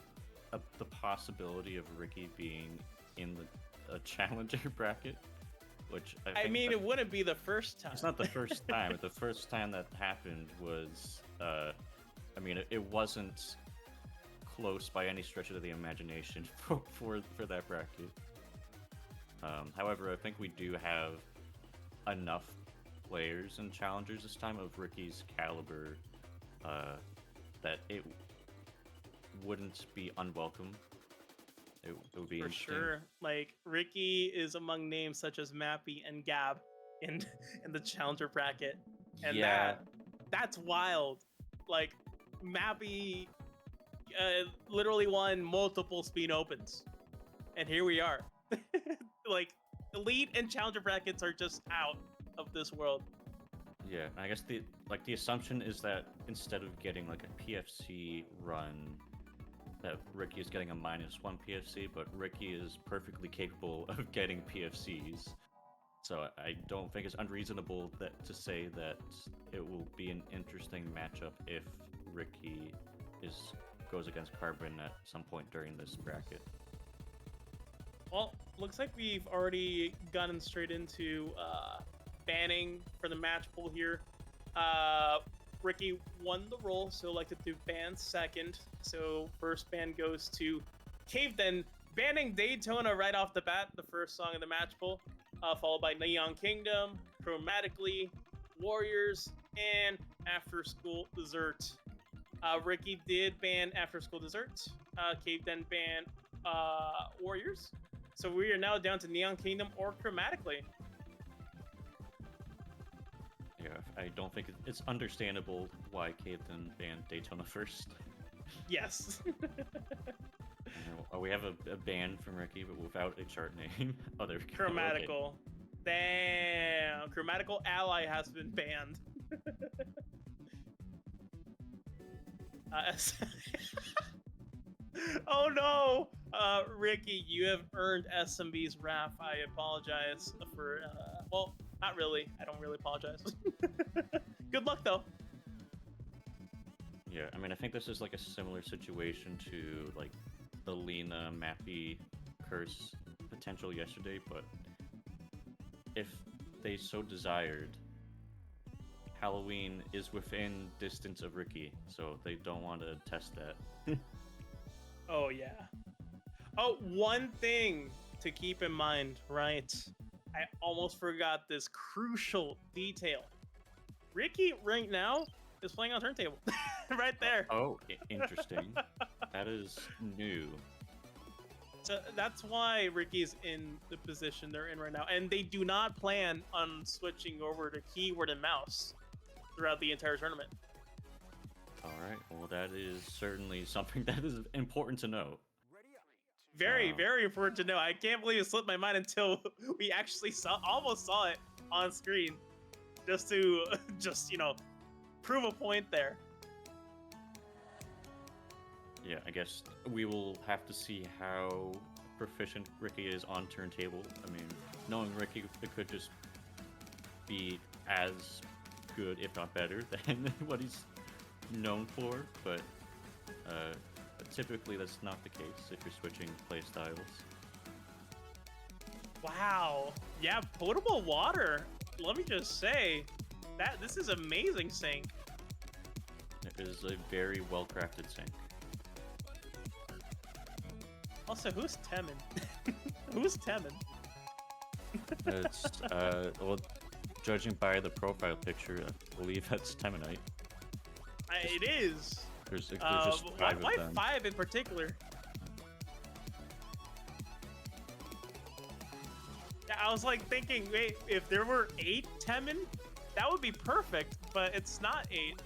the possibility of Ricki being in a challenger bracket, which I mean, it wouldn't be the first time. It's not the first time. The first time that happened was, it wasn't close by any stretch of the imagination for that bracket. However, I think we do have enough players and challengers this time of Ricki's caliber that it wouldn't be unwelcome. It would be for interesting. sure. Like, Ricki is among names such as Mappy and Gab in the challenger bracket, and yeah, that's wild. Like, Mappy literally won multiple Spin Opens, and here we are. Like, elite and challenger brackets are just out of this world. Yeah, I guess the assumption is that instead of getting like a PFC run, that Ricki is getting a -1 PFC, but Ricki is perfectly capable of getting PFCs. So I don't think it's unreasonable to say that it will be an interesting matchup if Ricki goes against Carbon at some point during this bracket. Well, looks like we've already gotten straight into banning for the match pool here. Ricki won the roll, so elected to ban second. So first ban goes to Cave, then banning Daytona right off the bat, the first song in the match pool, followed by Neon Kingdom, Chromatically, Warriors, and After School Dessert. Ricki did ban After School Dessert. Cave then banned Warriors. So we are now down to Neon Kingdom or Chromatically. Yeah, I don't think it's understandable why Caden banned Daytona first. Yes. We have a ban from Ricki, but without a chart name. Oh, there we go. Chromatical. Okay. Damn. Chromatical Ally has been banned. Oh no! Ricki, you have earned SMB's wrath. I apologize for, well, not really. I don't really apologize. Good luck, though. Yeah, I mean, I think this is like a similar situation to like the Lena Mappy curse potential yesterday, but if they so desired, Halloween is within distance of Ricki, so they don't want to test that. Oh, yeah. Oh, one thing to keep in mind, right? I almost forgot this crucial detail. Ricki, right now, is playing on turntable. Right there. Oh, interesting. That is new. So that's why Ricki's in the position they're in right now. And they do not plan on switching over to keyboard and mouse. throughout the entire tournament. All right. Well, that is certainly something that is important to know. Very, very important to know. I can't believe it slipped my mind until we actually almost saw it on screen, just to prove a point there. Yeah, I guess we will have to see how proficient Ricki is on turntable. I mean, knowing Ricki, it could just be as good, if not better, than what he's known for, but typically that's not the case if you're switching play styles. Wow. Yeah, potable water. Let me just say that this is amazing sync. It is a very well-crafted sync. Also, who's Temin? Who's Temin? It's well, judging by the profile picture, I believe that's Teminite. It is. There's just five why of them. 5 in particular? Yeah, I was like thinking, wait, if there were 8 Temin, that would be perfect, but it's not 8.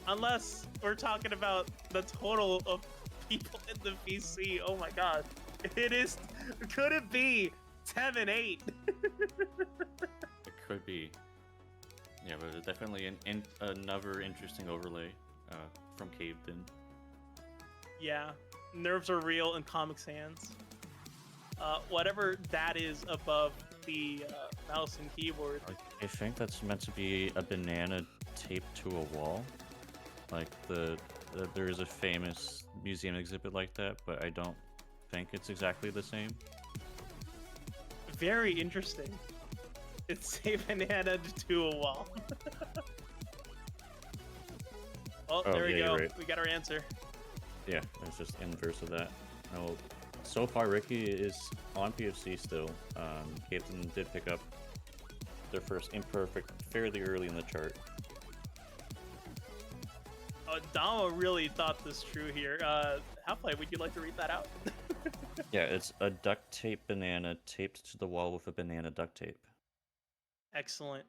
Unless we're talking about the total of people in the VC. Oh my god. It is. Could it be 10 and 8? It could be. Yeah, but it's definitely another interesting overlay from Caved In. Yeah, nerves are real in Comic Sans. Whatever that is above the mouse and keyboard. I think that's meant to be a banana taped to a wall. Like there is a famous museum exhibit like that, but I don't think it's exactly the same. Very interesting. It's a banana to a wall. There we go. Right. We got our answer. Yeah, it's just inverse of that. No, so far Ricki is on PFC still. Captain did pick up their first imperfect fairly early in the chart. Dama really thought this true here. Half-Life, would you like to read that out? Yeah, it's a duct tape banana taped to the wall with a banana duct tape. Excellent.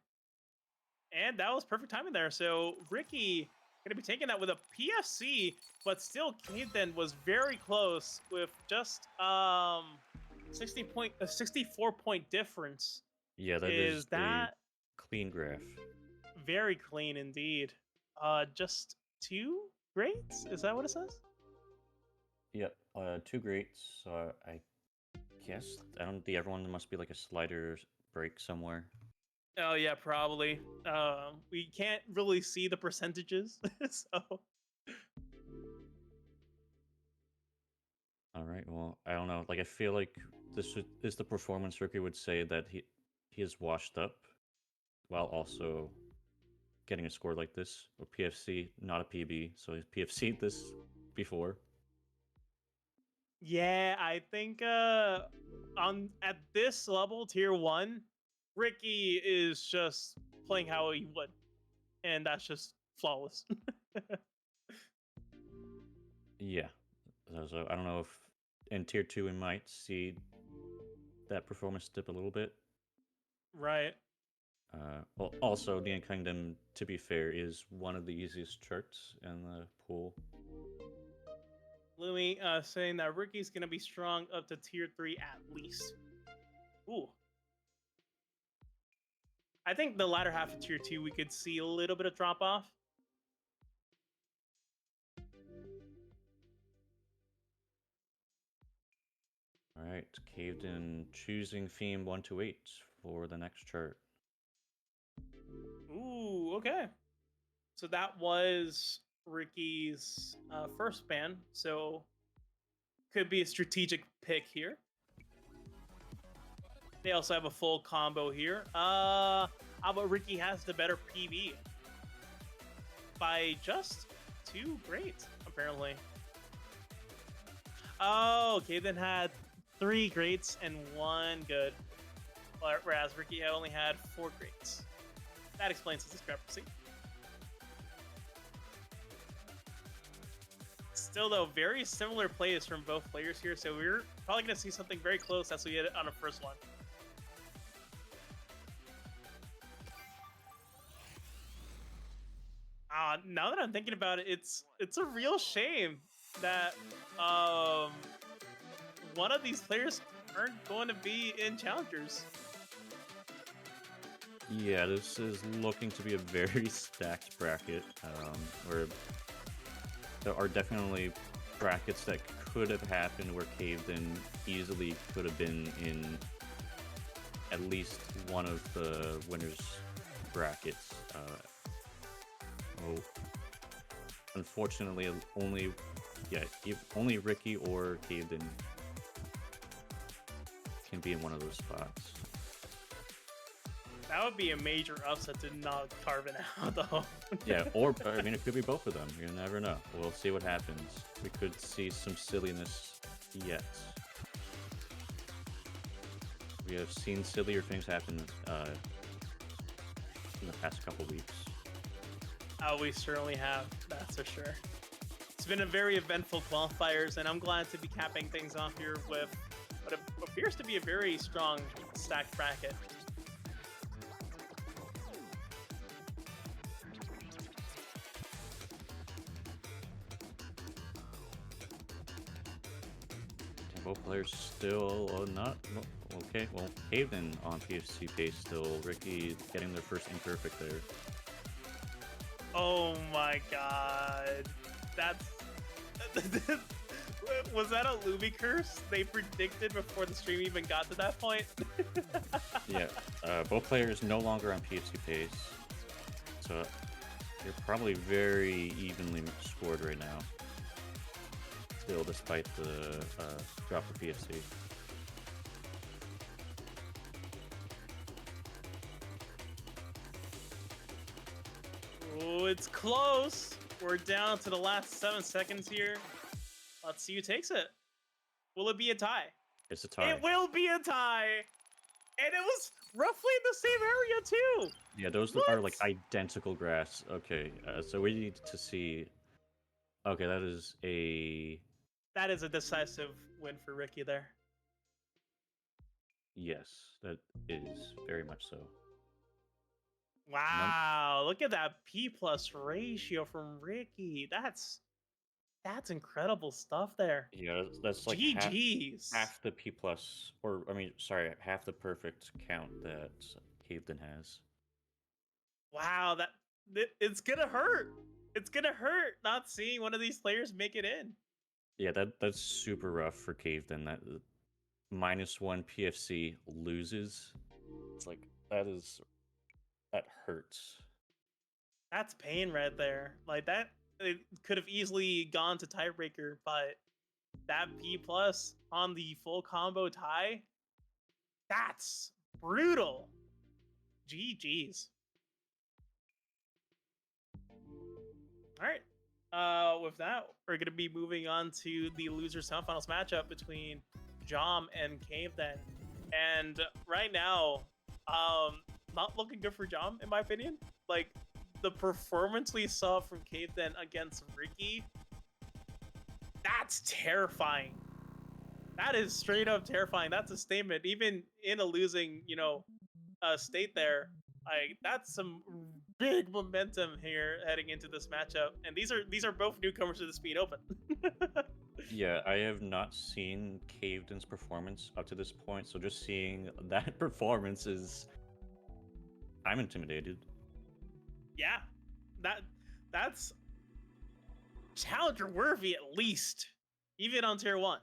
And that was perfect timing there. So Ricki gonna be taking that with a PFC, but still Keithan was very close with just 64 point difference. Yeah, that is that a clean graph. Very clean indeed. Just 2 grades? Is that what it says? Yep, 2 greats. So I guess the other one must be like a slider break somewhere. Oh yeah, probably. We can't really see the percentages, so. All right. Well, I don't know. Like, I feel like this is the performance Ricki would say that he is washed up, while also getting a score like this. Or PFC, not a PB, so he's PFC'd this before. Yeah, I think at this level, tier 1, Ricki is just playing how he would, and that's just flawless. Yeah. So I don't know if in tier 2 we might see that performance dip a little bit. Right. Well, also, Neon Kingdom, to be fair, is one of the easiest charts in the pool. Louis saying that Ricki's going to be strong up to tier 3 at least. Ooh. I think the latter half of tier 2 we could see a little bit of drop off. Alright, Caved In choosing theme 128 for the next chart. Ooh, okay. So that was Ricki's first ban, so could be a strategic pick here. They also have a full combo here. How about Ricki has the better PB by just 2 greats, apparently. Oh, okay, then had 3 greats and 1 good, whereas Ricki only had 4 greats. That explains the discrepancy. Still, though, very similar plays from both players here, so we're probably going to see something very close as we get it on the first one. Now that I'm thinking about it, it's a real shame that one of these players aren't going to be in challengers. Yeah, this is looking to be a very stacked bracket, where there are definitely brackets that could have happened where Caved In easily could have been in at least one of the winners' brackets. Unfortunately, only Ricki or Caved In can be in one of those spots. That would be a major upset to not carve it out, though. Yeah, or I mean, it could be both of them. You never know. We'll see what happens. We could see some silliness yet. We have seen sillier things happen in the past couple weeks. Oh, we certainly have. That's for sure. It's been a very eventful qualifiers, and I'm glad to be capping things off here with what appears to be a very strong stacked bracket. Both players still not okay. Well, Haven on PFC pace still. Ricki getting their first imperfect there. Oh my god, that's was that a Luby curse they predicted before the stream even got to that point? Yeah, both players no longer on PFC pace, so they're probably very evenly scored right now. Still, despite the drop of PFC. Oh, it's close. We're down to the last 7 seconds here. Let's see who takes it. Will it be a tie? It's a tie. It will be a tie. And it was roughly in the same area too. Yeah, those are like identical grass. Okay, so we need to see. Okay, that is a decisive win for Ricki there. yes. That is very much so. Wow, look at that P+ ratio from Ricki. That's incredible stuff there. Yeah, that's like GG's. half the P+, or I mean, sorry, half the perfect count that Caveton has. Wow, it's gonna hurt. It's gonna hurt not seeing one of these players make it in. Yeah, that's super rough for Caveton. That -1 PFC loses. It's like that hurts. That's pain right there. Like that, it could have easily gone to tiebreaker, but that P+ on the full combo tie, that's brutal. GG's. All right. With that, we're gonna be moving on to the loser semifinals matchup between Jom and Cave then. And right now, not looking good for Jom in my opinion. Like the performance we saw from Cave then against Ricki, that's terrifying. That is straight up terrifying. That's a statement. Even in a losing, state there, like that's some big momentum here heading into this matchup. And these are both newcomers to the Speed Open. Yeah, I have not seen Caveden's performance up to this point, so just seeing that performance is, I'm intimidated. Yeah, that's challenger worthy at least, even on tier 1.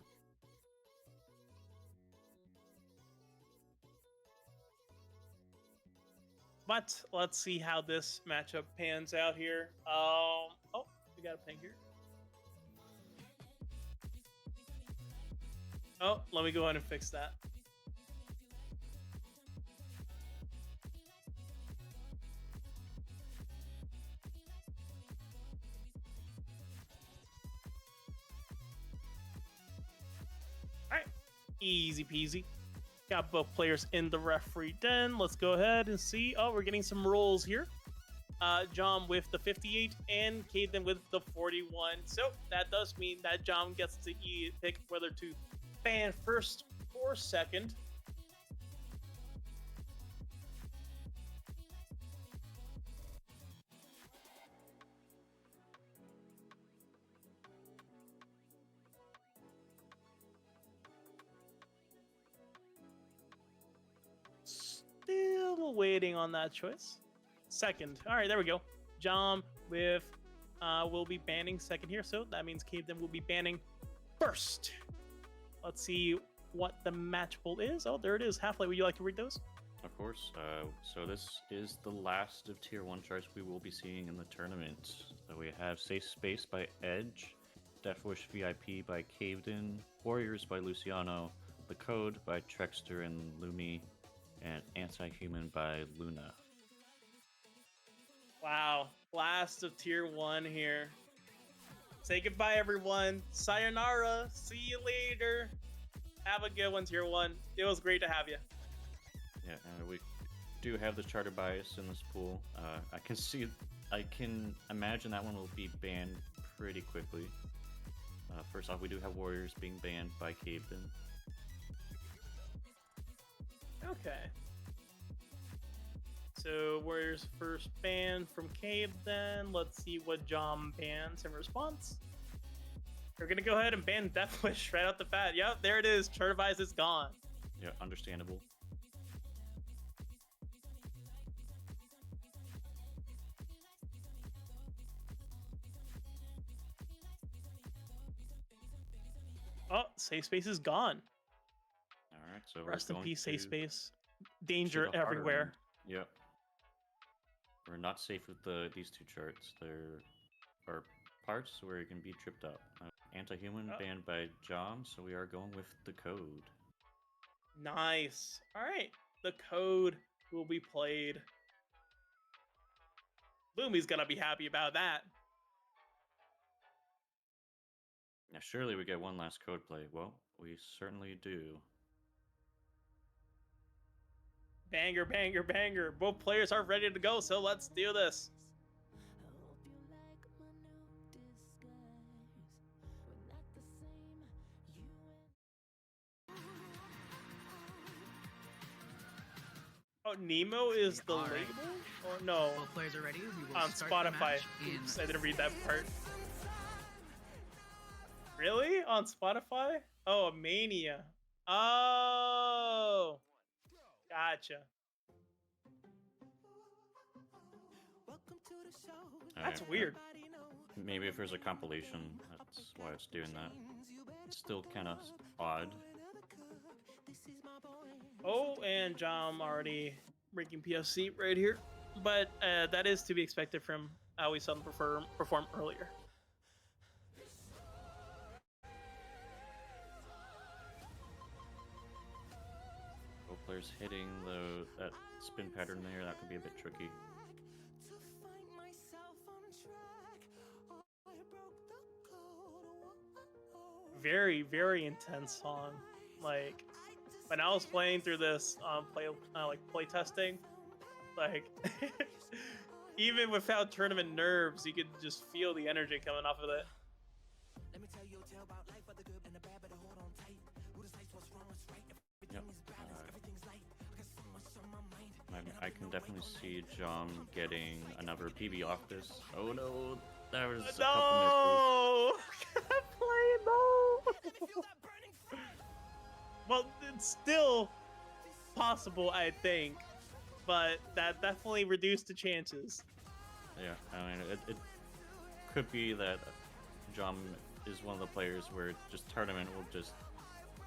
But let's see how this matchup pans out here. Oh, we got a ping here. Oh, let me go ahead and fix that. All right, easy peasy. Got both players in the referee den. Let's go ahead and see. Oh, we're getting some rolls here. Jom with the 58 and Caden with the 41. So that does mean that Jom gets to pick whether to ban first or second. waiting on that choice. Second. All right, there we go. Jom with will be banning second here, so that means Caveden will be banning first. Let's see what the match pool is. Oh, there it is. Half-Light, would you like to read those? Of course. So this is the last of Tier 1 charts we will be seeing in the tournament. So we have Safe Space by Edge, Deathwish VIP by Caveden, Warriors by Luciano, The Code by Trexter and Lumi, and Anti-Human by Luna. Wow. Last of Tier 1 here. Say goodbye, everyone. Sayonara. See you later. Have a good one, Tier 1. It was great to have you. Yeah, we do have the charter bias in this pool. I can imagine that one will be banned pretty quickly. First off, we do have Warriors being banned by Caveden. Okay. So Warriors first ban from Caveden. Let's see what Jom bans in response. We're gonna go ahead and ban Deathwish right out the bat. Yep, there it is. Charter bias is gone. Yeah, understandable. Oh, safe space is gone. All right, so Rest in we're going peace, safe to space. Danger the harder everywhere. end. Yep. We're not safe with these two charts. There are parts where you can be tripped up. Anti-Human banned by Jom, so we are going with The Code. Nice. All right, the Code will be played. Lumi's gonna be happy about that. Now, surely we get one last code play. Well, we certainly do. Banger, banger, banger. Both players are ready to go, so let's do this. Oh, Nemo is the label? Or no? Both players are ready. We will On start the Spotify. match in Oops, I didn't read that part. Really? On Spotify? Oh, a Mania. Oh! Gotcha. That's weird. Maybe if there's a compilation, that's why it's doing that. It's still kind of odd. Oh, and Jom already breaking PFC right here. But that is to be expected from how we saw them perform earlier. Both players hitting that spin pattern there, that could be a bit tricky. Very, very intense song. Like, when I was playing through this play testing, like even without tournament nerves, you could just feel the energy coming off of it. Yep. I can definitely see Jom getting another PB off this. Oh no, that was a couple misses. Play no. Well, it's still possible, I think, but that definitely reduced the chances. Yeah, I mean, it could be that Jom is one of the players where just tournament will just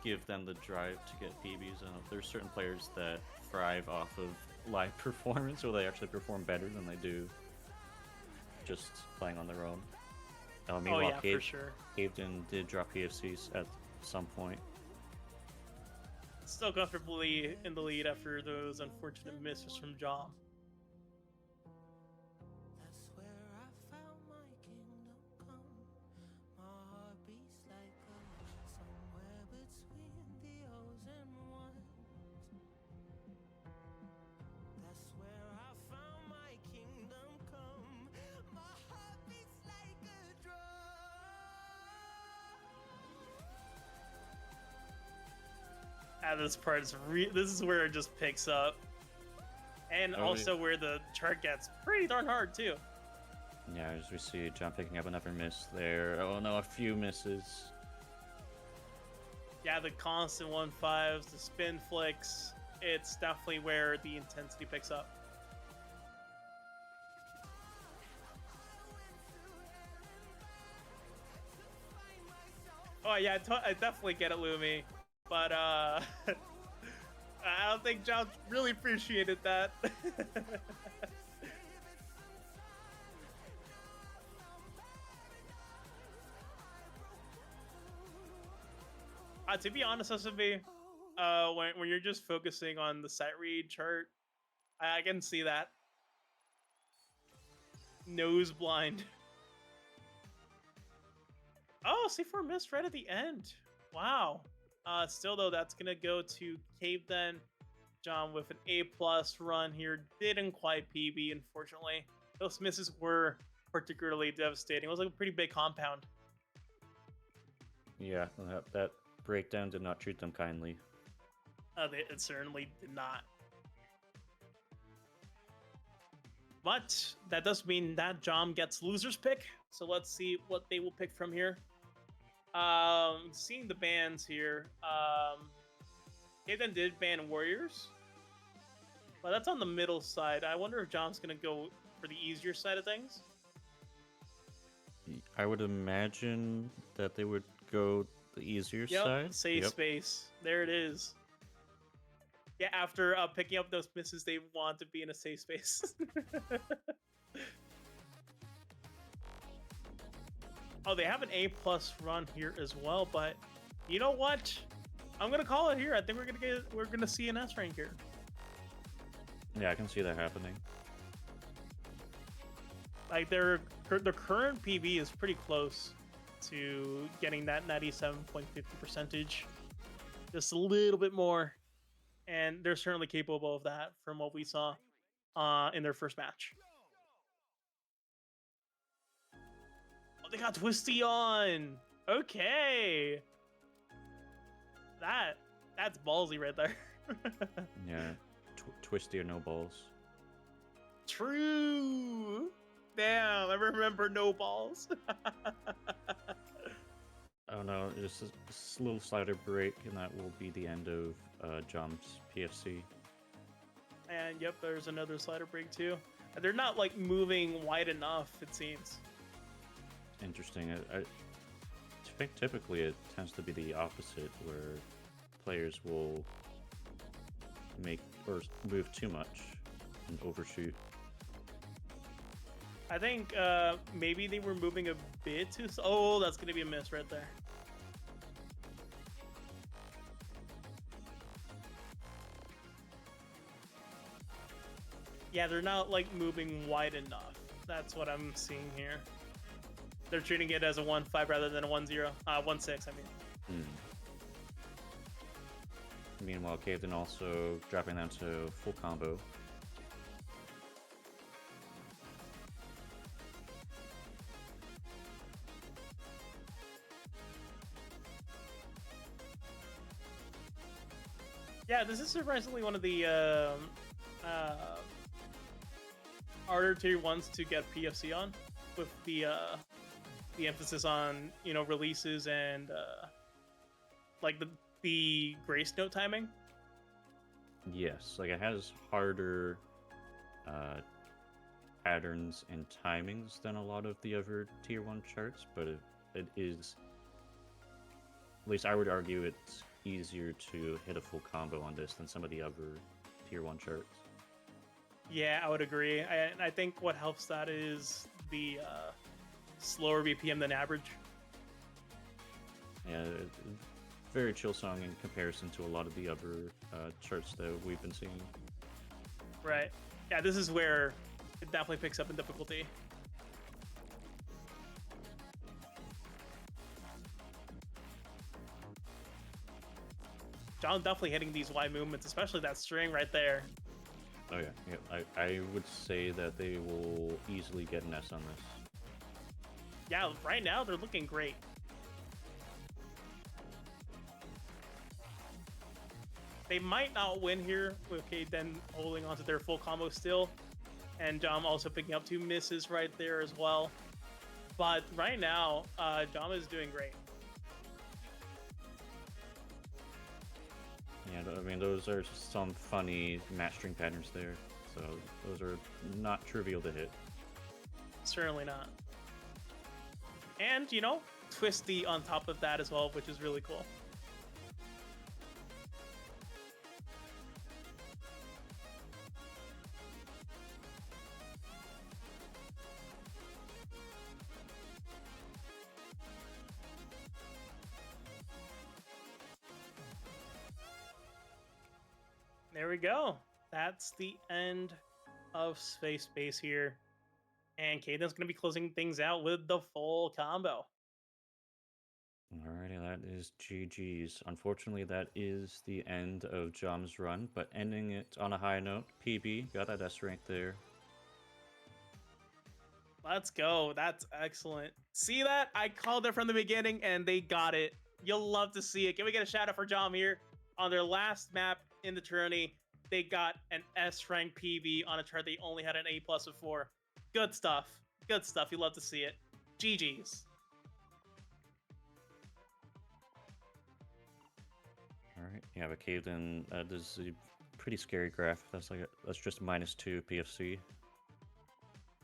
give them the drive to get PBs. There's certain players that thrive off of live performance, where they actually perform better than they do just playing on their own. Meanwhile, for sure. Caveden did drop PFCs at some point. Still comfortably in the lead after those unfortunate misses from Jom. This part is this is where it just picks up, and also where the chart gets pretty darn hard too. Yeah, as we see Jom picking up another miss there. Oh no, a few misses. Yeah, the constant 1-5s, the spin flicks, it's definitely where the intensity picks up. Oh yeah, I definitely get it, Lumi, but I don't think John really appreciated that. To be honest, SMB, when you're just focusing on the sight read chart, I can see that. Nose blind. Oh, C4 missed right at the end. Wow. Still though, that's gonna go to Cave then. John with an A+ run here. Didn't quite PB, unfortunately. Those misses were particularly devastating. It was like a pretty big compound. Yeah, that breakdown did not treat them kindly. It certainly did not. But that does mean that John gets loser's pick. So let's see what they will pick from here. Seeing the bans here. Kaden did ban Warriors. But that's on the middle side. I wonder if John's going to go for the easier side of things. I would imagine that they would go the easier side. Safe space. There it is. Yeah, after picking up those misses, they want to be in a safe space. Oh, they have an A+ run here as well, but you know what? I'm gonna call it here. I think we're gonna see an S rank here. Yeah, I can see that happening. Like their current PB is pretty close to getting that 97.50 percentage, just a little bit more, and they're certainly capable of that from what we saw in their first match. Oh, they got Twisty on. Okay, that's ballsy right there. Yeah, twisty or no balls. True. Damn, I remember no balls. Oh no, just a little slider break, and that will be the end of Jom's PFC. And yep, there's another slider break too. They're not like moving wide enough, it seems. Interesting. I think typically it tends to be the opposite, where players will make or move too much and overshoot. I think maybe they were moving a bit too. Oh, that's gonna be a miss right there. Yeah, they're not like moving wide enough. That's what I'm seeing here. They're treating it as a 1-5 rather than a 1-0, 1-6. I mean. Meanwhile, Caden also dropping down to full combo. Yeah, this is surprisingly one of the harder tier ones to get PFC on, with the emphasis on, you know, releases and like the grace note timing. Yes, like it has harder patterns and timings than a lot of the other tier 1 charts, but it is, at least I would argue, it's easier to hit a full combo on this than some of the other tier 1 charts. Yeah, I would agree. I think what helps that is the slower BPM than average. Yeah, very chill song in comparison to a lot of the other charts that we've been seeing. Right. Yeah, this is where it definitely picks up in difficulty. John definitely hitting these wide movements, especially that string right there. Oh yeah. I would say that they will easily get an S on this. Yeah, right now they're looking great. They might not win here, with Kaden holding onto their full combo still, and Jom also picking up 2 misses right there as well. But right now, Jom is doing great. Yeah, I mean, those are some funny match string patterns there. So those are not trivial to hit. Certainly not. And, you know, twisty on top of that as well, which is really cool. There we go. That's the end of Space Base here. And Caden's going to be closing things out with the full combo. Alrighty, that is GG's. Unfortunately, that is the end of Jom's run, but ending it on a high note. PB got that S rank there. Let's go. That's excellent. See that? I called it from the beginning, and they got it. You'll love to see it. Can we get a shout out for Jom here? On their last map in the tourney, they got an S rank PB on a chart they only had an A+ of 4. Good stuff. Good stuff. You love to see it. GG's. Alright, yeah, but Caden, this is a pretty scary graph. That's just -2 PFC.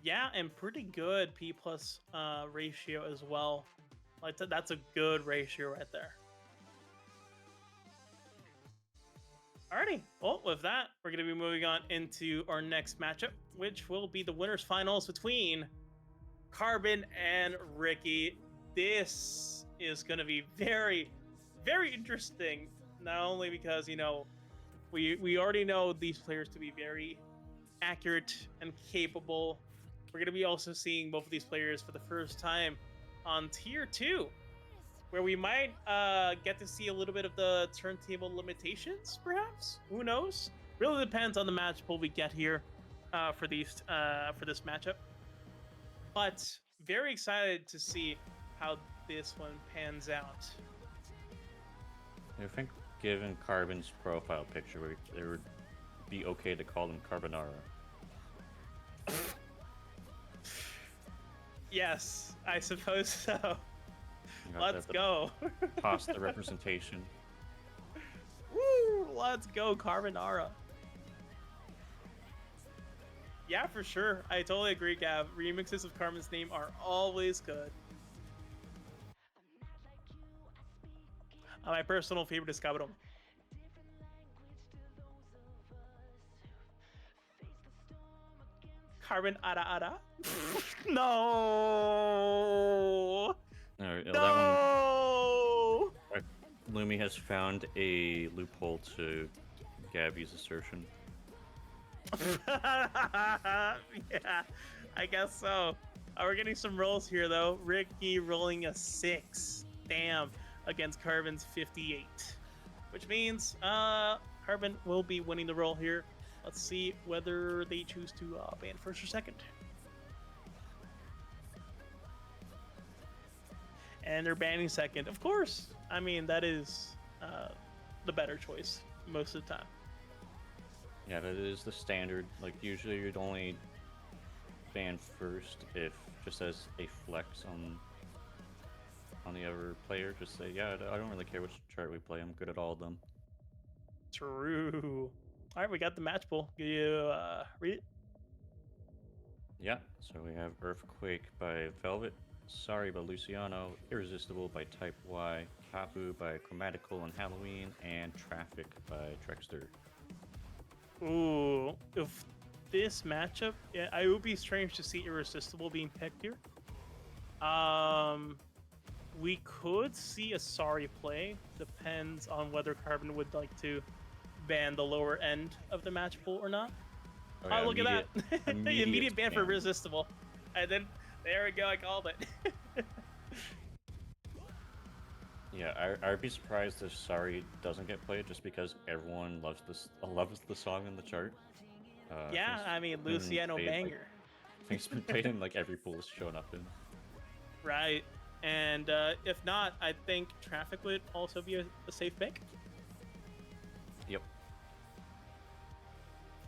Yeah, and pretty good P+ ratio as well. Like that's a good ratio right there. Alrighty, well, with that, we're going to be moving on into our next matchup, which will be the winners finals between Carbon and Ricki. This is going to be very, very interesting, not only because, you know, we already know these players to be very accurate and capable. We're going to be also seeing both of these players for the first time on Tier 2, where we might get to see a little bit of the turntable limitations, perhaps. Who knows? Really depends on the match pool we get here for this matchup. But very excited to see how this one pans out. I think, given Carbon's profile picture, it would be okay to call him Carbonara. Yes, I suppose so. Let's go. Toss the representation. Woo! Let's go, Carbonara. Yeah, for sure. I totally agree, Gav. Remixes of Carmen's name are always good. My personal favorite is Cabrón. Carbon Ara Ara? No! No! No! That one, Lumi has found a loophole to Gabby's assertion. Yeah, I guess so. We're getting some rolls here, though. Ricki rolling a 6. Damn. Against Carbon's 58. Which means Carbon will be winning the roll here. Let's see whether they choose to ban first or second. And they're banning second. Of course. I mean, that is the better choice most of the time. Yeah, that is the standard. Like, usually you'd only ban first if just as a flex on the other player. Just say, yeah, I don't really care which chart we play. I'm good at all of them. True. All right, we got the match pool. Can you read it? Yeah, so we have Earthquake by Velvet, Sorry by Luciano, Irresistible by Type Y, Kapu by Chromatical and Halloween, and Traffic by Trexter. Ooh, if this matchup, yeah, it would be strange to see Irresistible being picked here. We could see a Sorry play. Depends on whether Carbon would like to ban the lower end of the match pool or not. Oh, yeah, look at that. Immediate ban for ban. Irresistible. And then, there we go, I called it. Yeah, I'd be surprised if Sorry doesn't get played just because everyone loves the song in the chart. Yeah, I mean, been Luciano played, banger. I think it's been played in like every pool it's shown up in. Right. And if not, I think Traffic would also be a safe pick. Yep.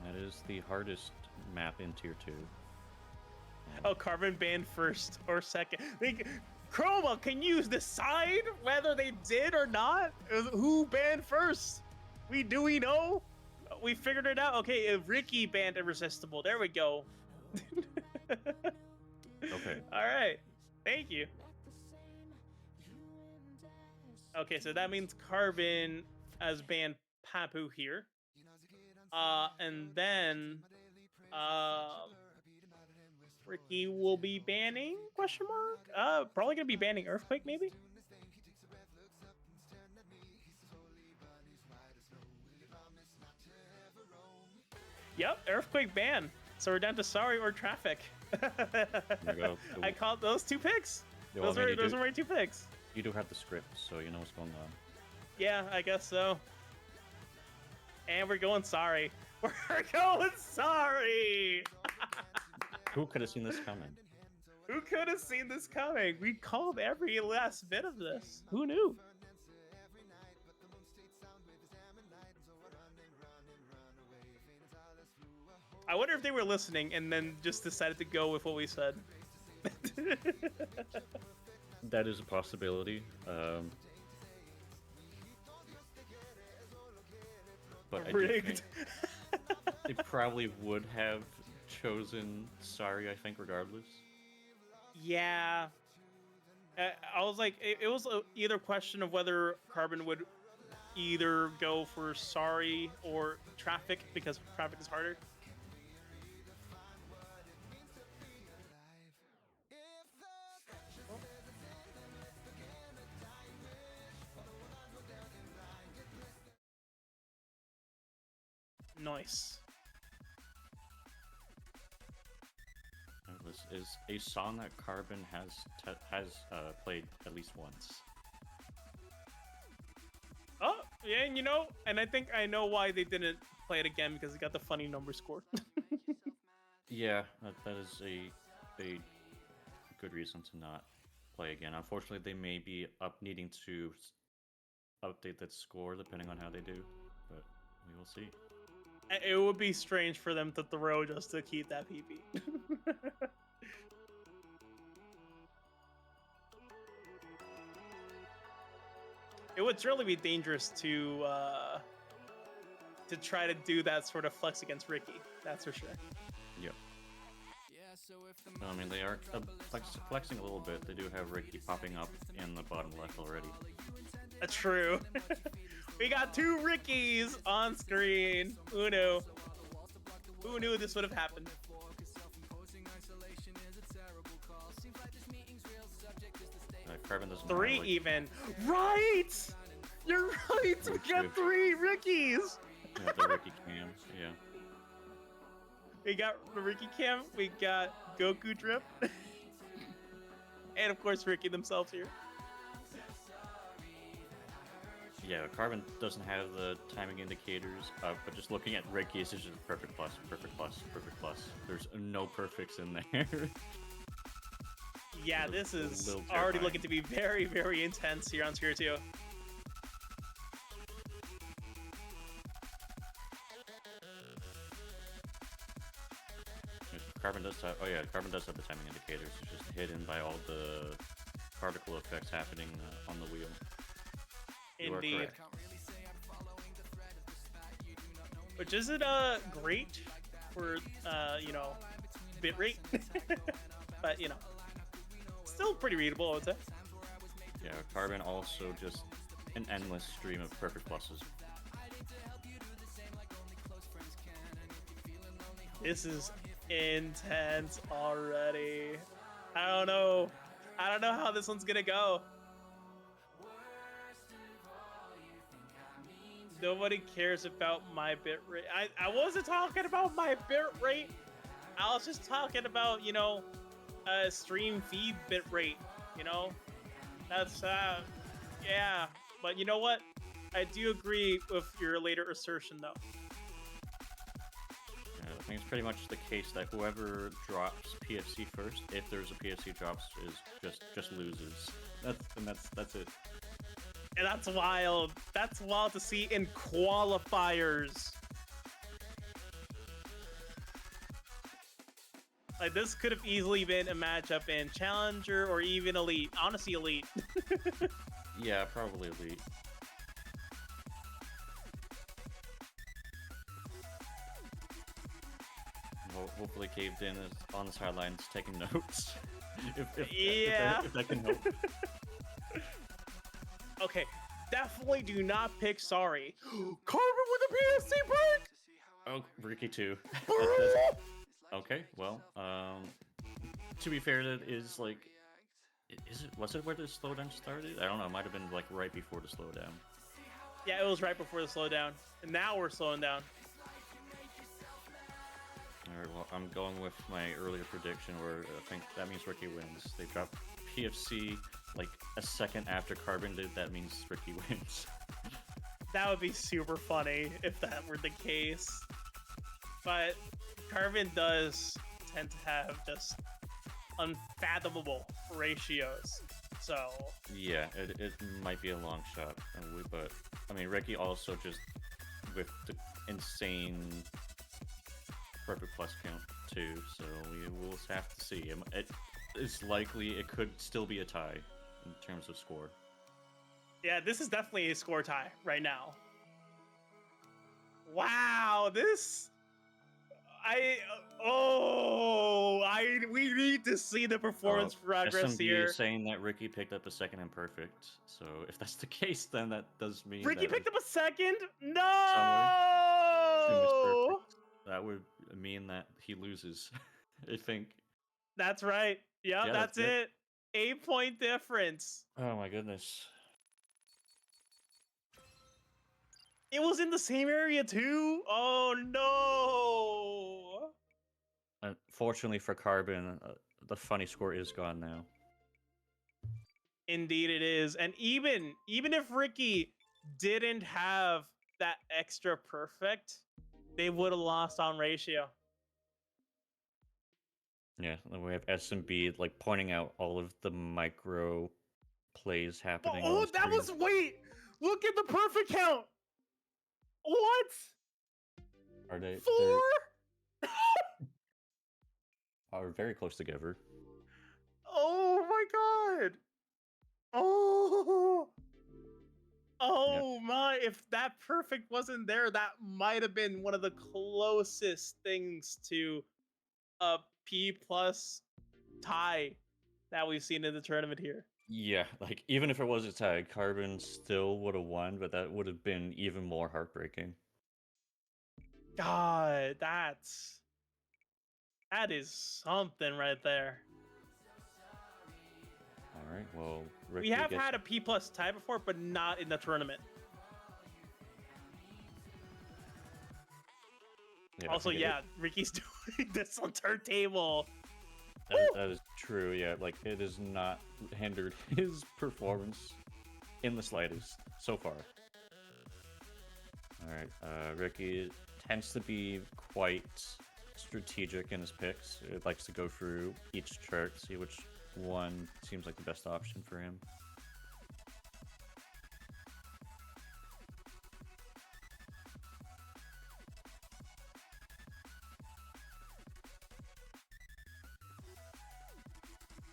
That is the hardest map in Tier 2. Oh, Carbon banned first or second. Like, Chroma, can you decide whether they did or not? Who banned first? we know? We figured it out. Okay, if Ricki banned Irresistible. There we go. Okay. All right. Thank you. Okay, so that means Carbon has banned Papu here. And then Ricki will be banning question mark? Probably gonna be banning Earthquake maybe? Yep, Earthquake ban. So we're down to Sorry or Traffic. There you go. I called those two picks. Yeah, well, Those I mean, were my two picks. You do have the script, so you know what's going on. Yeah, I guess so. And we're going Sorry. We're going Sorry! Who could have seen this coming? Who could have seen this coming? We called every last bit of this. Who knew? I wonder if they were listening and then just decided to go with what we said. That is a possibility. But I do Rigged. think they probably would have chosen Sorry, I think, regardless. Yeah. I was like, it was either question of whether Carbon would either go for Sorry or Traffic, because Traffic is harder. Nice. This is a song that Carbon has played at least once. Oh, yeah, and you know, and I think I know why they didn't play it again, because it got the funny number score. Yeah, that is a good reason to not play again. Unfortunately, they may be needing to update that score depending on how they do, but we will see. It would be strange for them to throw just to keep that PP. It would certainly be dangerous to try to do that sort of flex against Ricki. That's for sure. Yep. No, I mean, they are flexing a little bit. They do have Ricki popping up in the bottom left already. That's true. We got two Rickis on screen. Who knew? Who knew this would have happened? Carbon doesn't Three have, like, even. Right! You're right! We got three Rickis! yeah, the Ricki cam, yeah. We got the Ricki cam, we got Goku drip, and of course Ricki themselves here. Yeah, Carbon doesn't have the timing indicators, but just looking at Ricki, it's just perfect plus, perfect plus, perfect plus. There's no perfects in there. Yeah, this is already looking to be very, very intense here on Tier 2. Carbon does have, Carbon does have the timing indicators. It's just hidden by all the particle effects happening on the wheel. Indeed. Which isn't great for you know, bitrate, but you know, still pretty readable, I would say. Yeah, Carbon also just an endless stream of perfect pluses. This is intense already. I don't know how this one's gonna go. Nobody cares about my bitrate. I wasn't talking about my bitrate. I was just talking about, you know, stream feed bitrate. You know, that's yeah. But you know what? I do agree with your later assertion, though. Yeah, I think it's pretty much the case that whoever drops PFC first, if there's a PFC drops, is just loses. That's it. And that's wild. That's wild to see in qualifiers. Like, this could have easily been a matchup in Challenger or even Elite. Honestly, Elite. Yeah, probably Elite. hopefully caved in is on the sidelines taking notes. Yeah. If that can help. Okay, definitely do not pick sorry. Carbon with a PSC break! Oh, Ricki too. Okay, well, to be fair, that is like, was it where the slowdown started? I don't know. It might have been like right before the slowdown. Yeah, it was right before the slowdown, and now we're slowing down. All right, well, I'm going with my earlier prediction, where I think that means Ricki wins. They dropped PFC like a second after Carbon did. That means Ricki wins. That would be super funny if that were the case. But Carbon does tend to have just unfathomable ratios. So Yeah, it might be a long shot, but I mean, Ricki also just with the insane perfect plus count too, so we will have to see. It's likely it could still be a tie in terms of score. yeah, this is definitely a score tie right now. Wow, this we need to see the performance progress SMB here. is saying that Ricki picked up a second imperfect, so if that's the case, then that does mean Ricki that picked up a second? two No! misperfects. That would mean that he loses, I think. That's right. Yep, Yeah, that's that's it. 8-point difference. Oh my goodness. It was in the same area too? Oh no! Unfortunately for Carbon, the funny score is gone now. Indeed it is. And even if Ricki didn't have that extra perfect, they would have lost on ratio. Yeah, then we have SMB like pointing out all of the micro plays happening. Oh, on the that screen. was wait! Look at the perfect count! What? Are they 4? are very close together. Oh my god! Oh! Oh my, if that perfect wasn't there, that might have been one of the closest things to a P plus tie that we've seen in the tournament here. Yeah, like even if it was a tie, Carbon still would have won, but that would have been even more heartbreaking. God, that is something right there. All right, well, We have had a P plus tie before, but not in the tournament. Yeah, I Also, think yeah, Ricki's doing this on turntable. that is true. Yeah, like it has not hindered his performance in the slightest so far. All right, Ricki tends to be quite strategic in his picks. It likes to go through each chart, see which one seems like the best option for him.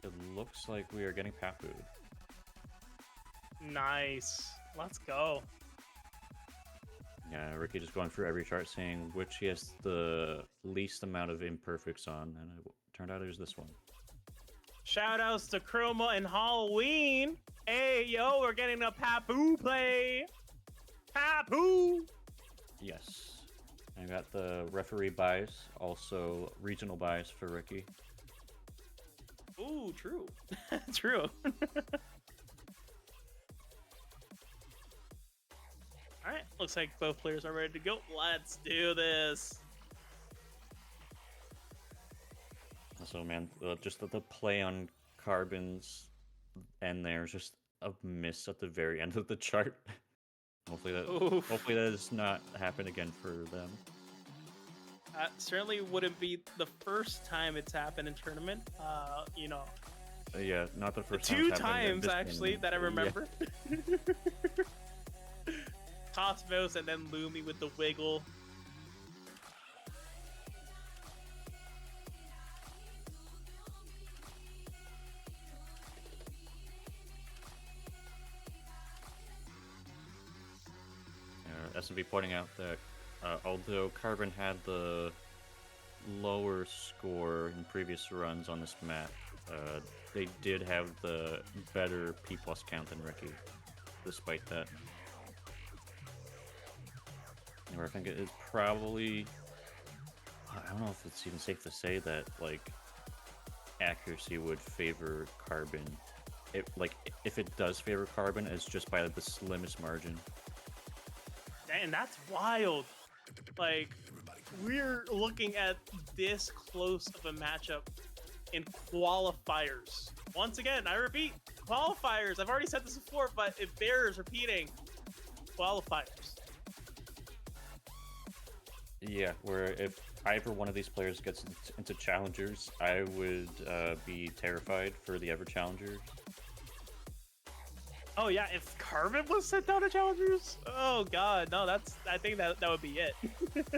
It looks like we are getting Papu. Nice. Let's go. Yeah, Ricki just going through every chart saying which he has the least amount of imperfects on, and it turned out it was this one. Shout outs to Chroma and Halloween. Hey, yo, we're getting a Papu play. Papu! Yes. I got the referee bias, also regional bias for Ricki. Ooh, true. True. Alright, looks like both players are ready to go. Let's do this. Also, man, just the play on Carbon's end there is just a miss at the very end of the chart. Hopefully that does not happen again for them. Certainly wouldn't be the first time it's happened in tournament. You know. Yeah, not the first time. Two times actually that I remember. Yeah. Cosmos and then Lumi with the wiggle. S&B pointing out that although Carbon had the lower score in previous runs on this map, they did have the better P+ count than Ricki, despite that. Where I think it is probably, I don't know if it's even safe to say that like accuracy would favor Carbon. If it does favor Carbon, it's just by the slimmest margin. And that's wild. Like, we're looking at this close of a matchup in qualifiers. Once again, I repeat, qualifiers. I've already said this before, but it bears repeating. Qualifiers. Yeah, where if either one of these players gets into challengers, I would be terrified for the ever challengers. Oh yeah, if Carbon was sent down to challengers, oh god, no, I think that would be it. The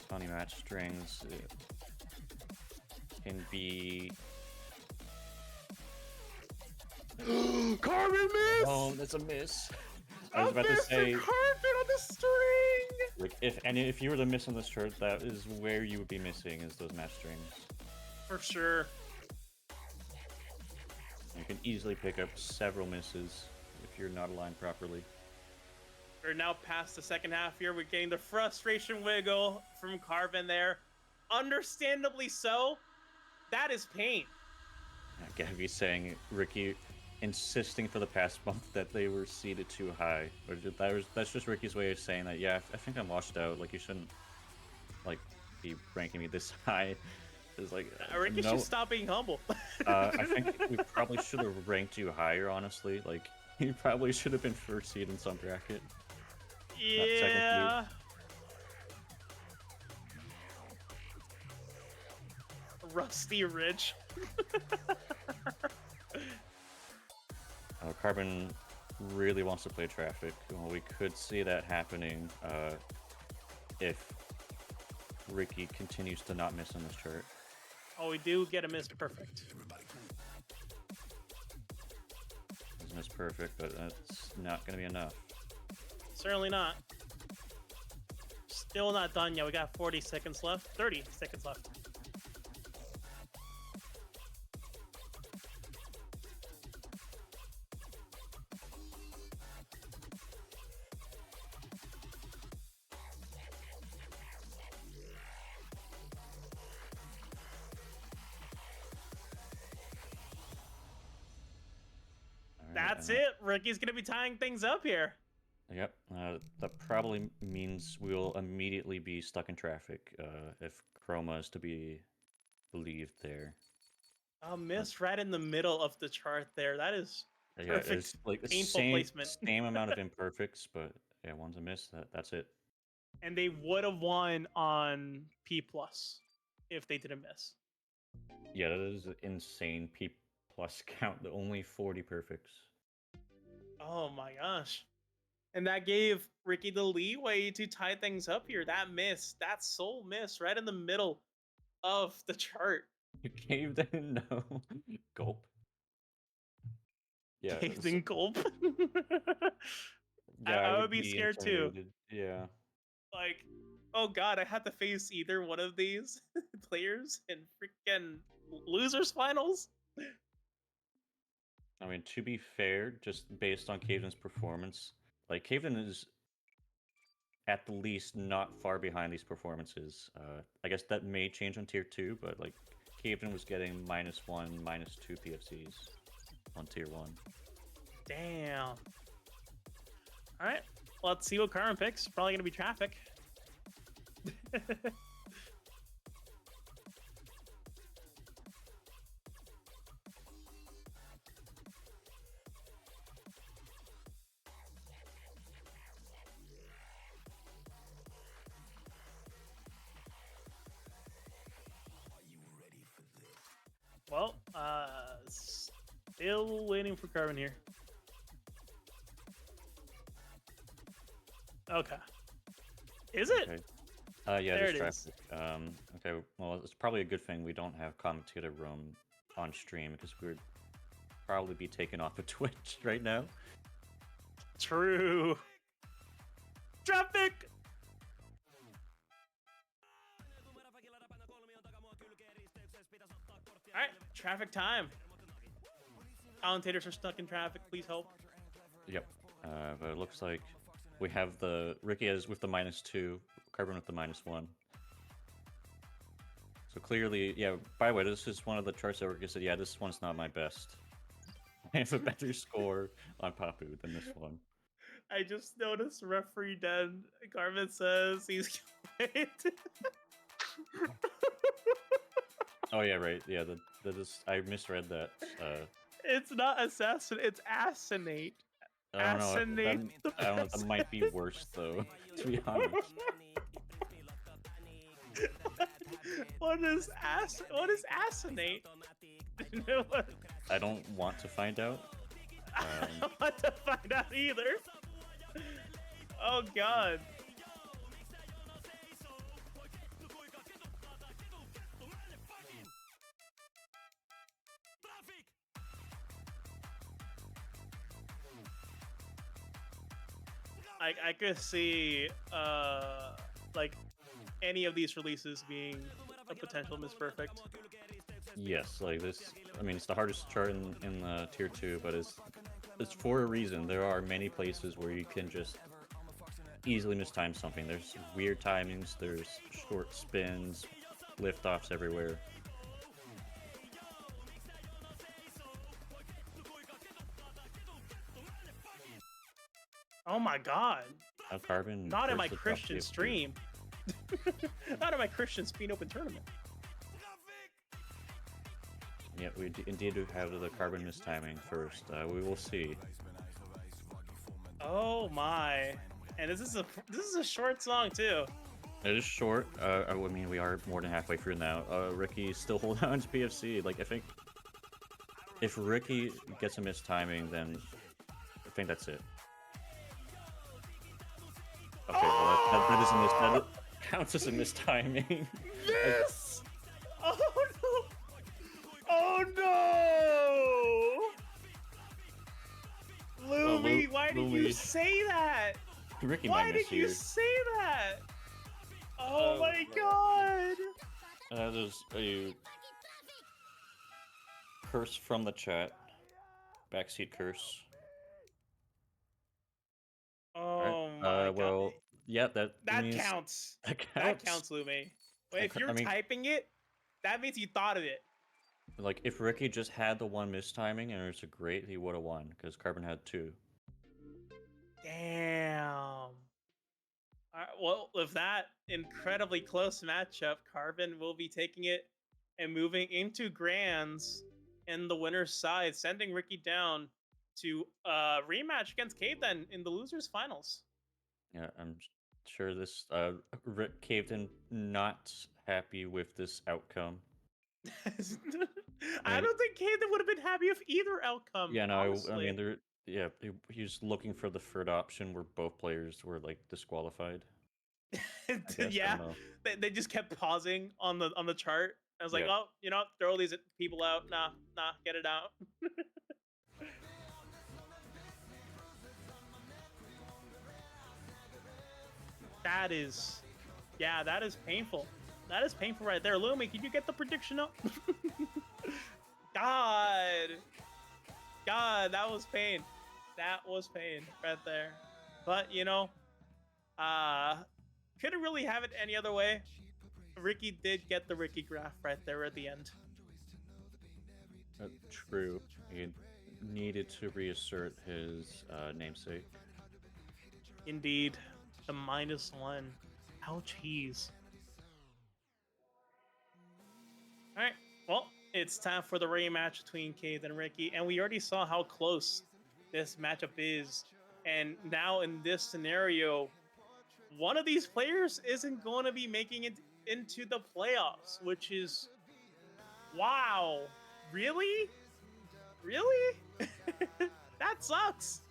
funny match strings can be. Carbon miss! Oh, that's a miss. I was about to say, Carbon on the string. like, if you were to miss on this chart, that is where you would be missing, is those match strings. For sure. You can easily pick up several misses if you're not aligned properly. We're now past the second half here. We're getting the frustration wiggle from Carbon there. Understandably so. That is pain. Gabby's saying Ricki insisting for the past month that they were seated too high. That's just Ricki's way of saying that, yeah, I think I'm washed out. Like, you shouldn't like be ranking me this high. It's like, Ricki no. should stop being humble. I think we probably should have ranked you higher, honestly. Like, you probably should have been first seed in some bracket. Yeah. Rusty Ridge. Carbon really wants to play Traffic. Well, we could see that happening if Ricki continues to not miss on this chart. Oh, we do get a miss perfect. Doesn't miss perfect, but that's not going to be enough. Certainly not. Still not done yet. We got 40 seconds left. 30 seconds left. That's it. Ricki's gonna be tying things up here. Yep. That probably means we'll immediately be stuck in Traffic if Chroma is to be believed there. Oh, miss right in the middle of the chart there. That is perfect. Yeah, it's like the Painful placement. same amount of imperfects, but yeah, one's a miss. That's it. And they would have won on P+ if they didn't miss. Yeah, that is an insane P+ count. Only 40 perfects. Oh my gosh. And that gave Ricki the leeway to tie things up here. That miss, that sole miss right in the middle of the chart. You caved in, no. Gulp. Yeah. Caved in gulp. Yeah, I would be scared too. intimidated. Yeah. Like, oh god, I had to face either one of these players in freaking losers finals. I mean, to be fair, just based on Caven's performance, like, Caven is at the least not far behind these performances. I guess that may change on tier 2, but like, Caven was getting -1, -2 PFCs on tier 1. Damn. Alright, let's see what Carmen picks. Probably gonna be Traffic. Well, still waiting for Carmen here. Okay. Is it? Okay. Yeah, There there's it Traffic. Okay, well, it's probably a good thing we don't have commentator room on stream, because we would probably be taken off of Twitch right now. True. Traffic! Alright, traffic time. Commentators are stuck in traffic, please help. Yep. But it looks like we have the Ricki is with the -2, Carbon with the -1. So clearly, yeah. By the way, this is one of the charts that Ricki said, yeah, this one's not my best. I have a better score on Papu than this one. I just noticed referee dead. Carmen says he's great. Oh yeah, right. Yeah, that is. I misread that. It's not assassin, it's assassinate. I don't know. Assassinate the I don't know. That might be worse though. To be honest. What is assassinate? I don't want to find out. I don't want to find out either. Oh god. I could see like any of these releases being a potential Miss Perfect. Yes, like this. I mean, it's the hardest chart in the tier 2, but it's for a reason. There are many places where you can just easily mistime something. There's weird timings. There's short spins, liftoffs everywhere. Oh my god. Now Carbon. Not in my versus Christian WFP. stream. Not in my Christian Spin Open tournament. Yeah, we indeed do have the Carbon mistiming first. We will see. Oh my. And this is a short song too. It is short. I mean, we are more than halfway through now. Ricki's still holding on to PFC. Like, I think if Ricki gets a mistiming, then I think that's it. Okay, well, that is a that counts as a mistiming. Yes! Oh no! Oh no! Lumi, why did you Lumi. say that? Ricki Why might did miss you here. say that? Oh my god! That is a curse from the chat. Backseat curse. Oh my god. Well, yeah, that means counts. That That counts. counts, Lume. Wait, if I you're mean- typing it, that means you thought of it. Like, if Ricki just had the one mistiming and it was a great, he would have won, because Carbon had 2. Damn. All right, well, with that incredibly close matchup, Carbon will be taking it and moving into Grands in the winner's side, sending Ricki down to rematch against Cave then in the losers finals. Yeah, I'm sure this Rick Caveton not happy with this outcome. I don't think Cave would have been happy with either outcome. Yeah, no, I honestly. mean, he was looking for the third option where both players were like disqualified. I guess, I yeah, don't know. they just kept pausing on the chart. I was like, Yeah. oh, throw these people out. Nah, get it out. That is painful. That is painful right there. Lumi, can you get the prediction up? God, that was pain. That was pain right there. But couldn't really have it any other way. Ricki did get the Ricki graph right there at the end. True. He needed to reassert his namesake. Indeed, the -1. Ouchies. All right. Well, it's time for the rematch between Cade and Ricki, and we already saw how close this matchup is. And now in this scenario, one of these players isn't going to be making it into the playoffs, which is, wow, really? That sucks.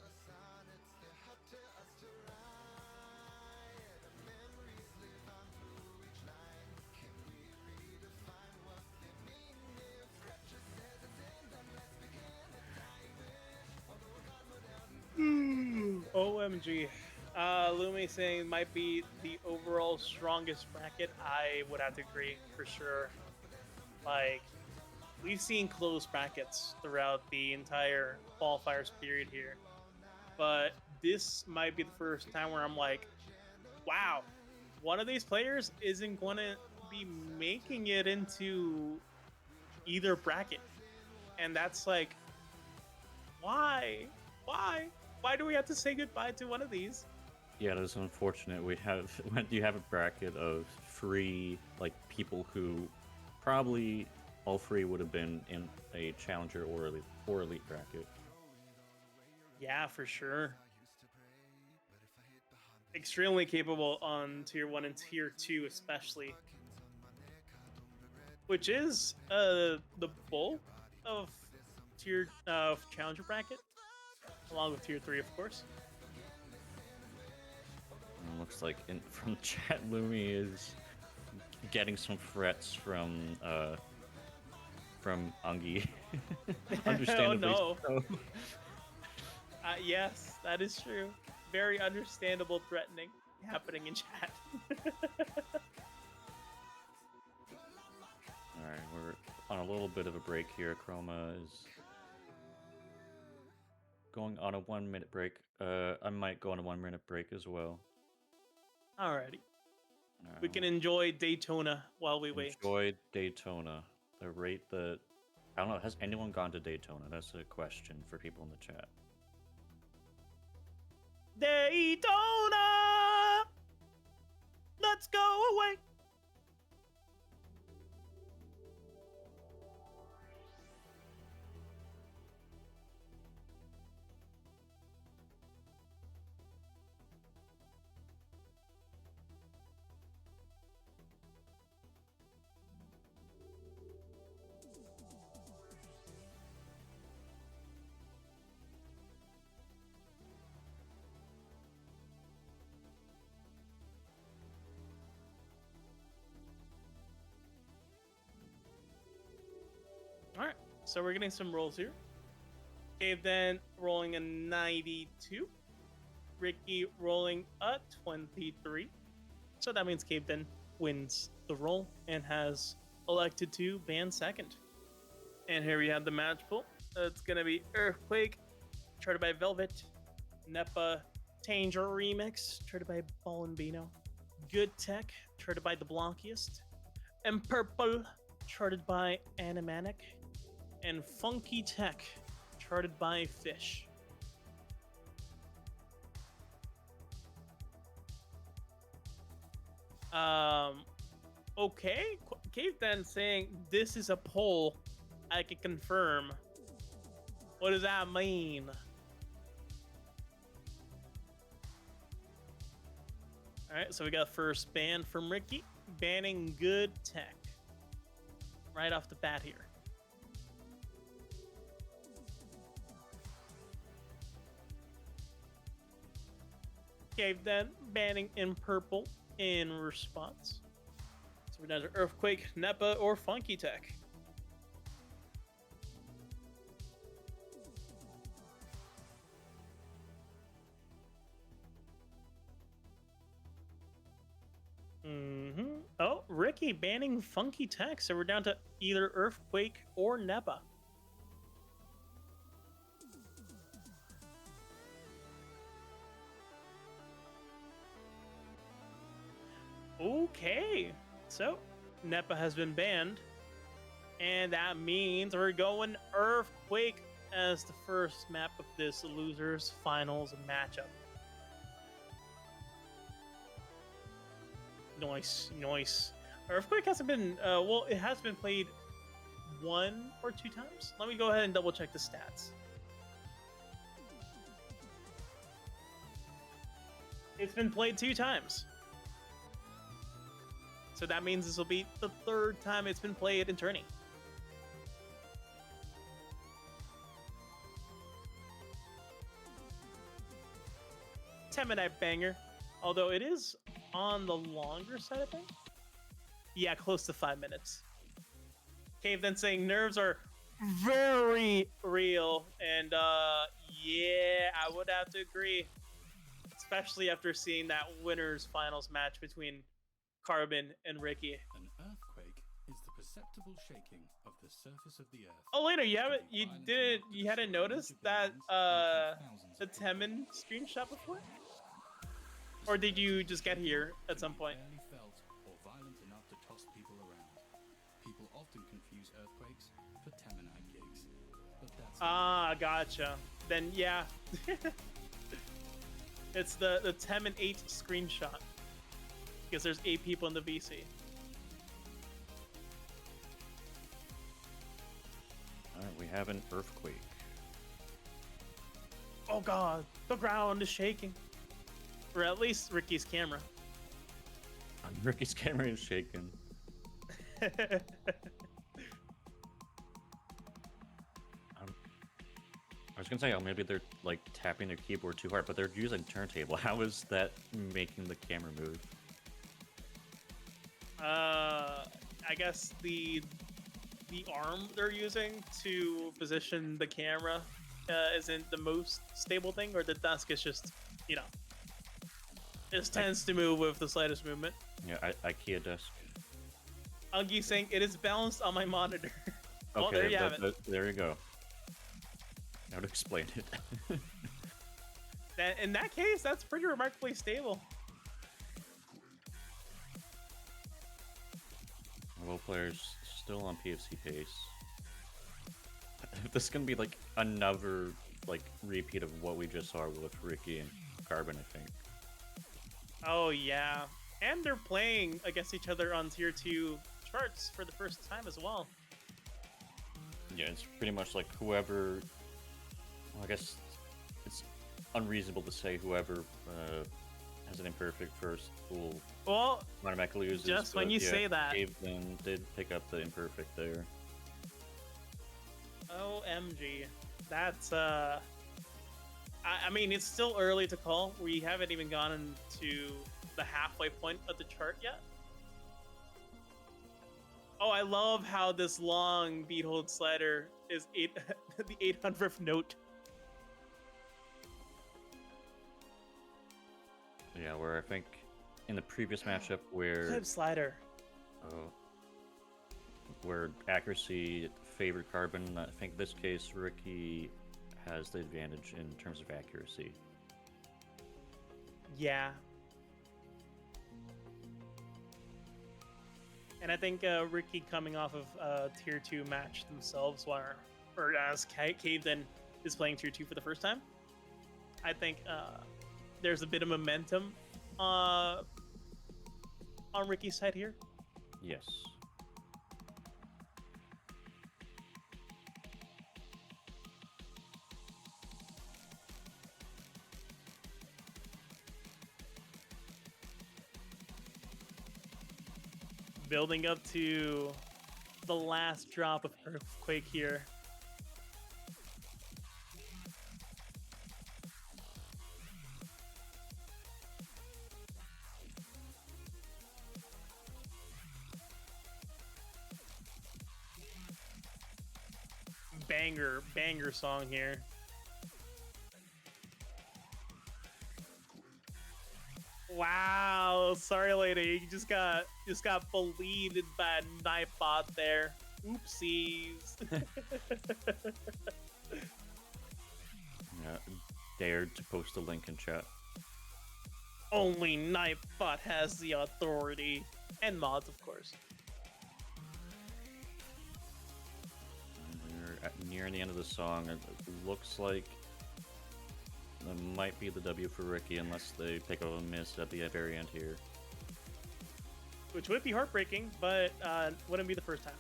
OMG. Lumi saying might be the overall strongest bracket. I would have to agree for sure. Like, we've seen close brackets throughout the entire qualifiers period here, but this might be the first time where I'm like, wow, one of these players isn't going to be making it into either bracket. And that's like, why? Why do we have to say goodbye to one of these? Yeah, that's unfortunate. We have when you have a bracket of three like people who probably all three would have been in a challenger or elite bracket. Yeah, for sure. Extremely capable on tier 1 and tier 2 especially, which is the bulk of tier challenger bracket, along with tier 3 of course. And it looks like from chat, Lumi is getting some threats from Ungi. Understandably Oh, no. so. Yes, that is true. Very understandable threatening happening in chat. Alright, we're on a little bit of a break here. Chroma is going on a 1 minute break. I might go on a 1 minute break as well. Alrighty. We can enjoy Daytona while we wait. Enjoy Daytona. I don't know, has anyone gone to Daytona? That's a question for people in the chat. Daytona! Let's go away! Alright, so we're getting some rolls here. Cave then rolling a 92. Ricki rolling a 23. So that means Cave then wins the roll and has elected to ban second. And here we have the match pool. It's going to be Earthquake, charted by Velvet. Nepa Tanger Remix, charted by Ball and Bino. Good Tech, charted by The Blockiest. And Purple, charted by Animanic. And Funky Tech, charted by Fish. Okay. Cave then saying this is a poll I can confirm. What does that mean? Alright, so we got first ban from Ricki, banning Good Tech. Right off the bat here. Cave then banning in Purple in response. So we're down to Earthquake, Nepa, or Funky Tech. Oh, Ricki banning Funky Tech, so we're down to either Earthquake or Nepa. Okay, so Nepa has been banned, and that means we're going Earthquake as the first map of this losers finals matchup. Nice. Earthquake hasn't been, well, it has been played 1 or 2 times. Let me go ahead and double check the stats. It's been played 2 times. So that means this will be the 3rd time it's been played in tourney. Teminite banger, although it is on the longer side, I think. Yeah, close to 5 minutes. Cave then saying nerves are very real, and yeah, I would have to agree. It's especially after seeing that winners finals match between Carbon and Ricki. An earthquake is the perceptible shaking of the surface of the earth. Oh, later, you hadn't noticed that the Temin screenshot before, or did you just get here at some point? Barely felt or violent enough to toss people around. People often confuse earthquakes for Teminite gigs, but that's Gotcha. Then yeah, it's the Temin 8 screenshot because there's 8 people in the VC. Alright, we have an earthquake. Oh god, the ground is shaking. Or at least Ricky's camera. Ricky's camera is shaking. I was gonna say, oh, maybe they're like tapping their keyboard too hard, but they're using turntable. How is that making the camera move? I guess the arm they're using to position the camera isn't the most stable thing, or the desk is just, you know, it tends to move with the slightest movement. Yeah, IKEA desk. Ungi saying it is balanced on my monitor. Well, Okay, there you have it. there you go. Now to explain it. In that case, that's pretty remarkably stable. Both players still on PFC pace. This is gonna be like another like repeat of what we just saw with Ricki and Carbon, I think. Oh yeah, and they're playing against each other on tier 2 charts for the first time as well. Yeah, it's pretty much like whoever. Well, I guess it's unreasonable to say whoever has an imperfect first will automatically loses. Just when you say that, Cave did pick up the imperfect there. OMG, that's I mean, it's still early to call. We haven't even gone into the halfway point of the chart yet. Oh, I love how this long beat hold slider is the 800th note. Yeah, where I think in the previous matchup where Clip slider. Where accuracy favored Carbon, I think this case Ricki has the advantage in terms of accuracy. Yeah. And I think Ricki coming off of tier 2 match themselves, or as Caveden is playing tier 2 for the first time, I think there's a bit of momentum on Ricky's side here. Yes. Building up to the last drop of Earthquake here. Banger song here. Wow, sorry lady, you just got bullied by a Nightbot there. Oopsies. Yeah, dared to post a link in chat. Only Nightbot has the authority. And mods, of course. Nearing the end of the song, it looks like that might be the W for Ricki unless they pick up a miss at the very end here. Which would be heartbreaking, but wouldn't be the first time.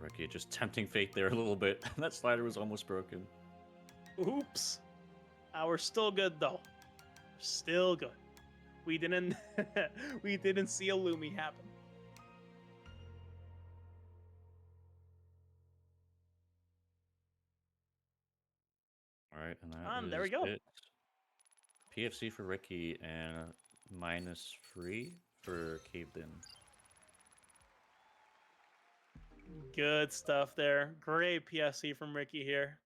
Ricki just tempting fate there a little bit. That slider was almost broken. Oops. We're still good though. Still good. We didn't see a Lumi happen. All right, and that there we go. it. PFC for Ricki and -3 for Caved In. Good stuff there. Great PFC from Ricki here.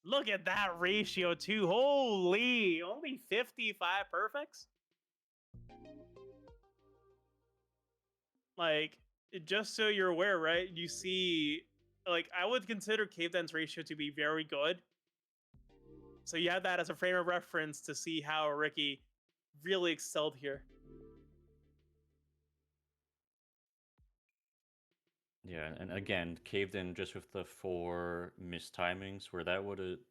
Look at that ratio too. Holy, only 55 perfects. Like, just so you're aware, right? You see, like, I would consider Cave Den's ratio to be very good. So you have that as a frame of reference to see how Ricki really excelled here. Yeah, and again, Caved In just with the 4 mistimings, where that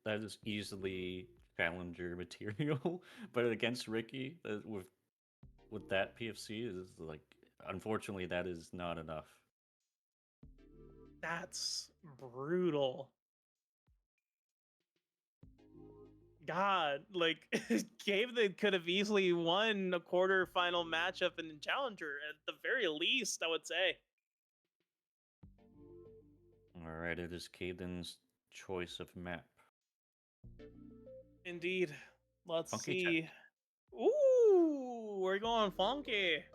is easily challenger material, but against Ricki, with that PFC is like, unfortunately, that is not enough. That's brutal. God, like Cave that could have easily won a quarterfinal matchup in Challenger at the very least, I would say. All right, it is Caden's choice of map. Indeed. Let's Funky see. check. Ooh, we're going funky.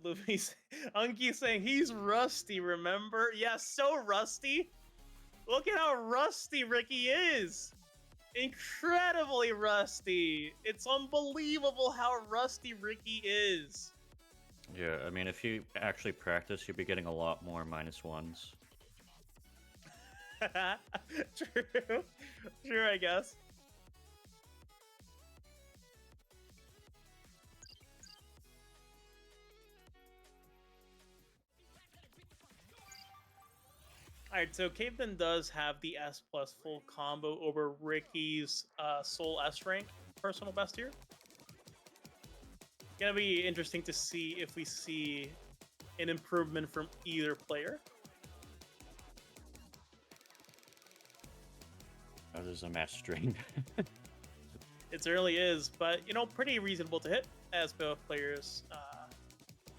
Luffy's Unky saying he's rusty, remember? Yeah, so rusty. Look at how rusty Ricki is. Incredibly rusty. It's unbelievable how rusty Ricki is. Yeah, I mean, if you actually practice, you'll be getting a lot more -1s. True. True, I guess. Alright, so Caveman does have the S plus full combo over Ricky's Soul S rank personal best here. Gonna be interesting to see if we see an improvement from either player. That is a match string. It certainly is, but you know, pretty reasonable to hit, as both players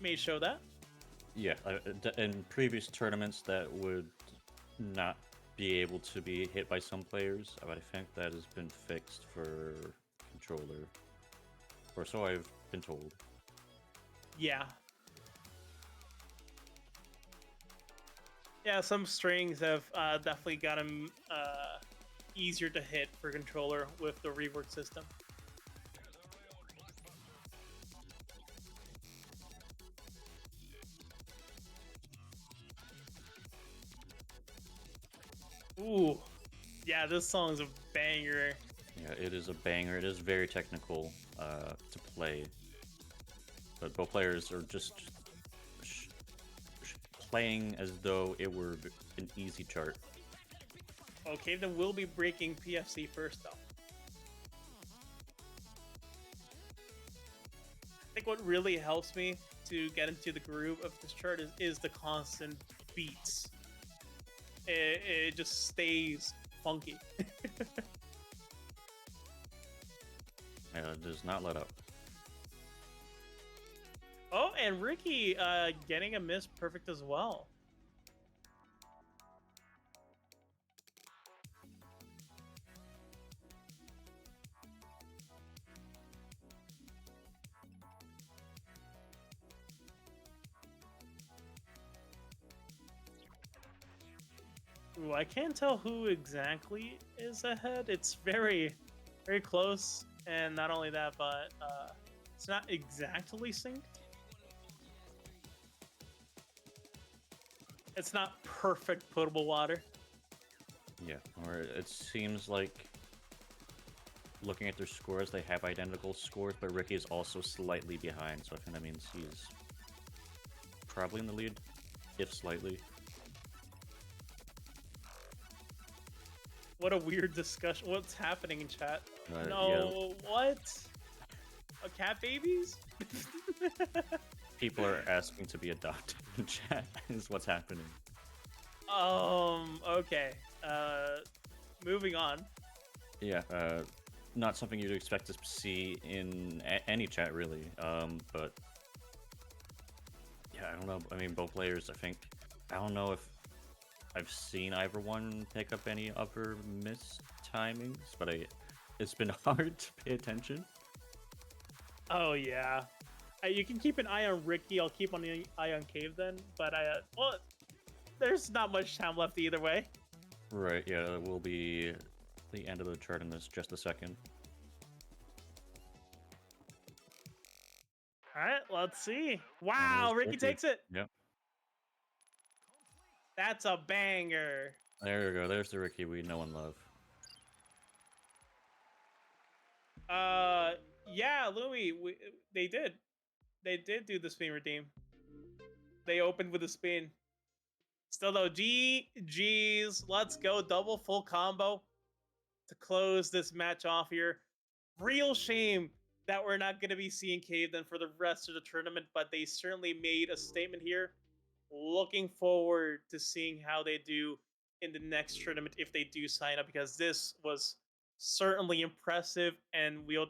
may show that. Yeah, in previous tournaments that would not be able to be hit by some players, but I think that has been fixed for controller, or so I've been told. Yeah. Yeah, some strings have definitely got them easier to hit for controller with the rework system. Ooh, yeah, this song's a banger. Yeah, it is a banger. It is very technical to play, but both players are just playing as though it were an easy chart. Okay, then we'll be breaking PFC first, though. I think what really helps me to get into the groove of this chart is the constant beats. It just stays funky. It does not let up. Oh, and Ricki getting a miss perfect as well. Ooh, I can't tell who exactly is ahead. It's very, very close. And not only that, but it's not exactly synced. It's not perfect potable water. Yeah, or it seems like, looking at their scores, they have identical scores, but Ricki is also slightly behind, so I think that means he's probably in the lead, if slightly. What a weird discussion. What's happening in chat? No, what? Cat babies? People are asking to be adopted in chat, is what's happening. Okay. Moving on. Yeah, not something you'd expect to see in any chat, really. But yeah, I don't know. I mean, both players, I don't know if I've seen either one pick up any other missed timings, but it's been hard to pay attention. Oh yeah. You can keep an eye on Ricki. I'll keep an eye on Cave then. But well, there's not much time left either way. Right, yeah, it will be the end of the chart in this just a second. All right, let's see. Wow, there's Ricki Ricki. takes it. Yep. That's a banger. There you go. There's the Ricki we know and love. Yeah, Louis, they did do the spin redeem. They opened with a spin. Still though, GG's. Let's go. Double full combo to close this match off here. Real shame that we're not going to be seeing Cave then for the rest of the tournament, but they certainly made a statement here. Looking forward to seeing how they do in the next tournament if they do sign up, because this was certainly impressive, and we're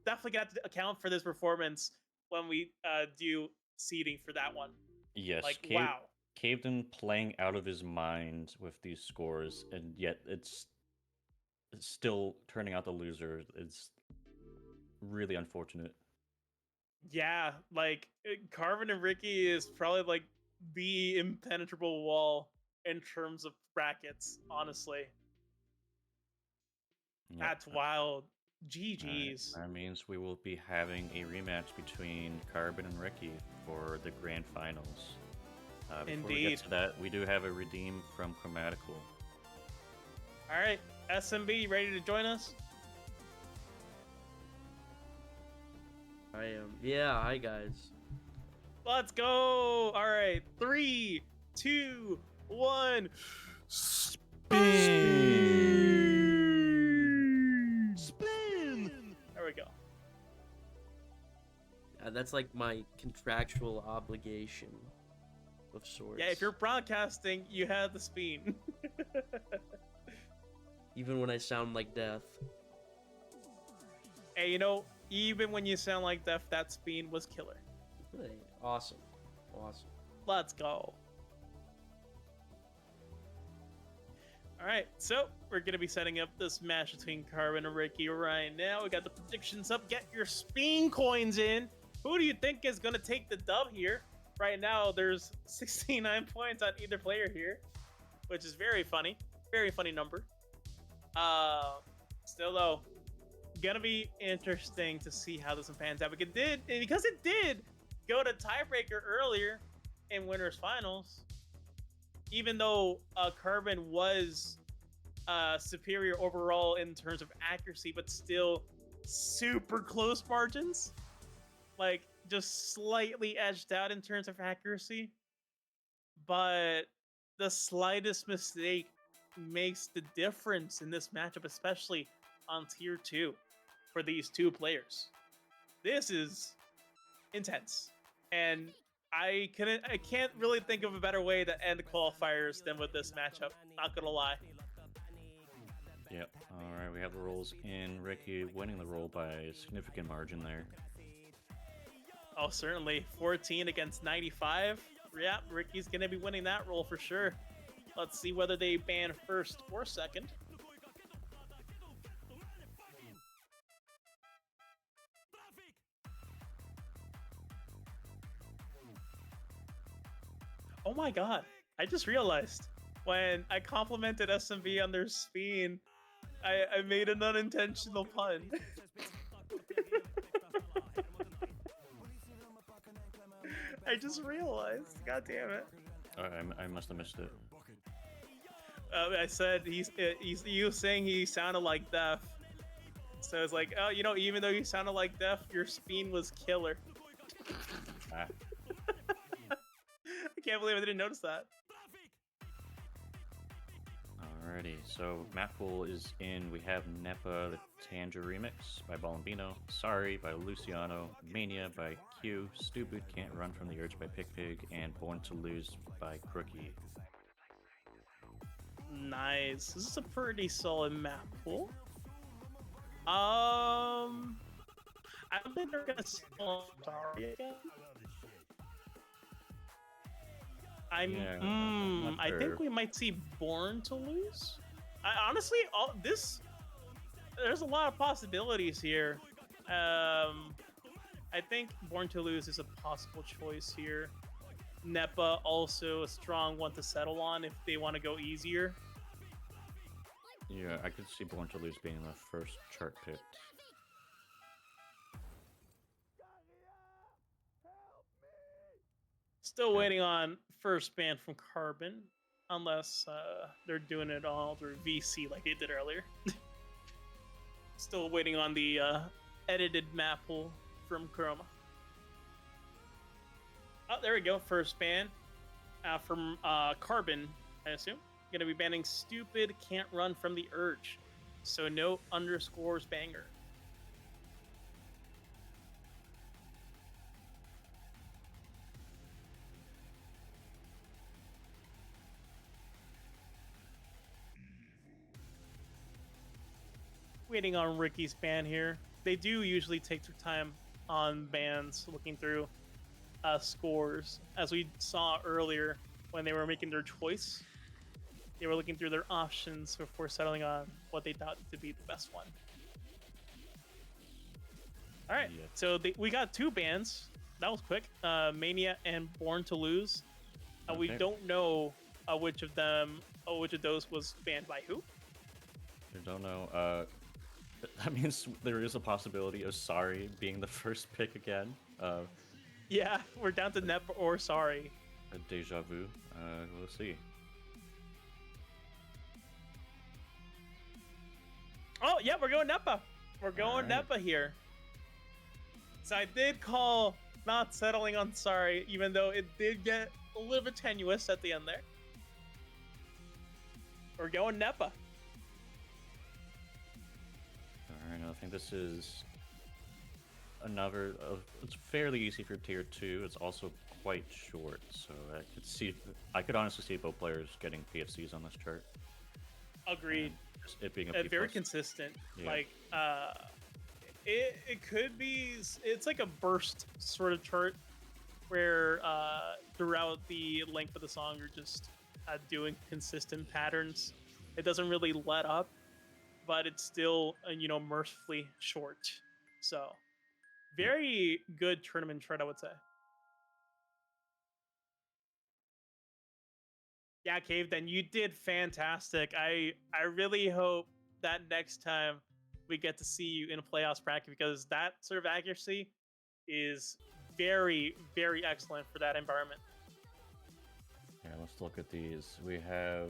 definitely going to have to account for this performance when we do seeding for that one. Yes, Like, wow. Caveden playing out of his mind with these scores, and yet it's still turning out the loser. It's really unfortunate. Yeah, like Carvin and Ricki is probably like the impenetrable wall in terms of brackets, honestly. Yep. That's wild. GG's. That means we will be having a rematch between Carbon and Ricki for the grand finals. Before we get to that, we do have a redeem from Chromatical. All right, SMB, you ready to join us? I am. Yeah, hi guys. Let's go. All right, 3, 2, 1. Spin. There we go. That's like my contractual obligation of sorts. Yeah, if you're broadcasting, you have the spin. Even when I sound like death. Hey, even when you sound like death, that spin was killer. Hey, awesome. Awesome. Let's go. Alright, so we're going to be setting up this match between Carbon and Ricki right now. We got the predictions up. Get your spin coins in. Who do you think is going to take the dub here? Right now, there's 69 points on either player here, which is very funny. Very funny number. Still, though, gonna be interesting to see how this one pans out. Because it did go to tiebreaker earlier in winners finals, even though Carbon was superior overall in terms of accuracy, but still super close margins, like just slightly edged out in terms of accuracy. But the slightest mistake makes the difference in this matchup, especially on tier 2 for these two players. This is intense, and I can't really think of a better way to end qualifiers than with this matchup, not gonna lie. Yep. Alright, we have the rolls in. Ricki winning the roll by a significant margin there. Oh, certainly. 14 against 95. Yeah, Ricki's gonna be winning that roll for sure. Let's see whether they ban first or second. Oh my god, I just realized when I complimented SMB on their spin, I made an unintentional pun. I just realized, god damn it. I must have missed it. I said he was saying he sounded like deaf. So it's like, oh, even though you sounded like deaf, your spin was killer. Ah. I can't believe I didn't notice that. Alrighty, so map pool is in. We have Nepa, the Tanja remix by Bolombino, Sorry by Luciano, Mania by Q, Stupid Can't Run from the Urge by Pig, and Born to Lose by Crookie. Nice. This is a pretty solid map pool. I don't think they're gonna sell Sorry again. I think we might see Born to Lose. Honestly, there's a lot of possibilities here. I think Born to Lose is a possible choice here. NEPA also a strong one to settle on if they want to go easier. Yeah, I could see Born to Lose being the first chart picked. Still waiting on first ban from Carbon, unless they're doing it all through VC like they did earlier. Still waiting on the edited map pool from Chroma. Oh, there we go. First ban from Carbon, I assume. Gonna be banning Stupid Can't Run from the Urge. So no underscores banger. Waiting on Ricky's ban here. They do usually take their time on bans, looking through scores. As we saw earlier when they were making their choice, they were looking through their options before settling on what they thought to be the best one. All right, Yeah. so we got 2 bans. That was quick. Mania and Born to Lose. We Okay. don't know which of those was banned by who. I don't know. That means there is a possibility of Sorry being the first pick again. Yeah, we're down to NEP or Sorry. A deja vu. We'll see. Oh, yeah, we're going NEPA. We're going Alright. NEPA here. So I did call not settling on Sorry, even though it did get a little bit tenuous at the end there. We're going NEPA. Alright, I think this is another. It's fairly easy for tier 2. It's also quite short, so I could honestly see both players getting PFCs on this chart. Agreed. And just it being a P+. Very consistent. Yeah. Like, it could be. It's like a burst sort of chart where throughout the length of the song you're just doing consistent patterns. It doesn't really let up, but it's still mercifully short. So very good tournament chart, I would say. Yeah, Cave, then you did fantastic. I really hope that next time we get to see you in a playoffs bracket, because that sort of accuracy is very, very excellent for that environment. Yeah, let's look at these. We have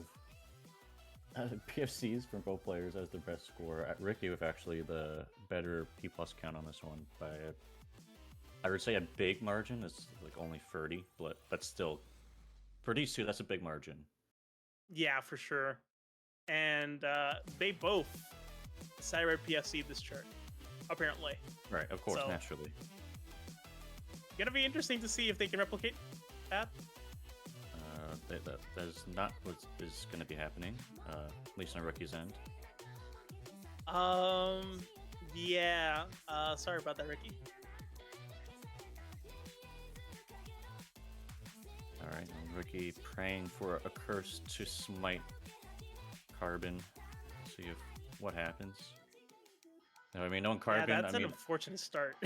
PFCs from both players as their best score. Ricki with actually the better P+ count on this one by I would say a big margin. It's like only 30, but that's still for these two. That's a big margin. Yeah, for sure. And they both Cyber PFC this chart, apparently. Right, of course, So- naturally. Gonna be interesting to see if they can replicate that. That is not what is going to be happening, at least on Ricky's end. Yeah. Sorry about that, Ricki. Alright, Ricki praying for a curse to smite Carbon. See if what happens. No, I mean, on Carbon, Yeah, that's I an mean, unfortunate start.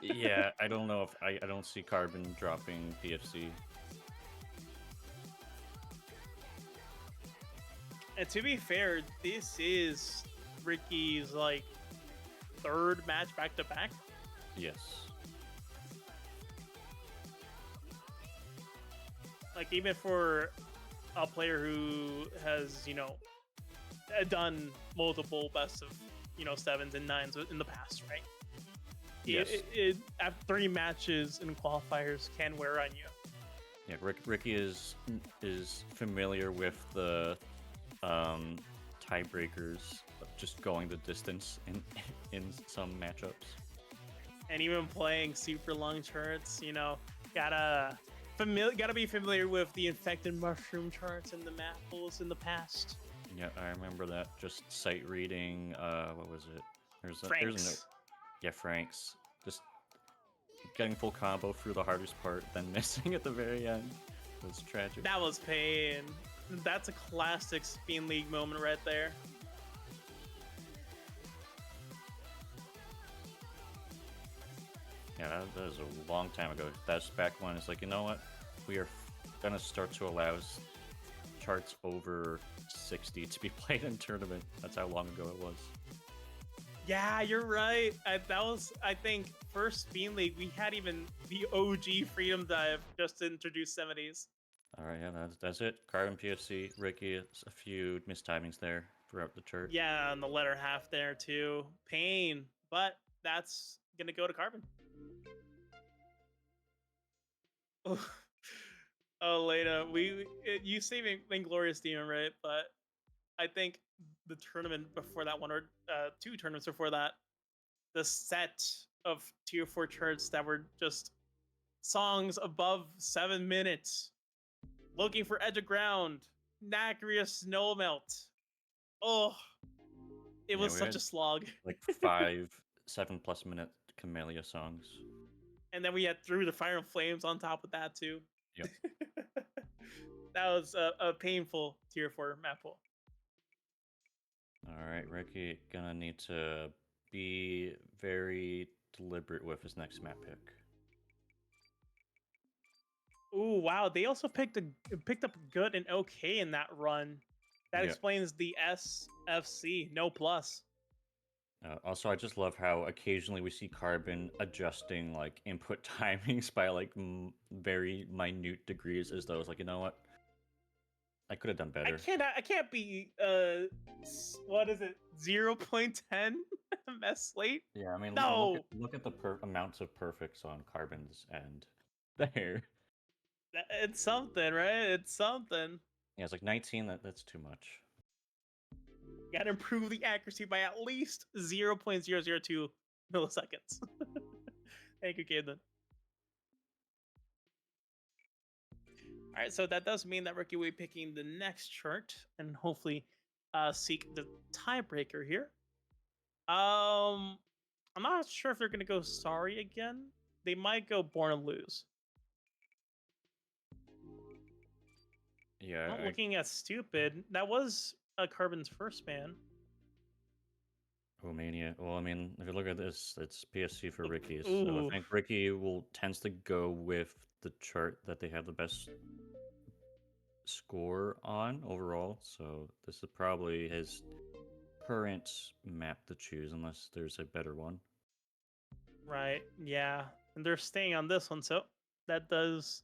yeah, I don't know if I don't see Carbon dropping PFC. And to be fair, this is Ricky's like 3rd match back to back. Yes. Like, even for a player who has, done multiple best of, 7s and 9s in the past, right? Yes. It after 3 matches in qualifiers can wear on you. Yeah, Ricki is familiar with the tiebreakers, just going the distance in some matchups. And even playing super long charts, gotta be familiar with the infected mushroom charts and the map pools in the past. Yeah, I remember that. Just sight reading. What was it? There's a Franks. note. Yeah, Franks. Just getting full combo through the hardest part, then missing at the very end. It was tragic. That was pain. That's a classic Spin League moment right there. Yeah, that was a long time ago. That's back when it's like, you know what? We are gonna start to allow charts over 60 to be played in tournament. That's how long ago it was. Yeah, you're right. That was, I think, first Bean League. We had even the OG Freedom Dive just introduced 70s. All right, yeah, that's it. Carbon PSC, Ricki, a few mistimings there throughout the chart. Yeah, and the letter half there too. Pain, but that's gonna go to Carbon. Oh, Lena, you say Inglorious Demon, right? But I think the tournament before that one, or 2 tournaments before that, the set of tier 4 charts that were just songs above 7 minutes, Looking for Edge of Ground, Nacria Snowmelt. Oh, it was such a slog. Like 5, 7+ minute Camellia songs. And then we had Through the Fire and Flames on top of that too. Yep. That was a painful tier 4 map pool. All right, Ricki gonna need to be very deliberate with his next map pick. Ooh, wow! They also picked up good and okay in that run. That explains the SFC no plus. Also, I just love how occasionally we see Carbon adjusting like input timings by like very minute degrees, as though it's like, you know what, I could have done better. I can't be what is it, 0.10 mess late? Yeah, I mean, no. Look at the amounts of perfects on Carbon's end there. It's something, right? It's something. Yeah, it's like 19. That's too much. You gotta improve the accuracy by at least 0.002 milliseconds. Thank you, Caden. Alright, so that does mean that Ricki will be picking the next chart and hopefully seek the tiebreaker here. I'm not sure if they're gonna go Sorry again. They might go Born to Lose. Yeah. Not looking at Stupid. That was Carbon's first ban. Romania. Well, I mean, if you look at this, it's PSC for Ricki. So Ooh. I think Ricki tends to go with the chart that they have the best score on overall. So this is probably his current map to choose, unless there's a better one. Right. Yeah. And they're staying on this one, so that does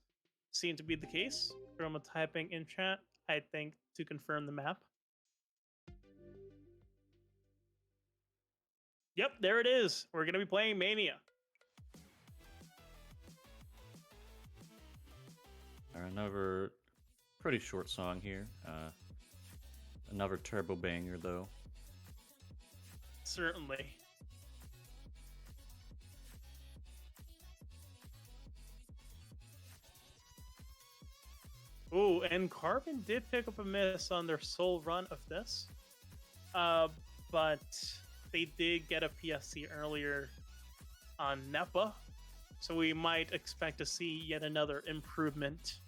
seem to be the case. From typing in chat, I think, to confirm the map. Yep, there it is. We're going to be playing Mania. Another pretty short song here. Another turbo banger, though. Certainly. Ooh, and Carbon did pick up a miss on their sole run of this. But they did get a PSC earlier on NEPA. So we might expect to see yet another improvement.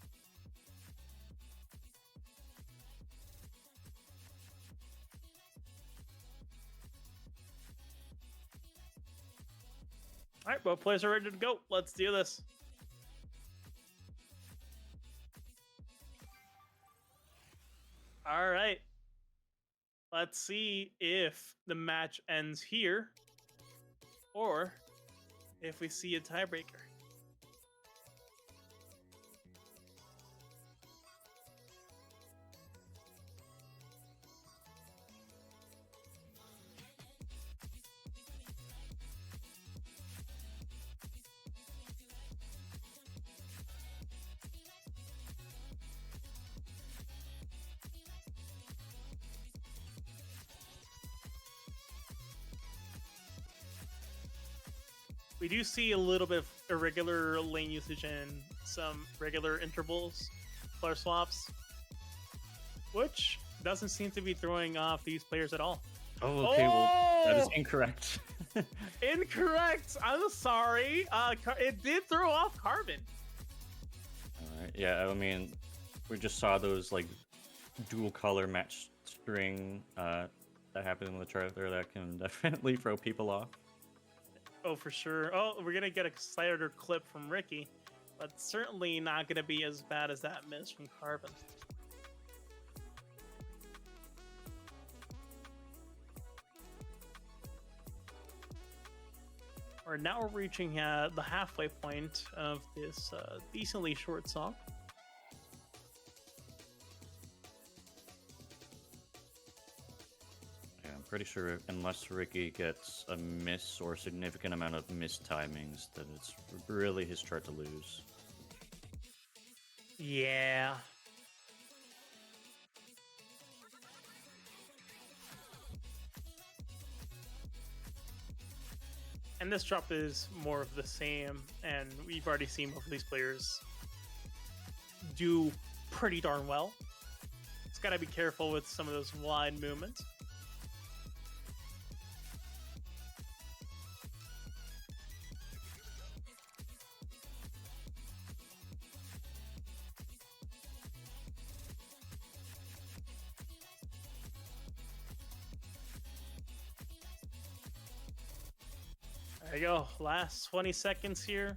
All right, both players are ready to go. Let's do this. All right. Let's see if the match ends here or if we see a tiebreaker. We do see a little bit of irregular lane usage and some regular intervals, player swaps, which doesn't seem to be throwing off these players at all. Oh, okay, well, that is incorrect. Incorrect! I'm sorry. It did throw off Carbon. Alright, yeah, I mean, we just saw those, like, dual color match string that happened in the chart there that can definitely throw people off. Oh, for sure. Oh, we're gonna get a slider clip from Ricki, but certainly not gonna be as bad as that miss from Carbon. We're now reaching the halfway point of this decently short song. Yeah, I'm pretty sure unless Ricki gets a miss or a significant amount of missed timings, then it's really his chart to lose. Yeah. And this drop is more of the same, and we've already seen both of these players do pretty darn well. Just gotta be careful with some of those wide movements. There you go. Last 20 seconds here.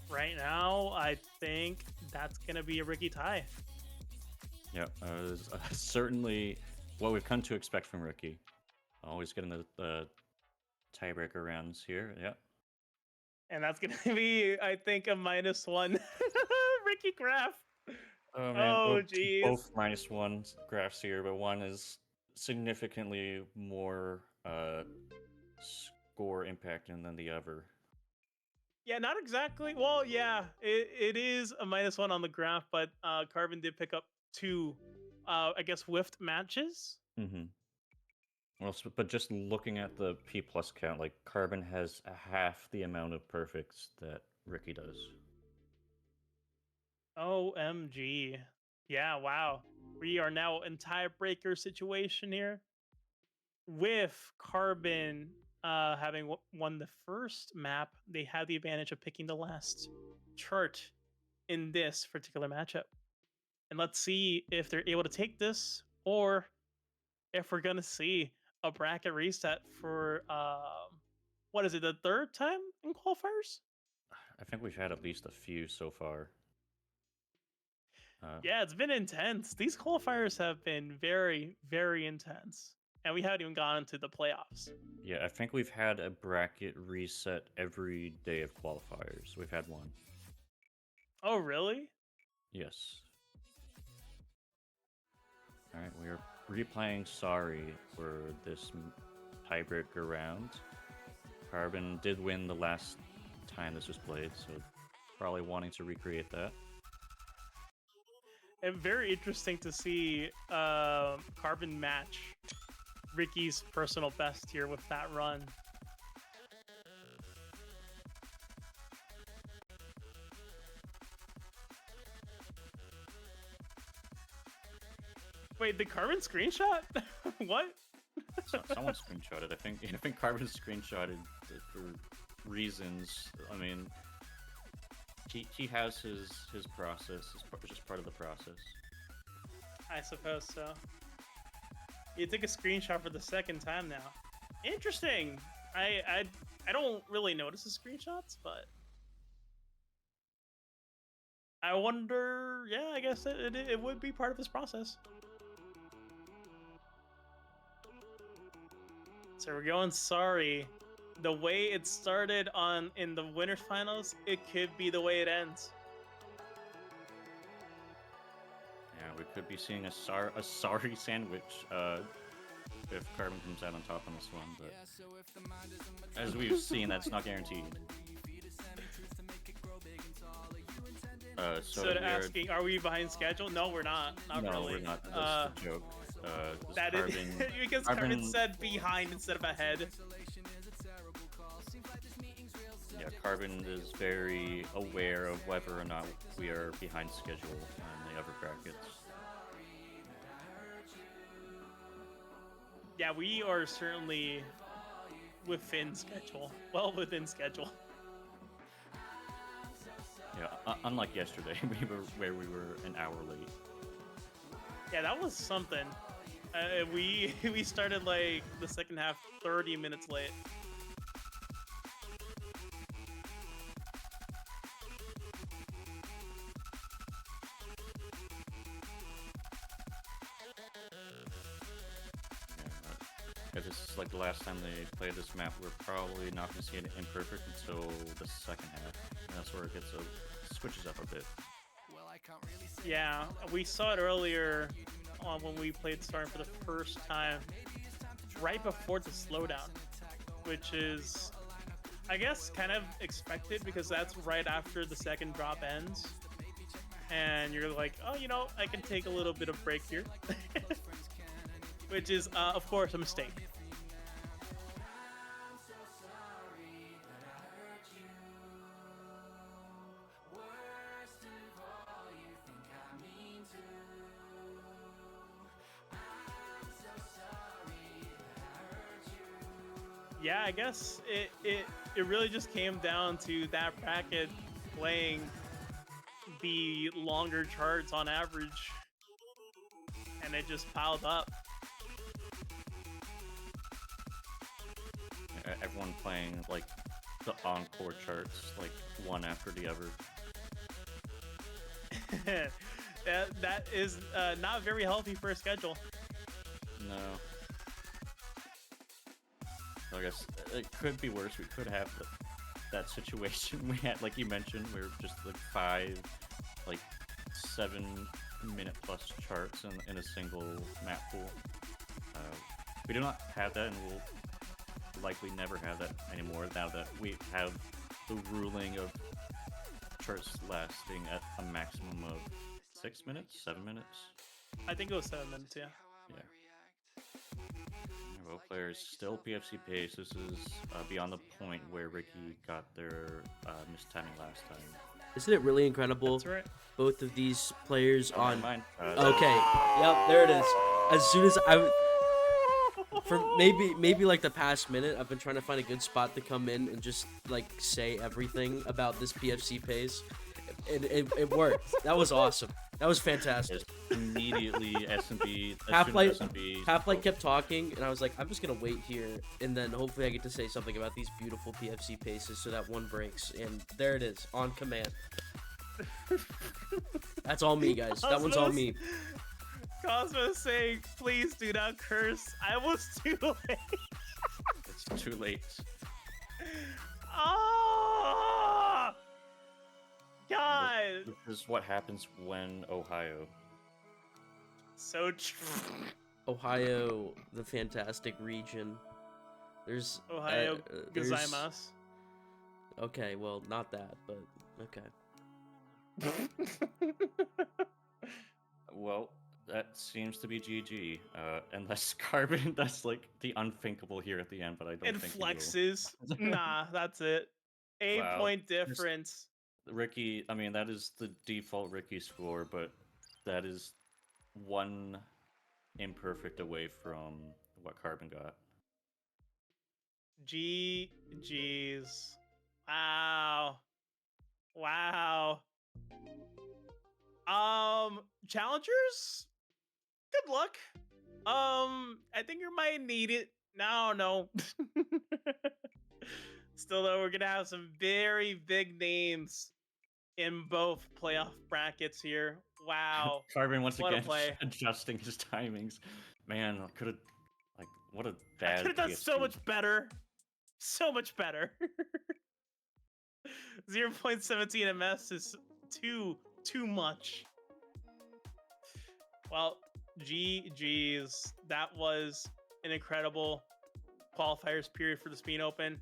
Right now, I think that's going to be a Ricki tie. Yeah, certainly what we've come to expect from Ricki. Always getting the tiebreaker rounds here. Yeah. And that's going to be, I think, a -1 Ricki graph. Oh, man. Oh, jeez. Both -1 graphs here, but one is significantly more score impacting than the other. Yeah, not exactly. Well, yeah, it is a -1 on the graph, but Carbon did pick up 2, I guess, whiffed matches. Mm-hmm. Well, but just looking at the P+ count, like Carbon has half the amount of perfects that Ricki does. OMG. Yeah, wow. We are now in tiebreaker situation here. With Carbon having won the first map, they have the advantage of picking the last chart in this particular matchup. And let's see if they're able to take this, or if we're going to see a bracket reset for, what is it, the third time in qualifiers? I think we've had at least a few so far. Yeah, it's been intense. These qualifiers have been very, very intense. And we haven't even gone into the playoffs. Yeah, I think we've had a bracket reset every day of qualifiers. We've had one. Oh, really? Yes. Alright, we are replaying Sorry for this tiebreaker round. Carbon did win the last time this was played, so probably wanting to recreate that. And very interesting to see Carbon match Ricki's personal best here with that run. Wait, the Carbon screenshot? What? Someone screenshotted. I think Carbon screenshotted it for reasons. I mean, he has his process. It's just part of the process. I suppose so. You took a screenshot for the second time now. Interesting. I don't really notice the screenshots, but I wonder. Yeah, I guess it would be part of his process. So we're going Sorry. The way it started in the winners finals, it could be the way it ends. Yeah, we could be seeing a sorry sandwich if Carbon comes out on top on this one, but as we've seen, that's not guaranteed. So asking, are we behind schedule? No, we're not. Not no, really. We're not. That's the joke. That is because Carbon said behind instead of ahead. Yeah, Carbon is very aware of whether or not we are behind schedule on the other brackets. Yeah, we are certainly within schedule. Well within schedule. Yeah, unlike yesterday, we were an hour late. Yeah, that was something. We started like the second half 30 minutes late. Because it's like the last time they played this map, we're probably not going to see it imperfect until the second half. And that's where it gets switches up a bit. Yeah, we saw it earlier when we played Storm for the first time, right before the slowdown, which is, I guess, kind of expected because that's right after the second drop ends. And you're like, oh, you know, I can take a little bit of break here. Which is, of course, a mistake. Yeah, I guess it really just came down to that bracket playing the longer charts on average, and it just piled up. Everyone playing like the encore charts, like one after the other. that is not very healthy for a schedule. No. I guess it could be worse. We could have that situation we had, like you mentioned, where just like 5, like 7-minute plus charts in a single map pool. We do not have that, and we'll likely never have that anymore now that we have the ruling of charts lasting at a maximum of 6 minutes, 7 minutes. I think it was 7 minutes, yeah. Yeah. Both players still PFC pace. This is beyond the point where Ricki got their mistiming last time. Isn't it really incredible? That's right. Both of these players on. Mine. Okay. Yep. There it is. As soon as for maybe like the past minute, I've been trying to find a good spot to come in and just like say everything about this PFC pace. It worked. That was awesome. That was fantastic. Immediately SMB. Half-Light kept talking, and I was like, I'm just gonna wait here, and then hopefully I get to say something about these beautiful PFC paces so that one breaks. And there it is, on command. That's all me, guys. That one's all me. Cosmos saying, please do not curse. I was too late. It's too late. Oh! God! This is what happens when Ohio. So true. Ohio, the fantastic region. There's Ohio gozaimasu. Okay, well, not that, but okay. Well, that seems to be GG. Unless Carbon does like the unthinkable here at the end, but I don't and think flexes. Nah, that's it. 8-point difference. Ricki, I mean, that is the default Ricki score, but that is one imperfect away from what Carbon got. GG's. Wow. Wow. Challengers? Good luck. I think you might need it. No. Still though, we're gonna have some very big names in both playoff brackets here. Wow. Carbon once What a again play. adjusting his timings. Man, I could have what a bad. I could have done so PSP. much better. So much better. 0.17 MS is too much. Well, GG's. That was an incredible qualifiers period for the Spin Open.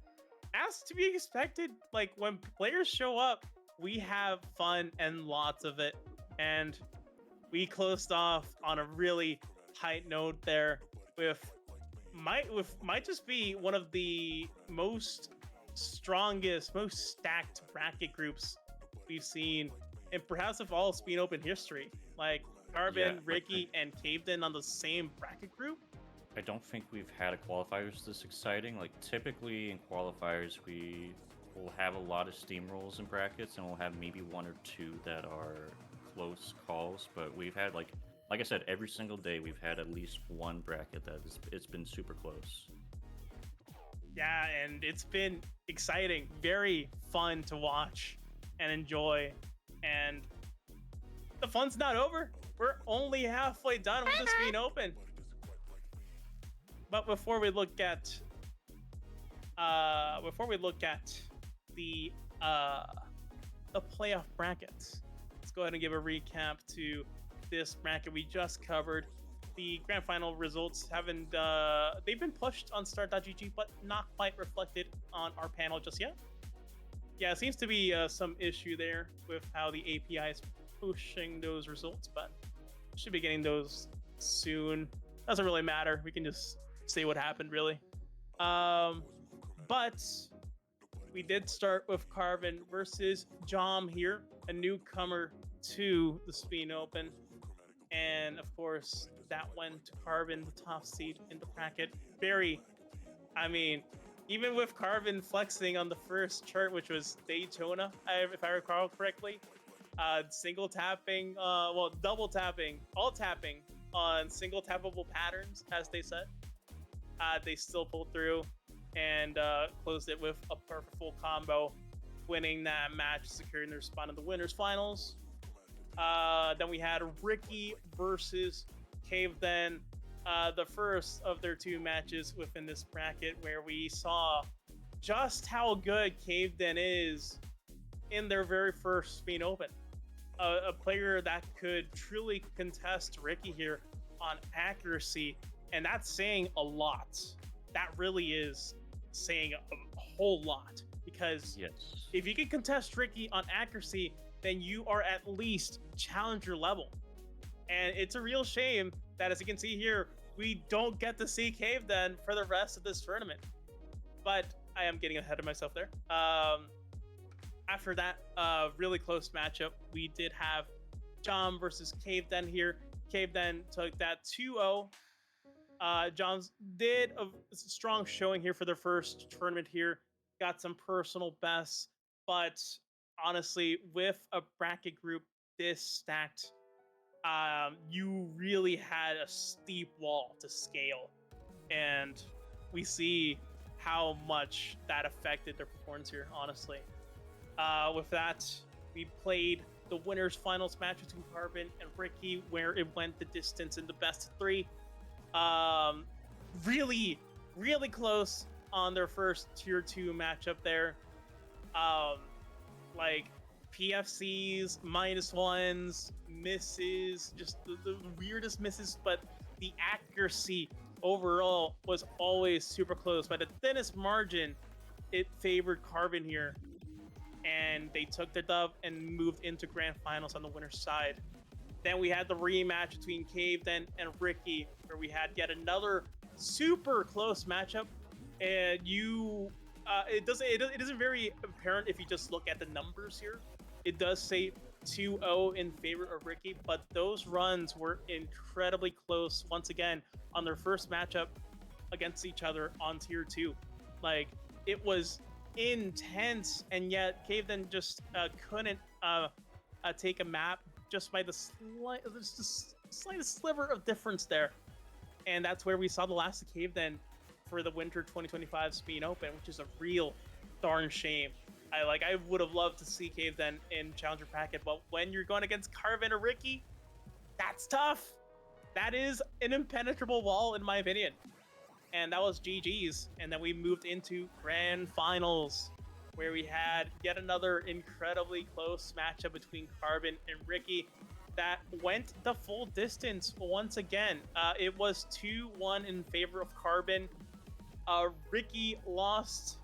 As to be expected, like when players show up, we have fun and lots of it. And we closed off on a really tight note there with might just be one of the most strongest, most stacked bracket groups we've seen in perhaps of all Spin Open history. Like Carbon, Ricki, and Caved In on the same bracket group. I don't think we've had a qualifiers this exciting. Like typically in qualifiers, we will have a lot of steamrolls in brackets, and we'll have maybe 1 or 2 that are close calls. But we've had like like I said, every single day we've had at least one bracket that it's been super close. Yeah, and it's been exciting, very fun to watch and enjoy. And the fun's not over. We're only halfway done with this being open. But before we look at the playoff brackets, let's go ahead and give a recap to this bracket we just covered. The grand final results haven't they've been pushed on start.gg, but not quite reflected on our panel just yet. Yeah, it seems to be some issue there with how the API is pushing those results, but should be getting those soon. Doesn't really matter. We can just say what happened, really. But we did start with Carvin versus Jom here, a newcomer to the Spin Open. And of course, that went to Carvin, the top seed in the bracket. Even with Carvin flexing on the first chart, which was Daytona, if I recall correctly, double tapping, all tapping on single tappable patterns, as they said. They still pulled through and closed it with a perfect full combo, winning that match, securing their spot in the winners finals. Then we had Ricki versus Cave Den, the first of their two matches within this bracket, where we saw just how good Cave Den is in their very first Spin Open. A player that could truly contest Ricki here on accuracy, and that's saying a lot. That really is saying a whole lot, because if you can contest Ricki on accuracy, then you are at least challenger level. And it's a real shame that, as you can see here, we don't get to see Cave Den for the rest of this tournament. But I am getting ahead of myself there. After that really close matchup, we did have Jom versus Cave Den here. Cave Den took that 2-0. Jom did a strong showing here for their first tournament here. Got some personal bests, but honestly, with a bracket group this stacked, you really had a steep wall to scale. And we see how much that affected their performance here, honestly. With that, we played the winners finals match between Carvin and Ricki, where it went the distance in the best of three. Really, really close on their first tier 2 matchup there. Like PFCs, -1s, misses, just the weirdest misses, but the accuracy overall was always super close. By the thinnest margin, it favored Carvin here, and they took the dub and moved into grand finals on the winner's side. Then we had the rematch between Cave Den and Ricki, where we had yet another super close matchup. And it isn't very apparent if you just look at the numbers here. It does say 2-0 in favor of Ricki, but those runs were incredibly close once again on their first matchup against each other on tier 2. Like, it was intense, and yet Cave Den just couldn't take a map just by the slightest sliver of difference there. And that's where we saw the last of Cave Den for the winter 2025 Spin Open, which is a real darn shame. I would have loved to see Cave Den in Challenger Bracket, but when you're going against Carvin or Ricki, that's tough. That is an impenetrable wall, in my opinion. And that was GG's. And then we moved into Grand Finals, where we had yet another incredibly close matchup between Carvin and Ricki that went the full distance once again. It was 2-1 in favor of Carvin. Ricki lost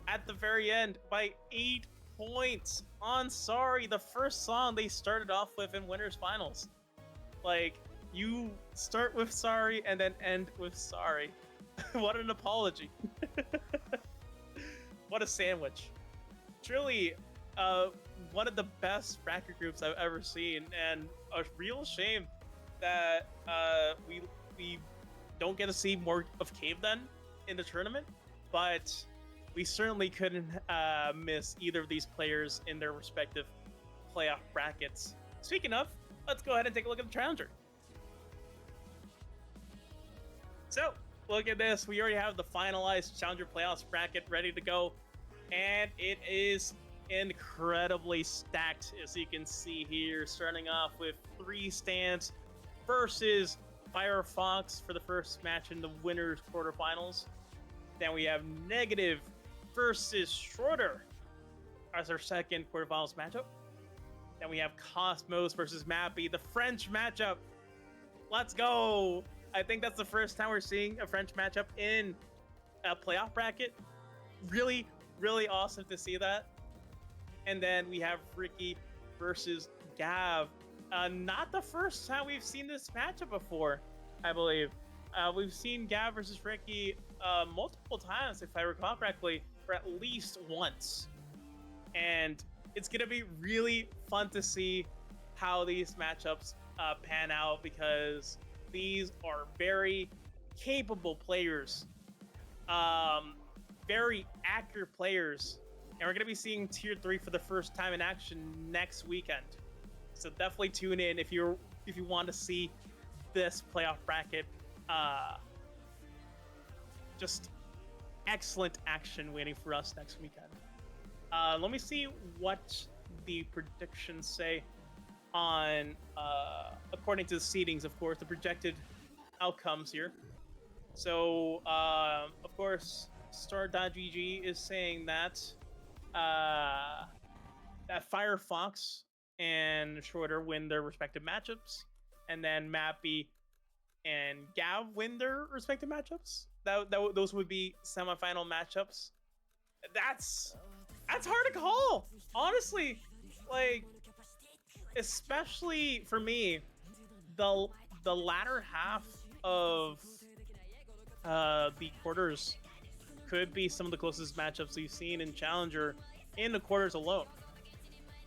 at the very end by 8 points on Sorry, the first song they started off with in Winners Finals. Like, you start with Sorry and then end with Sorry. What an apology. What a sandwich. Truly, one of the best bracket groups I've ever seen, and a real shame that we don't get to see more of Cave Den in the tournament, but we certainly couldn't miss either of these players in their respective playoff brackets. Speaking of, let's go ahead and take a look at the Challenger. So, look at this. We already have the finalized Challenger Playoffs bracket ready to go. And it is incredibly stacked, as you can see here. Starting off with 3 stands versus Firefox for the first match in the winners quarterfinals. Then we have Negative versus Schroeder as our second quarterfinals matchup. Then we have Cosmos versus Mappy, the French matchup. Let's go! I think that's the first time we're seeing a French matchup in a playoff bracket. Really, really awesome to see that. And then we have Ricki versus Gav. Not the first time we've seen this matchup before, I believe. We've seen Gav versus Ricki multiple times, if I recall correctly, or at least once. And it's going to be really fun to see how these matchups pan out, because these are very capable players, very accurate players, and we're going to be seeing Tier 3 for the first time in action next weekend. So definitely tune in if you want to see this playoff bracket. Just excellent action waiting for us next weekend. Let me see what the predictions say on, according to the seedings, of course, the projected outcomes here. So, of course, Star.gg is saying that that Firefox and Schroeder win their respective matchups, and then Mappy and Gav win their respective matchups. Those would be semifinal matchups. That's hard to call, honestly. Like, especially for me, the latter half of the quarters could be some of the closest matchups we've seen in Challenger in the quarters alone.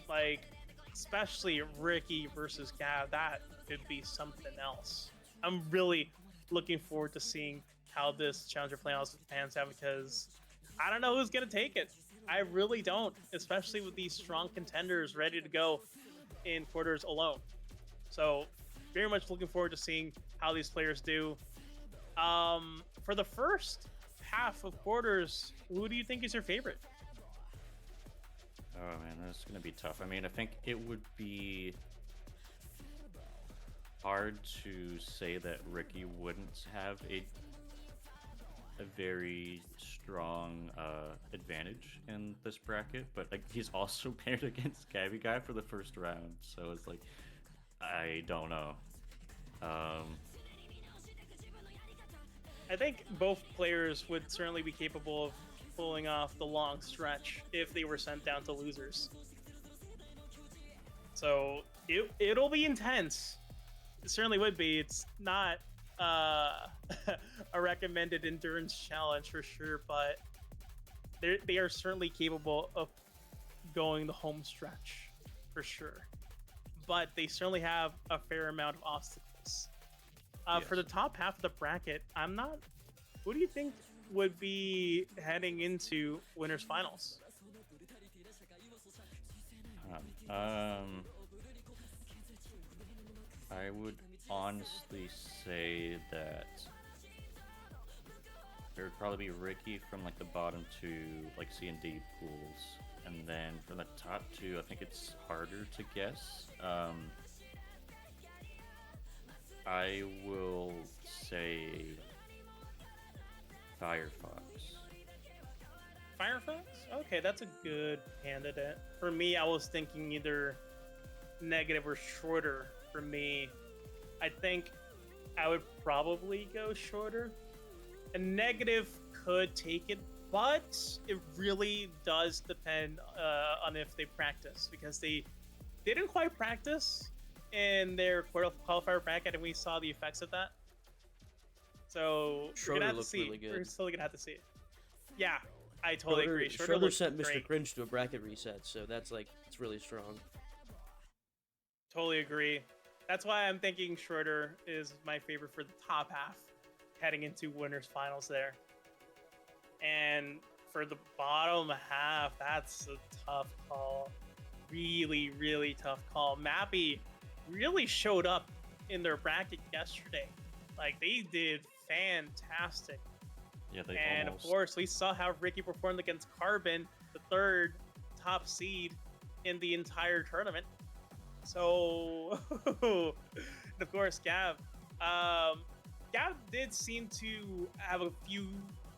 Like, especially Ricki versus Gav, that could be something else. I'm really looking forward to seeing how this Challenger Playoffs pans out, because I don't know who's going to take it. I really don't, especially with these strong contenders ready to go in quarters alone. So very much looking forward to seeing how these players do. For the first half of quarters, who do you think is your favorite? Oh man, that's gonna be tough. I mean, I think it would be hard to say that Ricki wouldn't have a very strong advantage in this bracket, but like he's also paired against Gabby Guy for the first round, so it's like I don't know. I think both players would certainly be capable of pulling off the long stretch if they were sent down to losers. So it'll be intense. It certainly would be. It's not a recommended endurance challenge for sure, but they are certainly capable of going the home stretch for sure. But they certainly have a fair amount of obstacles. Yes. For the top half of the bracket, I'm not. Who do you think would be heading into winners finals? I would honestly say that there would probably be Ricki from like the bottom two, like C and D pools, and then from the top two, I think it's harder to guess. I will say Firefox. Firefox? Okay, that's a good candidate. For me, I was thinking either Negative or Shorter. For me, I think I would probably go Shorter. A Negative could take it, but it really does depend on if they practice, because they didn't quite practice in their qualifier bracket, and we saw the effects of that. So we're gonna have to see. Really good. We're still gonna have to see. Yeah, I totally agree. Schroeder sent Mr. great. Cringe to a bracket reset, so that's like, it's really strong. Totally agree. That's why I'm thinking Schroeder is my favorite for the top half, heading into winners finals there. And for the bottom half, that's a tough call. Really, really tough call. Mappy really showed up in their bracket yesterday. Like, they did fantastic. Yeah, they And almost. of course, we saw how Ricki performed against Carbon, the third top seed in the entire tournament. So, and of course, Gav. Gav did seem to have a few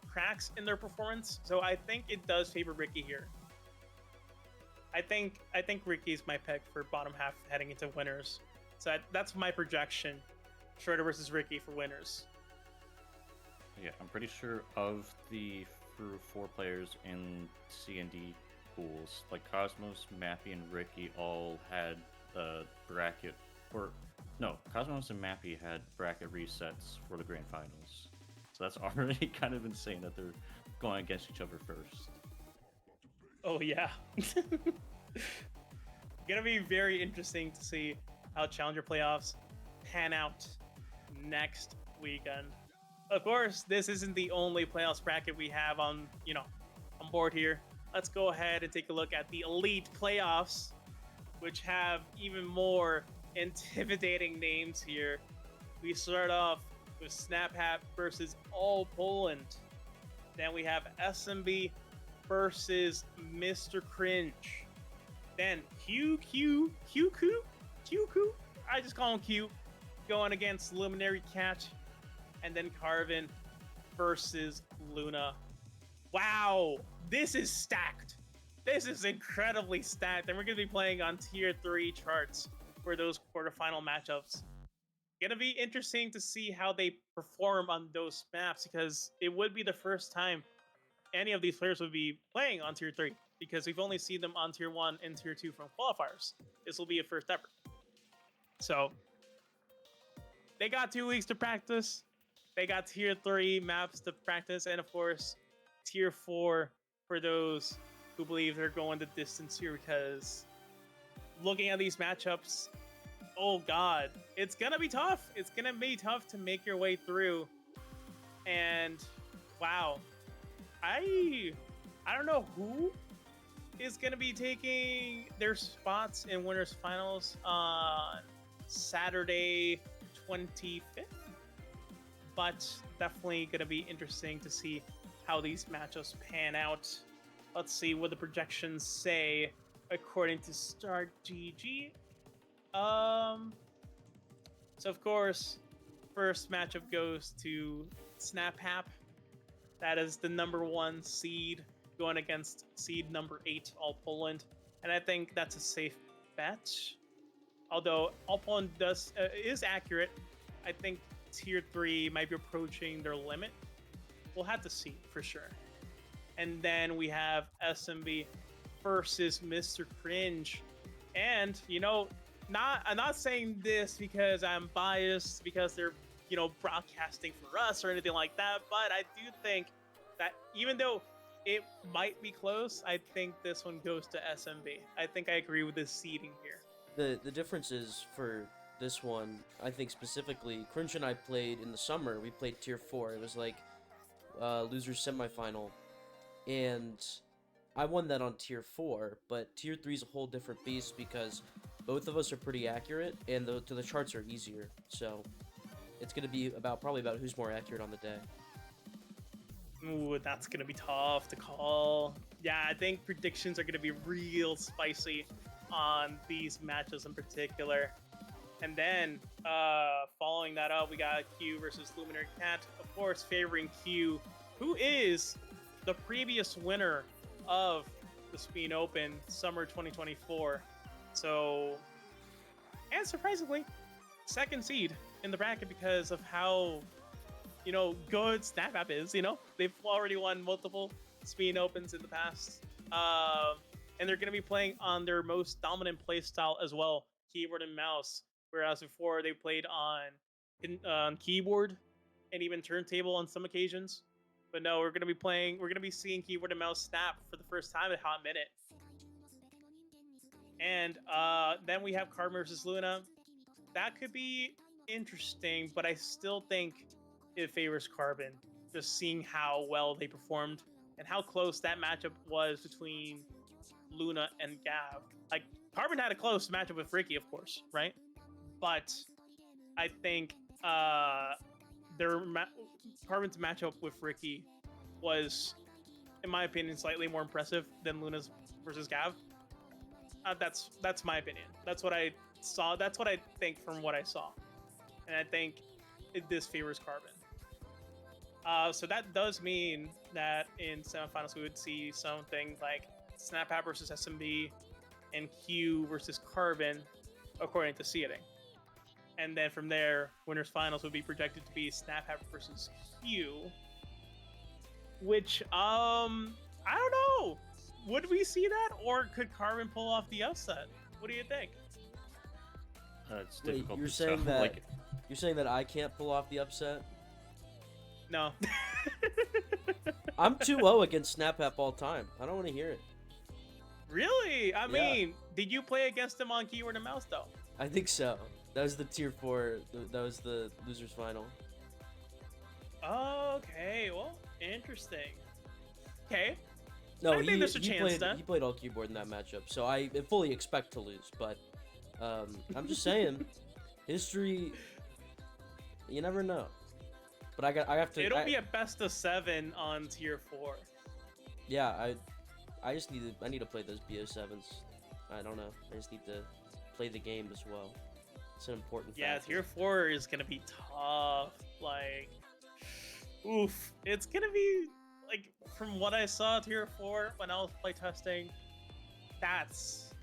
cracks in their performance, so I think it does favor Ricki here. I think Ricki's my pick for bottom half heading into winners. So that's my projection. Schroeder versus Ricki for winners. Yeah, I'm pretty sure of the 4 players in C and D pools, like Cosmos, Mappy, and Ricki all had a bracket, or no, Cosmos and Mappy had bracket resets for the grand finals. So that's already kind of insane that they're going against each other first. Oh yeah. Gonna be very interesting to see how Challenger playoffs pan out next weekend. Of course, this isn't the only playoffs bracket we have on board here. Let's go ahead and take a look at the Elite playoffs, which have even more intimidating names here. We start off with SnapHap versus AllPoland. Then we have SMB versus Mr. Cringe. Then QQ, I just call him Q, going against Luminary Cat. And then Carvin versus Luna. Wow, this is stacked. This is incredibly stacked. And we're going to be playing on tier 3 charts for those quarterfinal matchups. Gonna be interesting to see how they perform on those maps, because it would be the first time any of these players would be playing on tier 3, because we've only seen them on tier 1 and tier 2 from qualifiers. This will be a first ever. So they got 2 weeks to practice. They got tier 3 maps to practice, and of course tier 4 for those who believe they're going the distance here, because looking at these matchups, oh god, it's gonna be tough. It's gonna be tough to make your way through. And wow, I don't know who is gonna be taking their spots in winners finals on Saturday 25th, but definitely gonna be interesting to see how these matchups pan out. Let's see what the projections say according to Start GG. So of course, first matchup goes to SnapHap. That is the #1 seed going against seed #8, AllPoland, and I think that's a safe bet. Although AllPoland is accurate, I think tier 3 might be approaching their limit. We'll have to see for sure. And then we have SMB versus Mr. Cringe, and I'm not saying this because I'm biased, because they're broadcasting for us or anything like that, but I do think that even though it might be close, I think this one goes to SMB. I think I agree with this seeding here. The difference is for this one, I think specifically, Cringe and I played in the summer. We played tier 4. It was like losers semifinal, and I won that on tier 4. But tier 3 is a whole different beast, because both of us are pretty accurate, and the charts are easier. So it's gonna be probably about who's more accurate on the day. Ooh, that's gonna be tough to call. Yeah, I think predictions are gonna be real spicy on these matches in particular. And then following that up, we got Q versus Luminary Cat, of course favoring Q, who is the previous winner of the Spin Open Summer 2024. So, and surprisingly, second seed in the bracket because of how good SnapApp is. They've already won multiple Spin Opens in the past, and they're going to be playing on their most dominant playstyle as well, keyboard and mouse. Whereas before they played on keyboard and even turntable on some occasions. But no, we're going to be seeing keyboard and mouse snap for the first time in a hot minute. And then we have Carbon versus Luna. That could be interesting, but I still think it favors Carbon, just seeing how well they performed and how close that matchup was between Luna and Gav. Like, Carbon had a close matchup with Ricki, of course, right? But I think Carbon's matchup with Ricki was, in my opinion, slightly more impressive than Luna's versus Gav. That's my opinion. That's what I saw. That's what I think from what I saw, and I think this favors Carbon. So that does mean that in semifinals we would see something like SnapApp versus SMB and Q versus Carbon, according to seeding. And then from there, winners finals would be projected to be SnapApp versus Q. Which I don't know. Would we see that, or could Carbon pull off the upset? What do you think? It's Wait, difficult you're to saying tell. that Like, you're saying that I can't pull off the upset? No. I'm 2-0 against SnapApp all time. I don't want to hear it. Really? I Yeah. mean, did you play against him on Keyboard and Mouse though? I think so. That was the tier 4. That was the losers final. Okay, well, interesting. Okay. No, I think there's a chance played. then. He played all keyboard in that matchup, so I fully expect to lose. But I'm just saying, history. You never know. But I have to. It'll be a best of 7 on tier 4. Yeah, I just need to play those BO7s. I don't know. I just need to play the game as well. It's an important Yeah, factor. tier 4 is gonna be tough. Like, oof. It's gonna be, like, from what I saw tier 4 when I was playtesting, that's...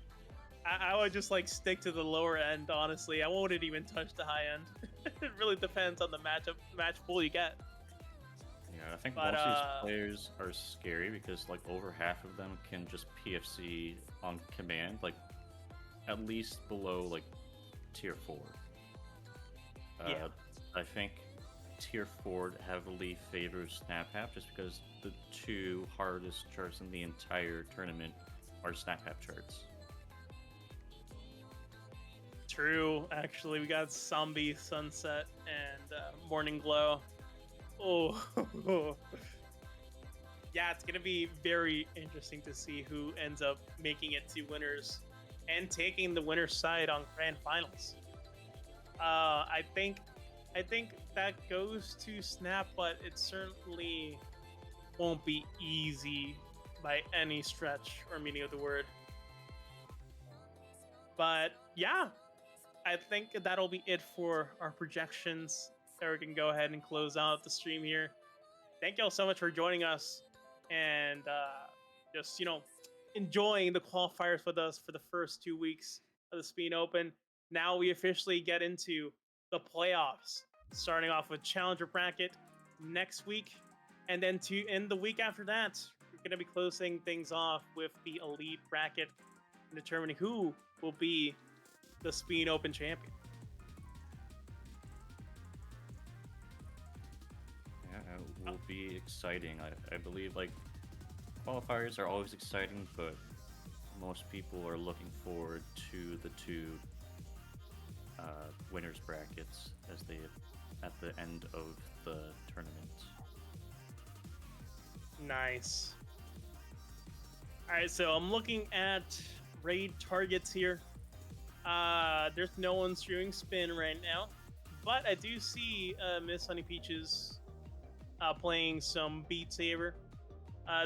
I would just, like, stick to the lower end, honestly. I wouldn't even touch the high end. It really depends on the match pool you get. yeah, I think But, most of these players are scary because like over half of them can just PFC on command, like at least below like tier 4. Yeah. I think tier 4 heavily favors SnapApp just because the 2 hardest charts in the entire tournament are SnapApp charts. True, actually, we got Zombie, Sunset, and Morning Glow. Oh, yeah, it's gonna be very interesting to see who ends up making it to winners and taking the winner's side on grand finals. I think that goes to Snap, but it certainly won't be easy by any stretch or meaning of the word. But yeah, I think that'll be it for our projections. So we can go ahead and close out the stream here. Thank y'all so much for joining us and just, enjoying the qualifiers with us for the first 2 weeks of the Spin Open. Now we officially get into the playoffs, starting off with Challenger Bracket next week. And then in the week after that, we're going to be closing things off with the Elite Bracket and determining who will be the Spin Open champion. Yeah, it will be exciting. I believe like qualifiers are always exciting, but most people are looking forward to the 2 winners brackets as they at the end of the tournament. Nice. All right, so I'm looking at raid targets here. There's no one streaming Spin right now, but I do see Miss Honey Peaches playing some Beat Saber.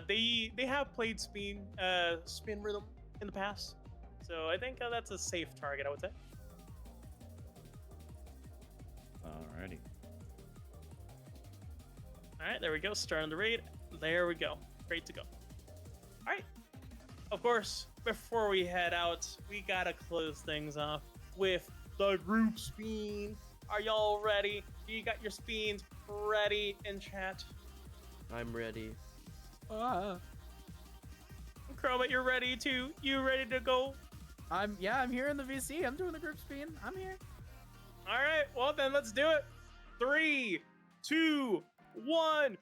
They have played Spin Rhythm in the past, so I think that's a safe target, I would say. Alrighty. All right, there we go. Starting the raid. There we go. Great to go. All right. Of course, before we head out, we gotta close things off with the group spin. Are y'all ready? You got your spins ready in chat? I'm ready. Chroma, you're ready too. You ready to go? I'm here in the VC. I'm doing the group spin. I'm here. All right. Well, then let's do it. 3, 2, 1.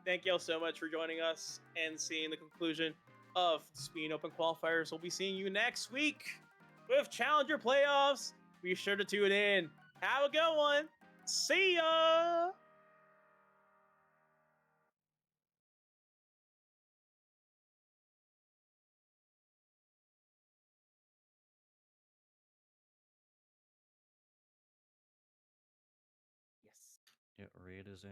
Thank y'all so much for joining us and seeing the conclusion of Spin Open Qualifiers. We'll be seeing you next week with Challenger Playoffs. Be sure to tune in. Have a good one. See ya! Yeah, raid is in.